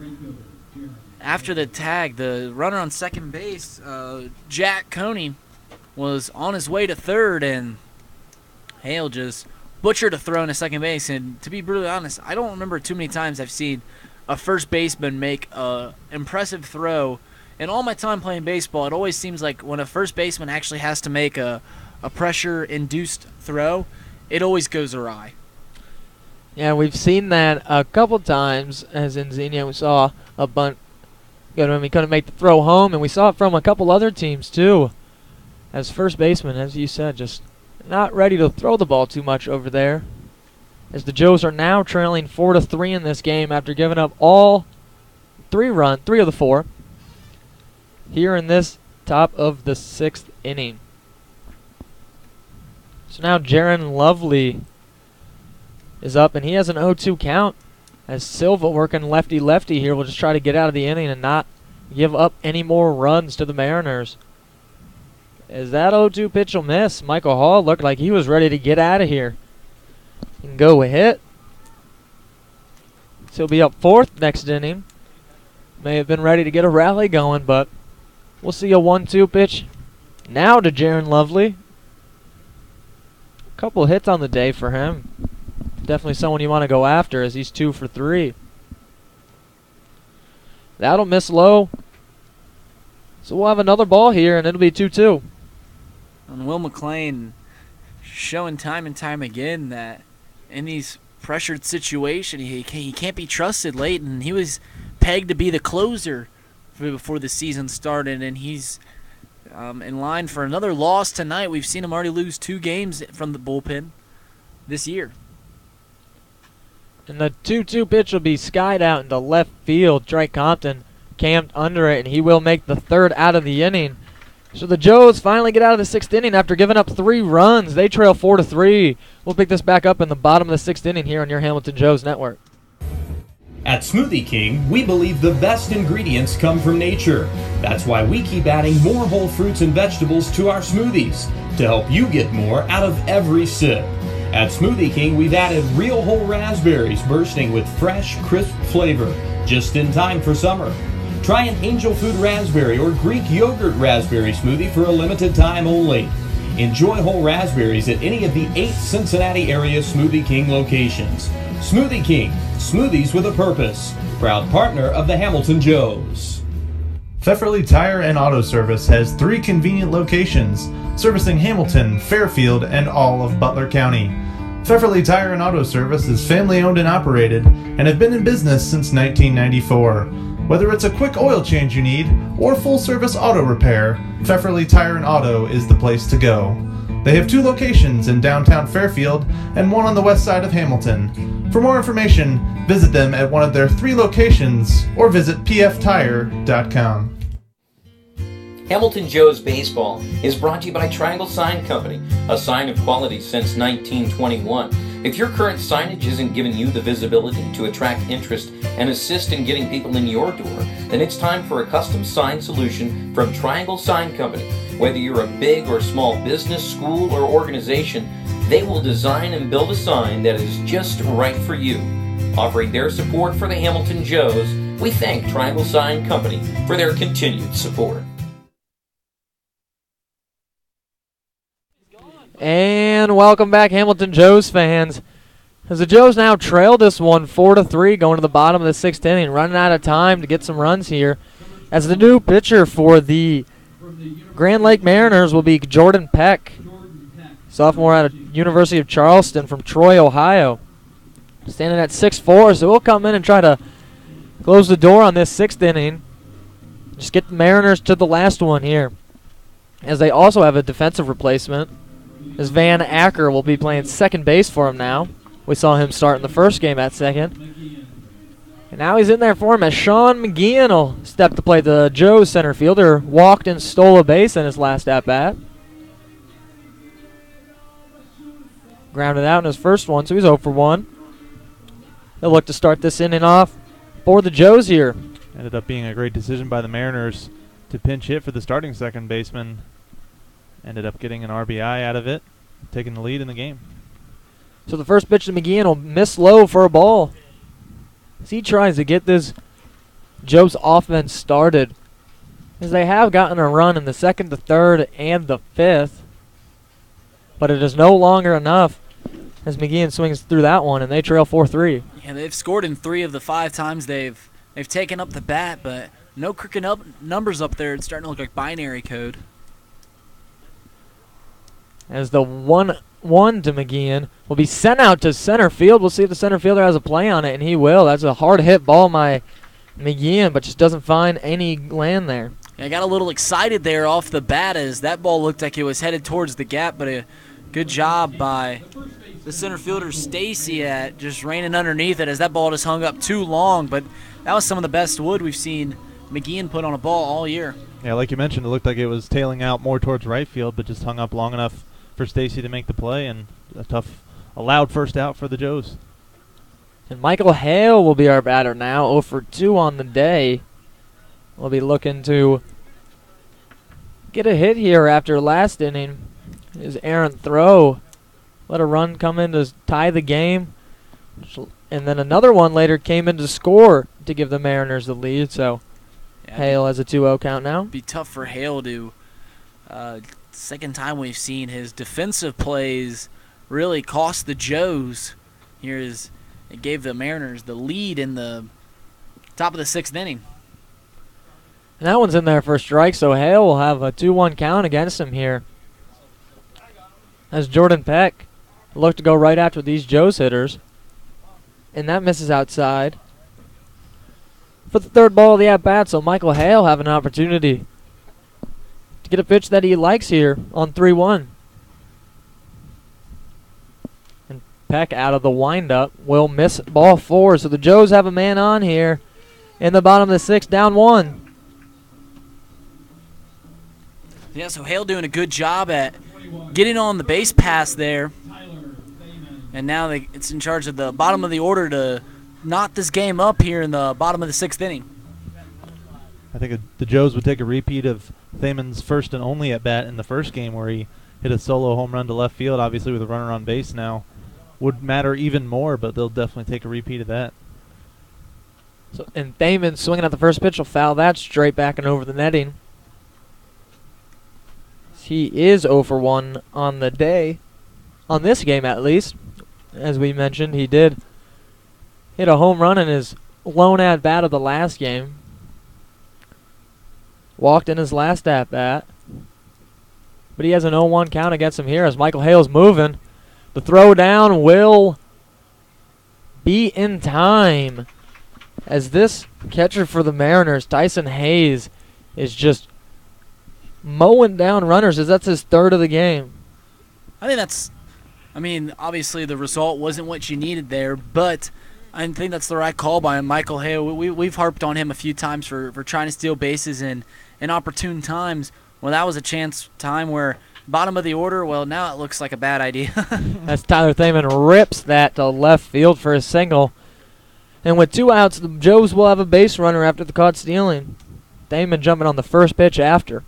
after the tag, the runner on second base, Jack Coney, was on his way to third, and Hale just butchered a throw into second base. And to be brutally honest, I don't remember too many times I've seen a first baseman make an impressive throw. In all my time playing baseball, it always seems like when a first baseman actually has to make a pressure-induced throw, it always goes awry. Yeah, we've seen that a couple times, as in Xenia we saw a bunt He couldn't make the throw home, and we saw it from a couple other teams too. As first baseman, as you said, just not ready to throw the ball too much over there. As the Joes are now trailing 4-3 in this game after giving up all three of the four here in this top of the 6th inning. So now Jaron Lovely is up, and he has an 0-2 count. As Silva working lefty-lefty here will just try to get out of the inning and not give up any more runs to the Mariners. As that 0-2 pitch will miss, Michael Hall looked like he was ready to get out of here and go a hit. So he'll be up 4th next inning. May have been ready to get a rally going, but we'll see a 1-2 pitch now to Jaron Lovely. A couple hits on the day for him. Definitely someone you want to go after as he's 2 for 3. That'll miss low. So we'll have another ball here, and it'll be 2-2. And Will McLean showing time and time again that in these pressured situations, he can't be trusted late, and he was pegged to be the closer before the season started, and he's in line for another loss tonight. We've seen him already lose 2 games from the bullpen this year. And the 2-2 pitch will be skied out into left field. Drake Compton camped under it, and he will make the 3rd out of the inning. So the Joes finally get out of the 6th inning after giving up 3 runs. They trail 4-3. We'll pick this back up in the bottom of the 6th inning here on your Hamilton Joes Network. At Smoothie King, we believe the best ingredients come from nature. That's why we keep adding more whole fruits and vegetables to our smoothies to help you get more out of every sip. At Smoothie King, we've added real whole raspberries bursting with fresh, crisp flavor, just in time for summer. Try an angel food raspberry or Greek yogurt raspberry smoothie for a limited time only. Enjoy whole raspberries at any of the 8 Cincinnati area Smoothie King locations. Smoothie King, smoothies with a purpose. Proud partner of the Hamilton Joes. Pfefferly Tire and Auto Service has 3 convenient locations, servicing Hamilton, Fairfield, and all of Butler County. Pfefferly Tire and Auto Service is family owned and operated and have been in business since 1994. Whether it's a quick oil change you need or full service auto repair, Pfefferly Tire and Auto is the place to go. They have 2 locations in downtown Fairfield and 1 on the west side of Hamilton. For more information, visit them at one of their 3 locations or visit pftire.com. Hamilton Joes Baseball is brought to you by Triangle Sign Company, a sign of quality since 1921. If your current signage isn't giving you the visibility to attract interest and assist in getting people in your door, then it's time for a custom sign solution from Triangle Sign Company. Whether you're a big or small business, school, or organization, they will design and build a sign that is just right for you. Offering their support for the Hamilton Joes, we thank Triangle Sign Company for their continued support. And welcome back, Hamilton Joes fans. As the Joes now trail this one 4-3, going to the bottom of the 6th inning, running out of time to get some runs here. As the new pitcher for the Grand Lake Mariners will be Jordan Peck, sophomore out of University of Charleston from Troy, Ohio. Standing at 6'4", so we'll come in and try to close the door on this 6th inning. Just get the Mariners to the last one here. As they also have a defensive replacement, as Van Acker will be playing second base for him now. We saw him start in the first game at second. And now he's in there for him as Sean McGeehan will step to play the Joes center fielder. Walked and stole a base in his last at-bat. Grounded out in his first one, so he's 0 for 1. He'll look to start this inning off for the Joes here. Ended up being a great decision by the Mariners to pinch hit for the starting second baseman. Ended up getting an RBI out of it, taking the lead in the game. So the first pitch to McGeehan will miss low for a ball. As he tries to get this Joes offense started. As they have gotten a run in the 2nd, the 3rd, and the 5th. But it is no longer enough as McGeehan swings through that one and they trail 4-3. Yeah, they've scored in 3 of the 5 times they've taken up the bat, but no crooked numbers up there. It's starting to look like binary code. As the 1-1 to McGeehan will be sent out to center field. We'll see if the center fielder has a play on it, and he will. That's a hard hit ball McGeehan, but just doesn't find any land there. I got a little excited there off the bat as that ball looked like it was headed towards the gap, but a good job by the center fielder Stacy at just reining underneath it as that ball just hung up too long. But that was some of the best wood we've seen McGeehan put on a ball all year. Yeah, like you mentioned, it looked like it was tailing out more towards right field, but just hung up long enough for Stacy to make the play, and a loud first out for the Joes. And Michael Hale will be our batter now, 0 for 2 on the day. We'll be looking to get a hit here after last inning. His errant throw let a run come in to tie the game, and then another one later came in to score to give the Mariners the lead. So yeah, Hale has a 2-0 count now. Be tough for Hale to second time we've seen his defensive plays really cost the Joes. It gave the Mariners the lead in the top of the 6th inning. And that one's in there for a strike, so Hale will have a 2-1 count against him here. As Jordan Peck looked to go right after these Joes hitters. And that misses outside. For the third ball of the at-bat, so Michael Hale have an opportunity to get a pitch that he likes here on 3-1. And Peck out of the windup will miss ball 4, so the Joes have a man on here in the bottom of the 6th, down 1. Yeah, so Hale doing a good job at getting on the base pass there. And now it's in charge of the bottom of the order to knot this game up here in the bottom of the 6th inning. I think the Joes would take a repeat of Thaman's first and only at bat in the first game, where he hit a solo home run to left field, obviously with a runner on base now. Would matter even more, but they'll definitely take a repeat of that. So, and Thaman swinging at the first pitch will foul that straight back and over the netting. He is 0 for 1 on the day, on this game at least. As we mentioned, he did hit a home run in his lone at-bat of the last game. Walked in his last at-bat. But he has an 0-1 count against him here as Michael Hale's moving. The throw down will be in time, as this catcher for the Mariners, Tyson Hayes, is just mowing down runners as that's his 3rd of the game. Obviously the result wasn't what you needed there, but I think that's the right call by Michael Hale. We've harped on him a few times for trying to steal bases in opportune times. Well, that was a time where bottom of the order, well, now it looks like a bad idea. As Tyler Thaman rips that to left field for a single. And with 2 outs, the Joes will have a base runner after the caught stealing. Thaman jumping on the first pitch after.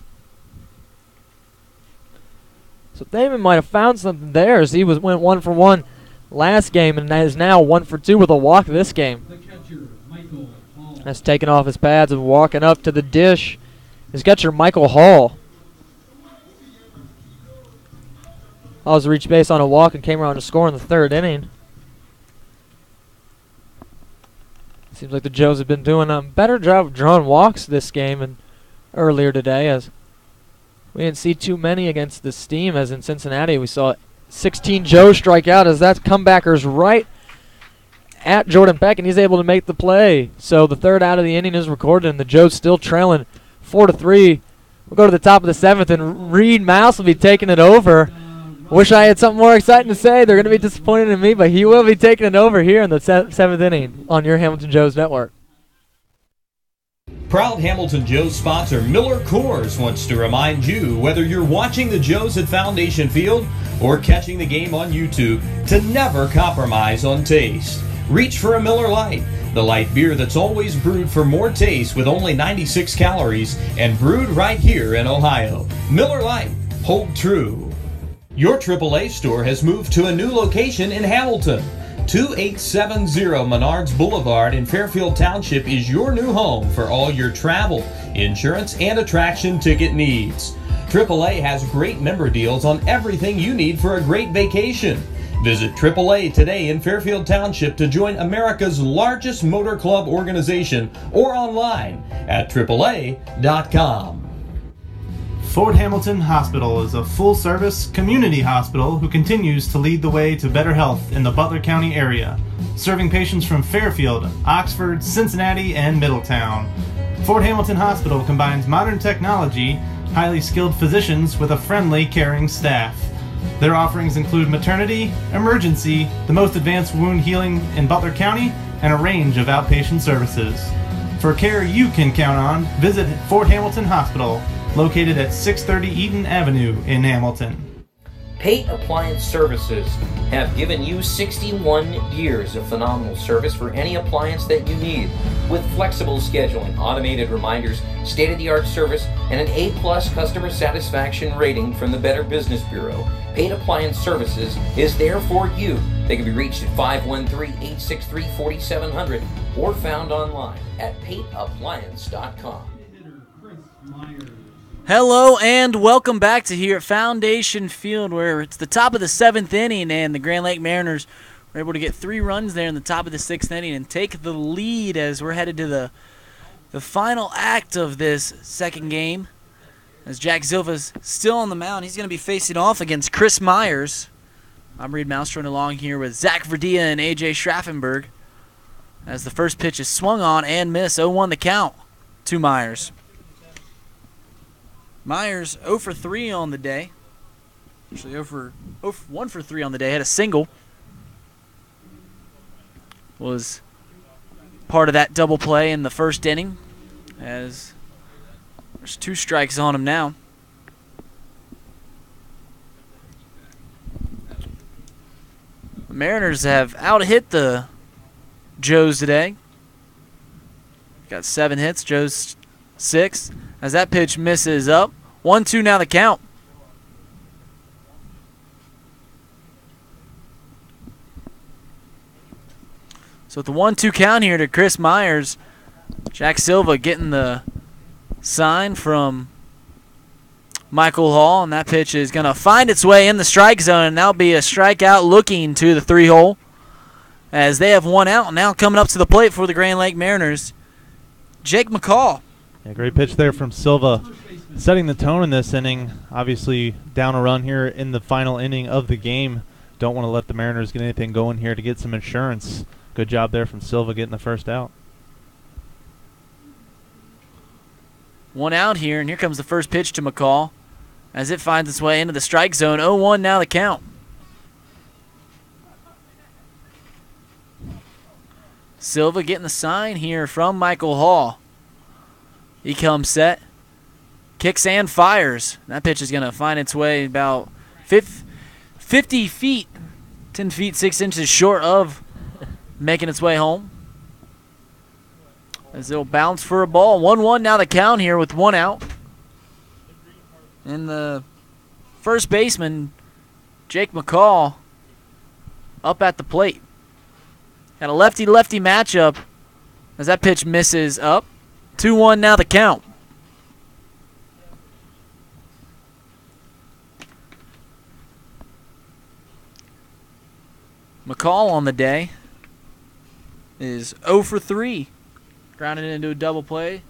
So Thaman might have found something there, as he went 1 for 1 last game and is now 1 for 2 with a walk this game. That's taken off his pads and walking up to the dish. His catcher, Michael Hall. Hall's reached base on a walk and came around to score in the 3rd inning. Seems like the Joes have been doing a better job of drawing walks this game and earlier today, as we didn't see too many against the Steam, as in Cincinnati we saw 16 Joes strike out, as that comebackers right at Jordan Peck, and he's able to make the play. So the 3rd out of the inning is recorded, and the Joes still trailing 4-3. We'll go to the top of the 7th, and Reid Maus will be taking it over. Wish I had something more exciting to say. They're going to be disappointed in me, but he will be taking it over here in the 7th inning on your Hamilton Joes Network. Proud Hamilton Joes sponsor Miller Coors wants to remind you, whether you're watching the Joes at Foundation Field or catching the game on YouTube, to never compromise on taste. Reach for a Miller Lite, the light beer that's always brewed for more taste with only 96 calories and brewed right here in Ohio. Miller Lite, hold true. Your AAA store has moved to a new location in Hamilton. 2870 Menards Boulevard in Fairfield Township is your new home for all your travel, insurance, and attraction ticket needs. AAA has great member deals on everything you need for a great vacation. Visit AAA today in Fairfield Township to join America's largest motor club organization or online at AAA.com. Fort Hamilton Hospital is a full-service community hospital who continues to lead the way to better health in the Butler County area, serving patients from Fairfield, Oxford, Cincinnati, and Middletown. Fort Hamilton Hospital combines modern technology, highly skilled physicians with a friendly, caring staff. Their offerings include maternity, emergency, the most advanced wound healing in Butler County, and a range of outpatient services. For care you can count on, visit Fort Hamilton Hospital, located at 630 Eaton Avenue in Hamilton. Pate Appliance Services have given you 61 years of phenomenal service for any appliance that you need, with flexible scheduling, automated reminders, state-of-the-art service, and an A+ customer satisfaction rating from the Better Business Bureau. Pate Appliance Services is there for you. They can be reached at 513-863-4700 or found online at pateappliance.com. Hello and welcome back to here at Foundation Field, where it's the top of the 7th inning and the Grand Lake Mariners were able to get 3 runs there in the top of the 6th inning and take the lead as we're headed to the final act of this second game. As Jack Silva's still on the mound, he's going to be facing off against Chris Myers. I'm Reid Maus running along here with Zach Verdea and AJ Schraffenberger as the first pitch is swung on and missed. 0-1 the count to Myers. Myers 0 for 3 on the day. Actually 1 for 3 on the day. Had a single. Was part of that double play in the first inning, as there's 2 strikes on him now. The Mariners have out-hit the Joes today. Got 7 hits, Joes 6. As that pitch misses up. 1-2 now the count. So with the 1-2 count here to Chris Myers, Jack Silva getting the sign from Michael Hall, and that pitch is going to find its way in the strike zone, and that'll be a strikeout looking to the 3-hole as they have 1 out. Now coming up to the plate for the Grand Lake Mariners, Jake McCall. Yeah, great pitch there from Silva, setting the tone in this inning. Obviously down a run here in the final inning of the game. Don't want to let the Mariners get anything going here to get some insurance. Good job there from Silva getting the first out. 1 out here, and here comes the first pitch to McCall as it finds its way into the strike zone. 0-1 now the count. Silva getting the sign here from Michael Hall. He comes set, kicks and fires. That pitch is going to find its way about 50 feet, 10 feet 6 inches short of making its way home. As it'll bounce for a ball. 1-1 now the count here with 1 out. And the first baseman, Jake McCall, up at the plate. Got a lefty-lefty matchup as that pitch misses up. 2-1 now the count. McCall on the day is 0 for 3. Grounded into a double play.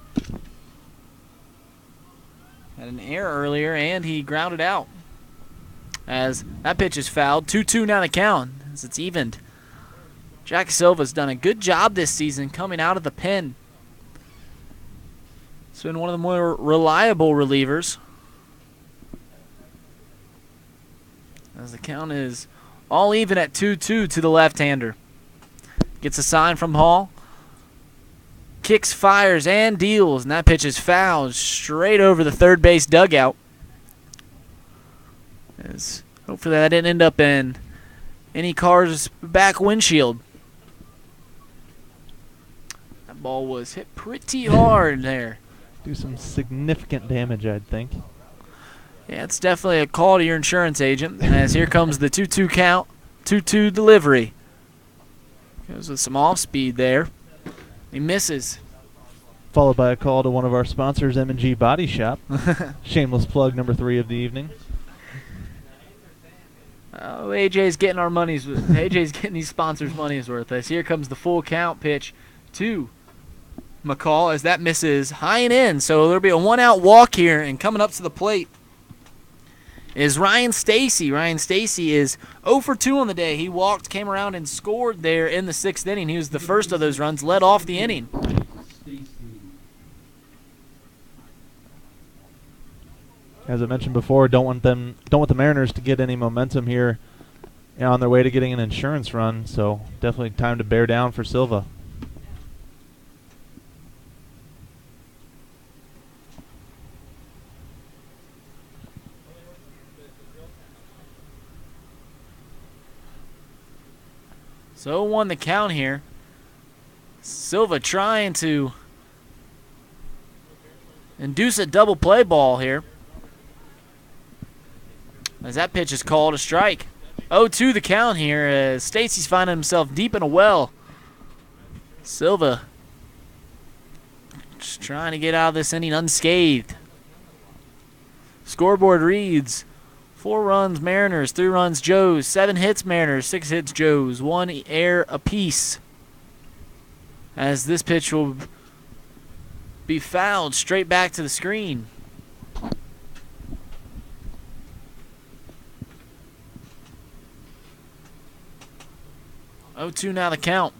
Had an error earlier, and he grounded out. As that pitch is fouled. 2-2 now the count as it's evened. Jack Silva's done a good job this season coming out of the pen. It's been one of the more reliable relievers. As the count is all even at 2-2 to the left-hander. Gets a sign from Hall. Kicks, fires, and deals. And that pitch is fouled straight over the third base dugout. Hopefully that didn't end up in any car's back windshield. That ball was hit pretty hard there. Do some significant damage, I'd think. Yeah, it's definitely a call to your insurance agent. As here comes the 2-2 count, 2-2 delivery. Goes with some off speed there. He misses. Followed by a call to one of our sponsors, M&G Body Shop. Shameless plug number 3 of the evening. Oh, AJ's getting our money's AJ's getting these sponsors' money's worth. As here comes the full count pitch to McCall, as that misses high and in. So there'll be a 1-out walk here, and coming up to the plate is Ryan Stacy. Ryan Stacy is 0 for 2 on the day. He walked, came around, and scored there in the 6th inning. He was the first of those runs, led off the inning. As I mentioned before, don't want the Mariners to get any momentum here on their way to getting an insurance run. So definitely time to bear down for Silva. So 0-1 the count here. Silva trying to induce a double play ball here, as that pitch is called a strike. 0-2 the count here as Stacy's finding himself deep in a well. Silva just trying to get out of this inning unscathed. Scoreboard reads 4 runs Mariners, 3 runs Joes, 7 hits Mariners, 6 hits Joes, 1 error apiece. As this pitch will be fouled straight back to the screen. Oh, 2 now the count.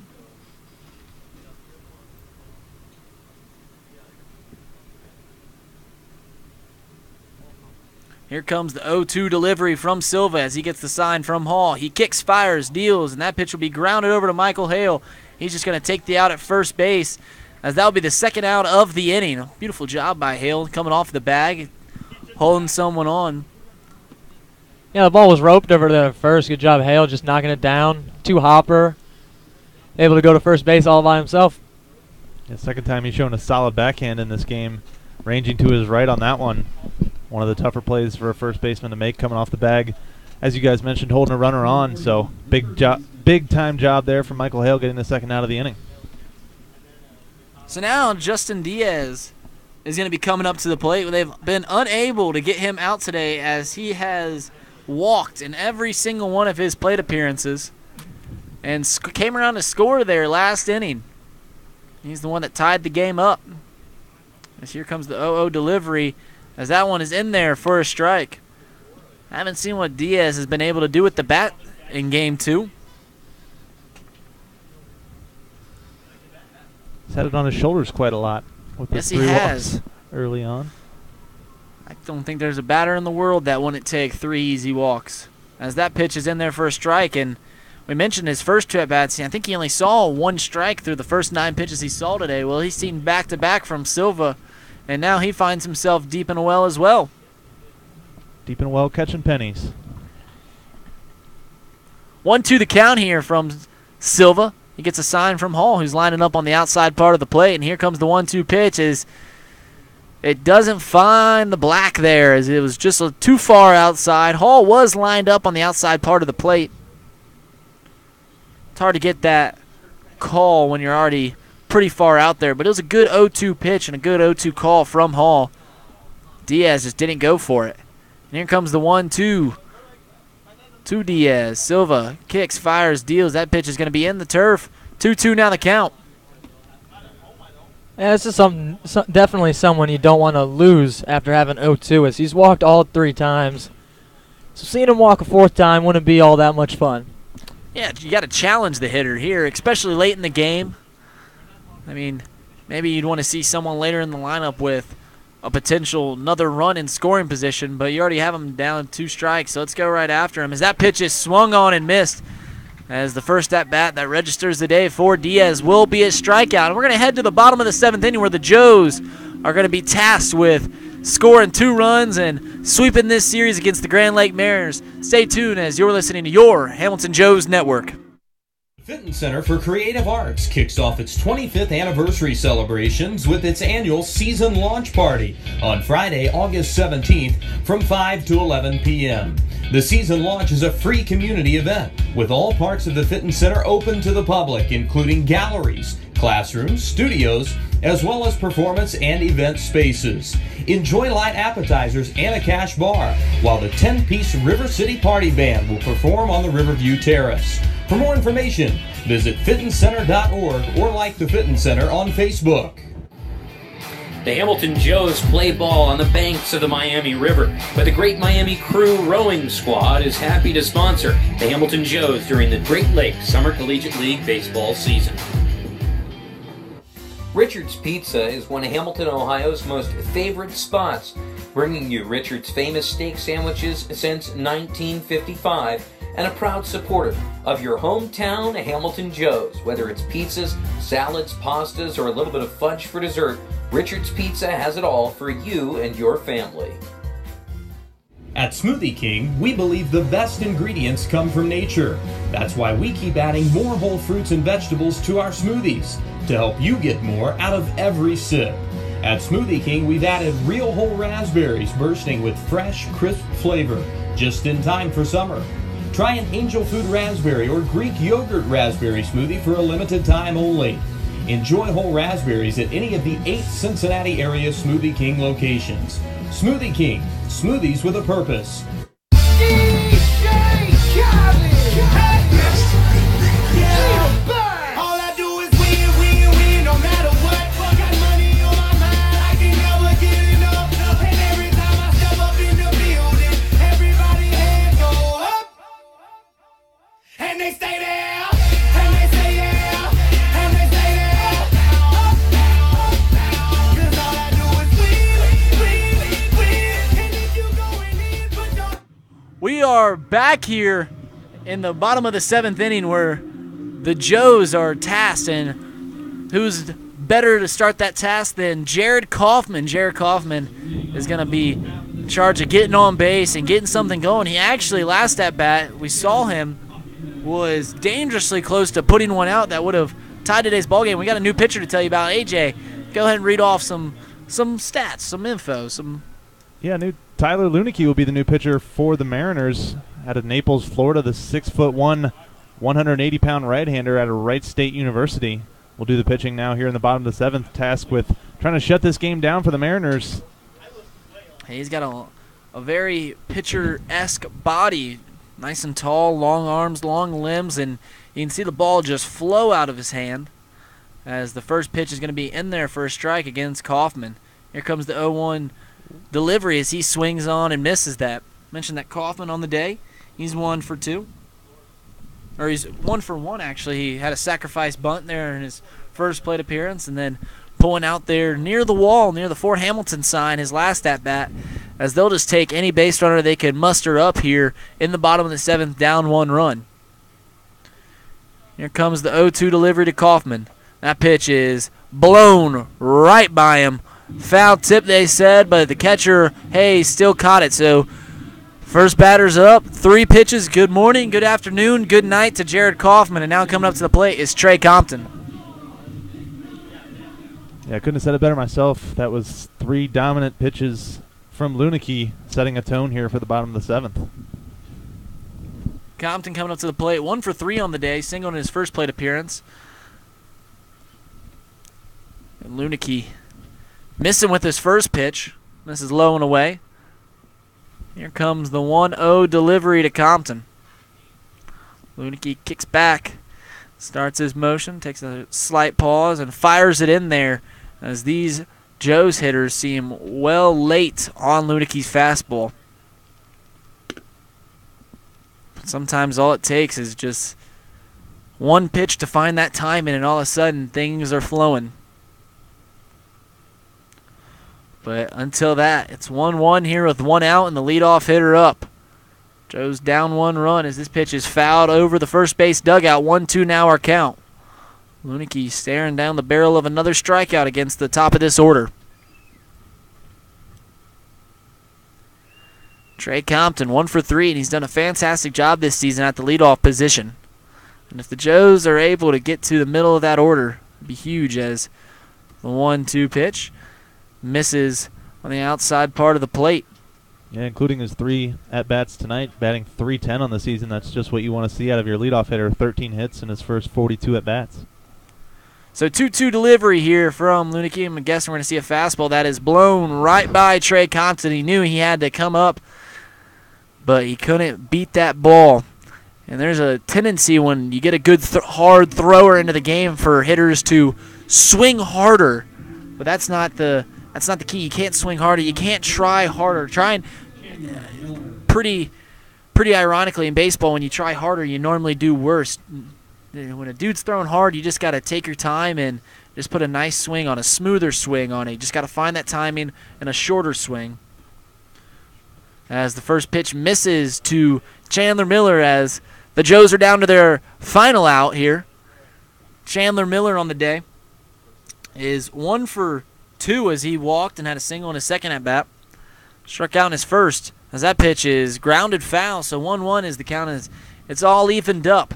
Here comes the 0-2 delivery from Silva as he gets the sign from Hall. He kicks, fires, deals, and that pitch will be grounded over to Michael Hale. He's just going to take the out at first base, as that will be the 2nd out of the inning. A beautiful job by Hale coming off the bag, holding someone on. Yeah, the ball was roped over there at first. Good job, Hale, just knocking it down. 2-hopper, able to go to first base all by himself. Yeah, 2nd time he's shown a solid backhand in this game, ranging to his right on that one. One of the tougher plays for a first baseman to make, coming off the bag. As you guys mentioned, holding a runner on, so big time job there from Michael Hale, getting the 2nd out of the inning. So now Justin Diaz is going to be coming up to the plate. They've been unable to get him out today, as he has walked in every single one of his plate appearances and came around to score there last inning. He's the one that tied the game up. As here comes the 0-0 delivery, as that one is in there for a strike. I haven't seen what Diaz has been able to do with the bat in Game 2. He's had it on his shoulders quite a lot with the 3 walks early on. I don't think there's a batter in the world that wouldn't take 3 easy walks. As that pitch is in there for a strike, and we mentioned his first 2 at-bats. I think he only saw 1 strike through the first 9 pitches he saw today. Well, he's seen back-to-back from Silva, and now he finds himself deep in a well as well. Deep in a well, catching pennies. 1-2 the count here from Silva. He gets a sign from Hall, who's lining up on the outside part of the plate, and here comes the 1-2 pitch. As it doesn't find the black there, as it was just too far outside. Hall was lined up on the outside part of the plate. It's hard to get that call when you're already pretty far out there, but it was a good 0-2 pitch and a good 0-2 call from Hall. Diaz just didn't go for it. And here comes the 1-2 to Diaz. Silva kicks, fires, deals. That pitch is going to be in the turf. 2-2 now the count. Yeah, this is definitely someone you don't want to lose after having 0-2, as he's walked all 3 times. So seeing him walk a 4th time wouldn't be all that much fun. Yeah, you got to challenge the hitter here, especially late in the game. I mean, maybe you'd want to see someone later in the lineup with a potential another run in scoring position, but you already have him down 2 strikes, so let's go right after him. As that pitch is swung on and missed, as the first at-bat that registers the day for Diaz will be a strikeout. And we're going to head to the bottom of the 7th inning, where the Joes are going to be tasked with scoring 2 runs and sweeping this series against the Grand Lake Mariners. Stay tuned as you're listening to your Hamilton Joes Network. Fitton Center for Creative Arts kicks off its 25th anniversary celebrations with its annual season launch party on Friday, August 17th from 5 to 11 p.m. The season launch is a free community event with all parts of the Fitton Center open to the public, including galleries, classrooms, studios, as well as performance and event spaces. Enjoy light appetizers and a cash bar, while the 10-piece River City Party Band will perform on the Riverview Terrace. For more information, visit fittoncenter.org or like the Fitton Center on Facebook. The Hamilton Joes play ball on the banks of the Miami River, but the Great Miami Crew Rowing Squad is happy to sponsor the Hamilton Joes during the Great Lakes Summer Collegiate League baseball season. Richard's Pizza is one of Hamilton, Ohio's most favorite spots, bringing you Richard's famous steak sandwiches since 1955 and a proud supporter of your hometown Hamilton Joes. Whether it's pizzas, salads, pastas, or a little bit of fudge for dessert, Richard's Pizza has it all for you and your family. At Smoothie King, we believe the best ingredients come from nature. That's why we keep adding more whole fruits and vegetables to our smoothies to help you get more out of every sip. At Smoothie King, we've added real whole raspberries bursting with fresh, crisp flavor, just in time for summer. Try an angel food raspberry or Greek yogurt raspberry smoothie for a limited time only. Enjoy whole raspberries at any of the 8 Cincinnati area Smoothie King locations. Smoothie King, smoothies with a purpose. We are back here in the bottom of the 7th inning where the Joes are tasked, and who's better to start that task than Jared Kaufman. Jared Kaufman is going to be in charge of getting on base and getting something going. He actually, last at bat, we saw him, was dangerously close to putting one out that would have tied today's ballgame. We got a new pitcher to tell you about. AJ, go ahead and read off some stats, some info, Yeah, Tyler Lunicki will be the new pitcher for the Mariners out of Naples, Florida. The 6'1", 180-pound right-hander out of Wright State University will do the pitching now here in the bottom of the 7th, tasked with trying to shut this game down for the Mariners. He's got a very pitcher-esque body, nice and tall, long arms, long limbs, and you can see the ball just flow out of his hand as the first pitch is going to be in there for a strike against Kaufman. Here comes the 0-1 delivery as he swings on and misses that. Mentioned that Kaufman on the day, he's 1 for 2. Or he's 1 for 1, actually. He had a sacrifice bunt there in his first plate appearance, and then pulling out there near the wall, near the Fort Hamilton sign, his last at-bat, as they'll just take any base runner they can muster up here in the bottom of the 7th, down 1 run. Here comes the 0-2 delivery to Kaufman. That pitch is blown right by him. Foul tip, they said, but the catcher, Hayes, still caught it. So first batter's up, 3 pitches. Good morning, good afternoon, good night to Jared Kaufman. And now coming up to the plate is Trey Compton. Yeah, I couldn't have said it better myself. That was 3 dominant pitches from Lunicki, setting a tone here for the bottom of the 7th. Compton coming up to the plate, 1 for 3 on the day, single in his first plate appearance. And Lunicki missing with his first pitch. This is low and away. Here comes the 1-0 delivery to Compton. Lunicki kicks back, starts his motion, takes a slight pause, and fires it in there as these Joes hitters seem well late on Lunicki's fastball. But sometimes all it takes is just one pitch to find that timing, and all of a sudden things are flowing. But until that, it's 1-1 here with 1 out and the leadoff hitter up. Joe's down 1 run as this pitch is fouled over the first base dugout. 1-2 now our count. Lunicki staring down the barrel of another strikeout against the top of this order. Trey Compton 1 for 3, and he's done a fantastic job this season at the leadoff position. And if the Joes are able to get to the middle of that order, it'd be huge as the 1-2 pitch misses on the outside part of the plate. Yeah, including his 3 at-bats tonight, batting .310 on the season. That's just what you want to see out of your leadoff hitter, 13 hits in his first 42 at-bats. So 2-2 delivery here from Lunicki. I'm guessing we're going to see a fastball that is blown right by Trey Compton. He knew he had to come up, but he couldn't beat that ball. And there's a tendency when you get a good hard thrower into the game for hitters to swing harder. But that's not the That's not the key. You can't swing harder. You can't try harder. Pretty ironically in baseball, when you try harder, you normally do worse. When a dude's throwing hard, you just got to take your time and just put a nice swing on, a smoother swing on it. You just got to find that timing and a shorter swing. As the first pitch misses to Chandler Miller, as the Joes are down to their final out here. Chandler Miller on the day is 1 for 2 as he walked and had a single in his second at bat. Struck out in his first, as that pitch is grounded foul, so 1-1 is the count. It's all evened up.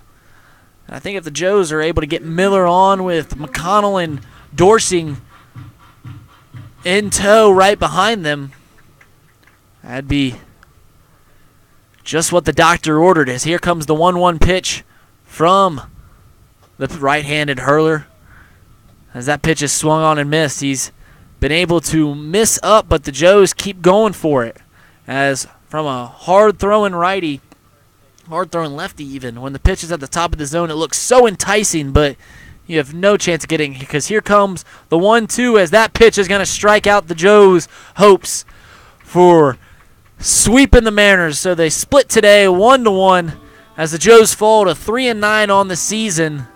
And I think if the Joes are able to get Miller on with McConnell and Dorsey in tow right behind them, that'd be just what the doctor ordered. As here comes the 1-1 pitch from the right-handed hurler. As that pitch is swung on and missed, he's been able to miss up, but the Joes keep going for it. As from a hard-throwing righty, hard-throwing lefty even, when the pitch is at the top of the zone, it looks so enticing, but you have no chance of getting, because here comes the 1-2 as that pitch is going to strike out the Joes' hopes for sweeping the Mariners. So they split today 1-1 as the Joes fall to 3-9 on the season.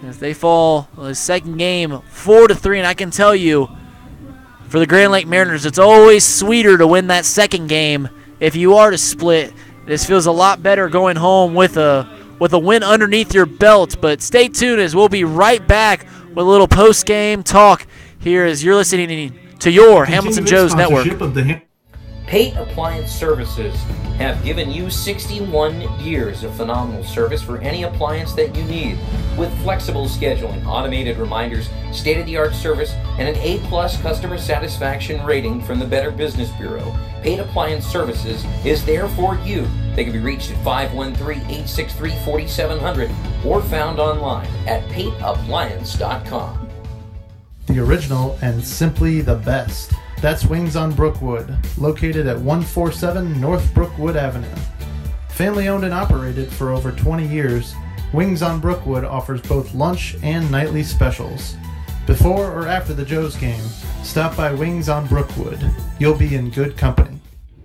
As they fall the second game 4-3, and I can tell you, for the Grand Lake Mariners, it's always sweeter to win that second game. If you are to split, this feels a lot better going home with a win underneath your belt. But stay tuned, as we'll be right back with a little post-game talk here as you're listening to your Hamilton Joes Network. Pate Appliance Services have given you 61 years of phenomenal service for any appliance that you need, with flexible scheduling, automated reminders, state-of-the-art service, and an A+ customer satisfaction rating from the Better Business Bureau. Pate Appliance Services is there for you. They can be reached at 513-863-4700 or found online at pateappliance.com. The original and simply the best. That's Wings on Brookwood, located at 147 North Brookwood Avenue. Family owned and operated for over 20 years, Wings on Brookwood offers both lunch and nightly specials. Before or after the Joes game, stop by Wings on Brookwood. You'll be in good company.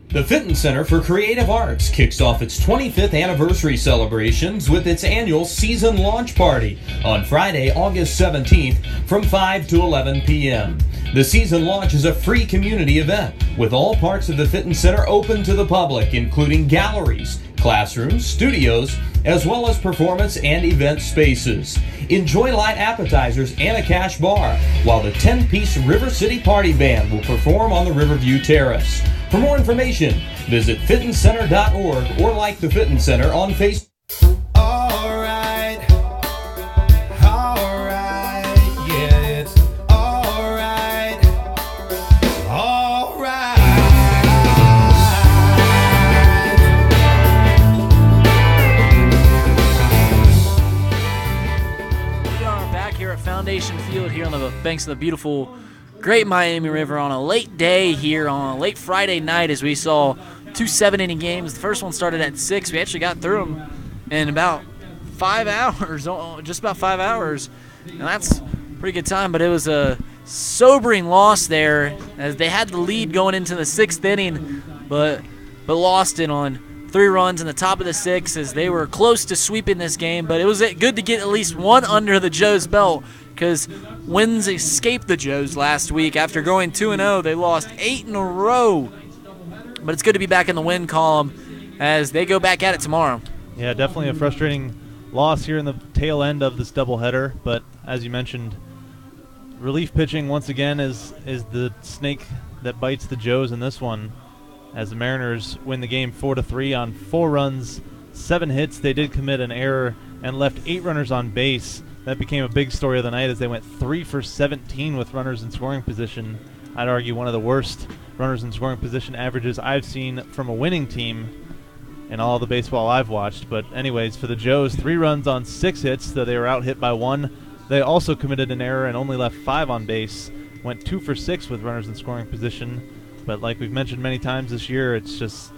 The Fitton Center for Creative Arts kicks off its 25th anniversary celebrations with its annual season launch party on Friday, August 17th from 5 to 11 p.m. The season launch is a free community event with all parts of the Fitton Center open to the public, including galleries, classrooms, studios, as well as performance and event spaces. Enjoy light appetizers and a cash bar, while the 10-piece River City Party Band will perform on the Riverview Terrace. For more information, visit fittoncenter.org or like the Fitton Center on Facebook. Foundation Field here on the banks of the beautiful Great Miami River on a late day here on a late Friday night, as we saw 2 7-inning games. The first one started at 6. We actually got through them in about 5 hours, just about 5 hours, and that's a pretty good time. But it was a sobering loss there, as they had the lead going into the 6th inning, but lost it on 3 runs in the top of the 6th, as they were close to sweeping this game. But it was good to get at least one under the Joes' belt, because wins escaped the Joes last week. After going 2-0, they lost 8 in a row. But it's good to be back in the win column as they go back at it tomorrow. Yeah, definitely a frustrating loss here in the tail end of this doubleheader. But as you mentioned, relief pitching once again is the snake that bites the Joes in this one, as the Mariners win the game 4-3 on 4 runs, 7 hits. They did commit an error and left 8 runners on base. That became a big story of the night, as they went 3 for 17 with runners in scoring position. I'd argue one of the worst runners in scoring position averages I've seen from a winning team in all the baseball I've watched. But anyways, for the Joes, 3 runs on 6 hits, though they were out hit by 1. They also committed an error and only left 5 on base. Went 2 for 6 with runners in scoring position. But like we've mentioned many times this year, it's just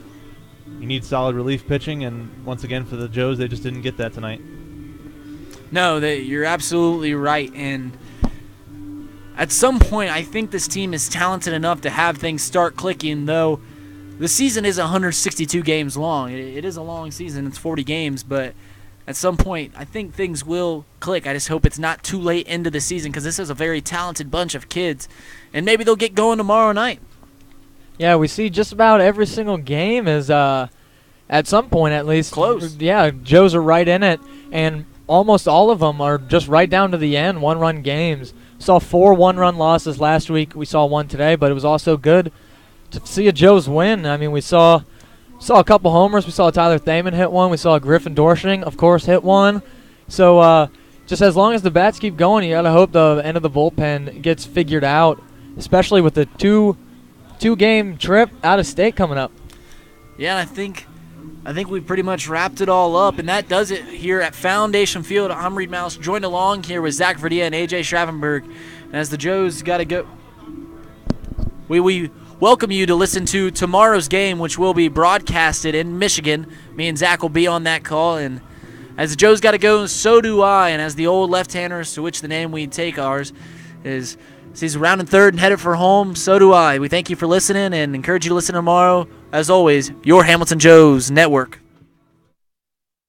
you need solid relief pitching, and once again for the Joes, they just didn't get that tonight. No, you're absolutely right. And at some point, I think this team is talented enough to have things start clicking, though the season is 162 games long. It is a long season. It's 40 games, but at some point, I think things will click. I just hope it's not too late into the season because this is a very talented bunch of kids, and maybe they'll get going tomorrow night. Yeah, we see just about every single game is, at some point at least, close. Yeah, Joes are right in it, and almost all of them are just right down to the end, one-run games. Saw 4 one-run losses last week. We saw one today, but it was also good to see a Joes win. I mean, we saw a couple homers. We saw Tyler Thaman hit one. We saw Griffin Dorshing, of course, hit one. So just as long as the bats keep going, you got to hope the end of the bullpen gets figured out, especially with the two-game trip out of state coming up. Yeah, I think we pretty much wrapped it all up, and that does it here at Foundation Field. I'm Reid Maus, joined along here with Zach Verdea and AJ Schraffenberger. And as the Joes got to go, we welcome you to listen to tomorrow's game, which will be broadcasted in Michigan. Me and Zach will be on that call, and as the Joes got to go, so do I. And as the old left-handers, to which the name we take ours is, he's rounding third and headed for home, so do I. We thank you for listening and encourage you to listen tomorrow. As always, your Hamilton Joes Network.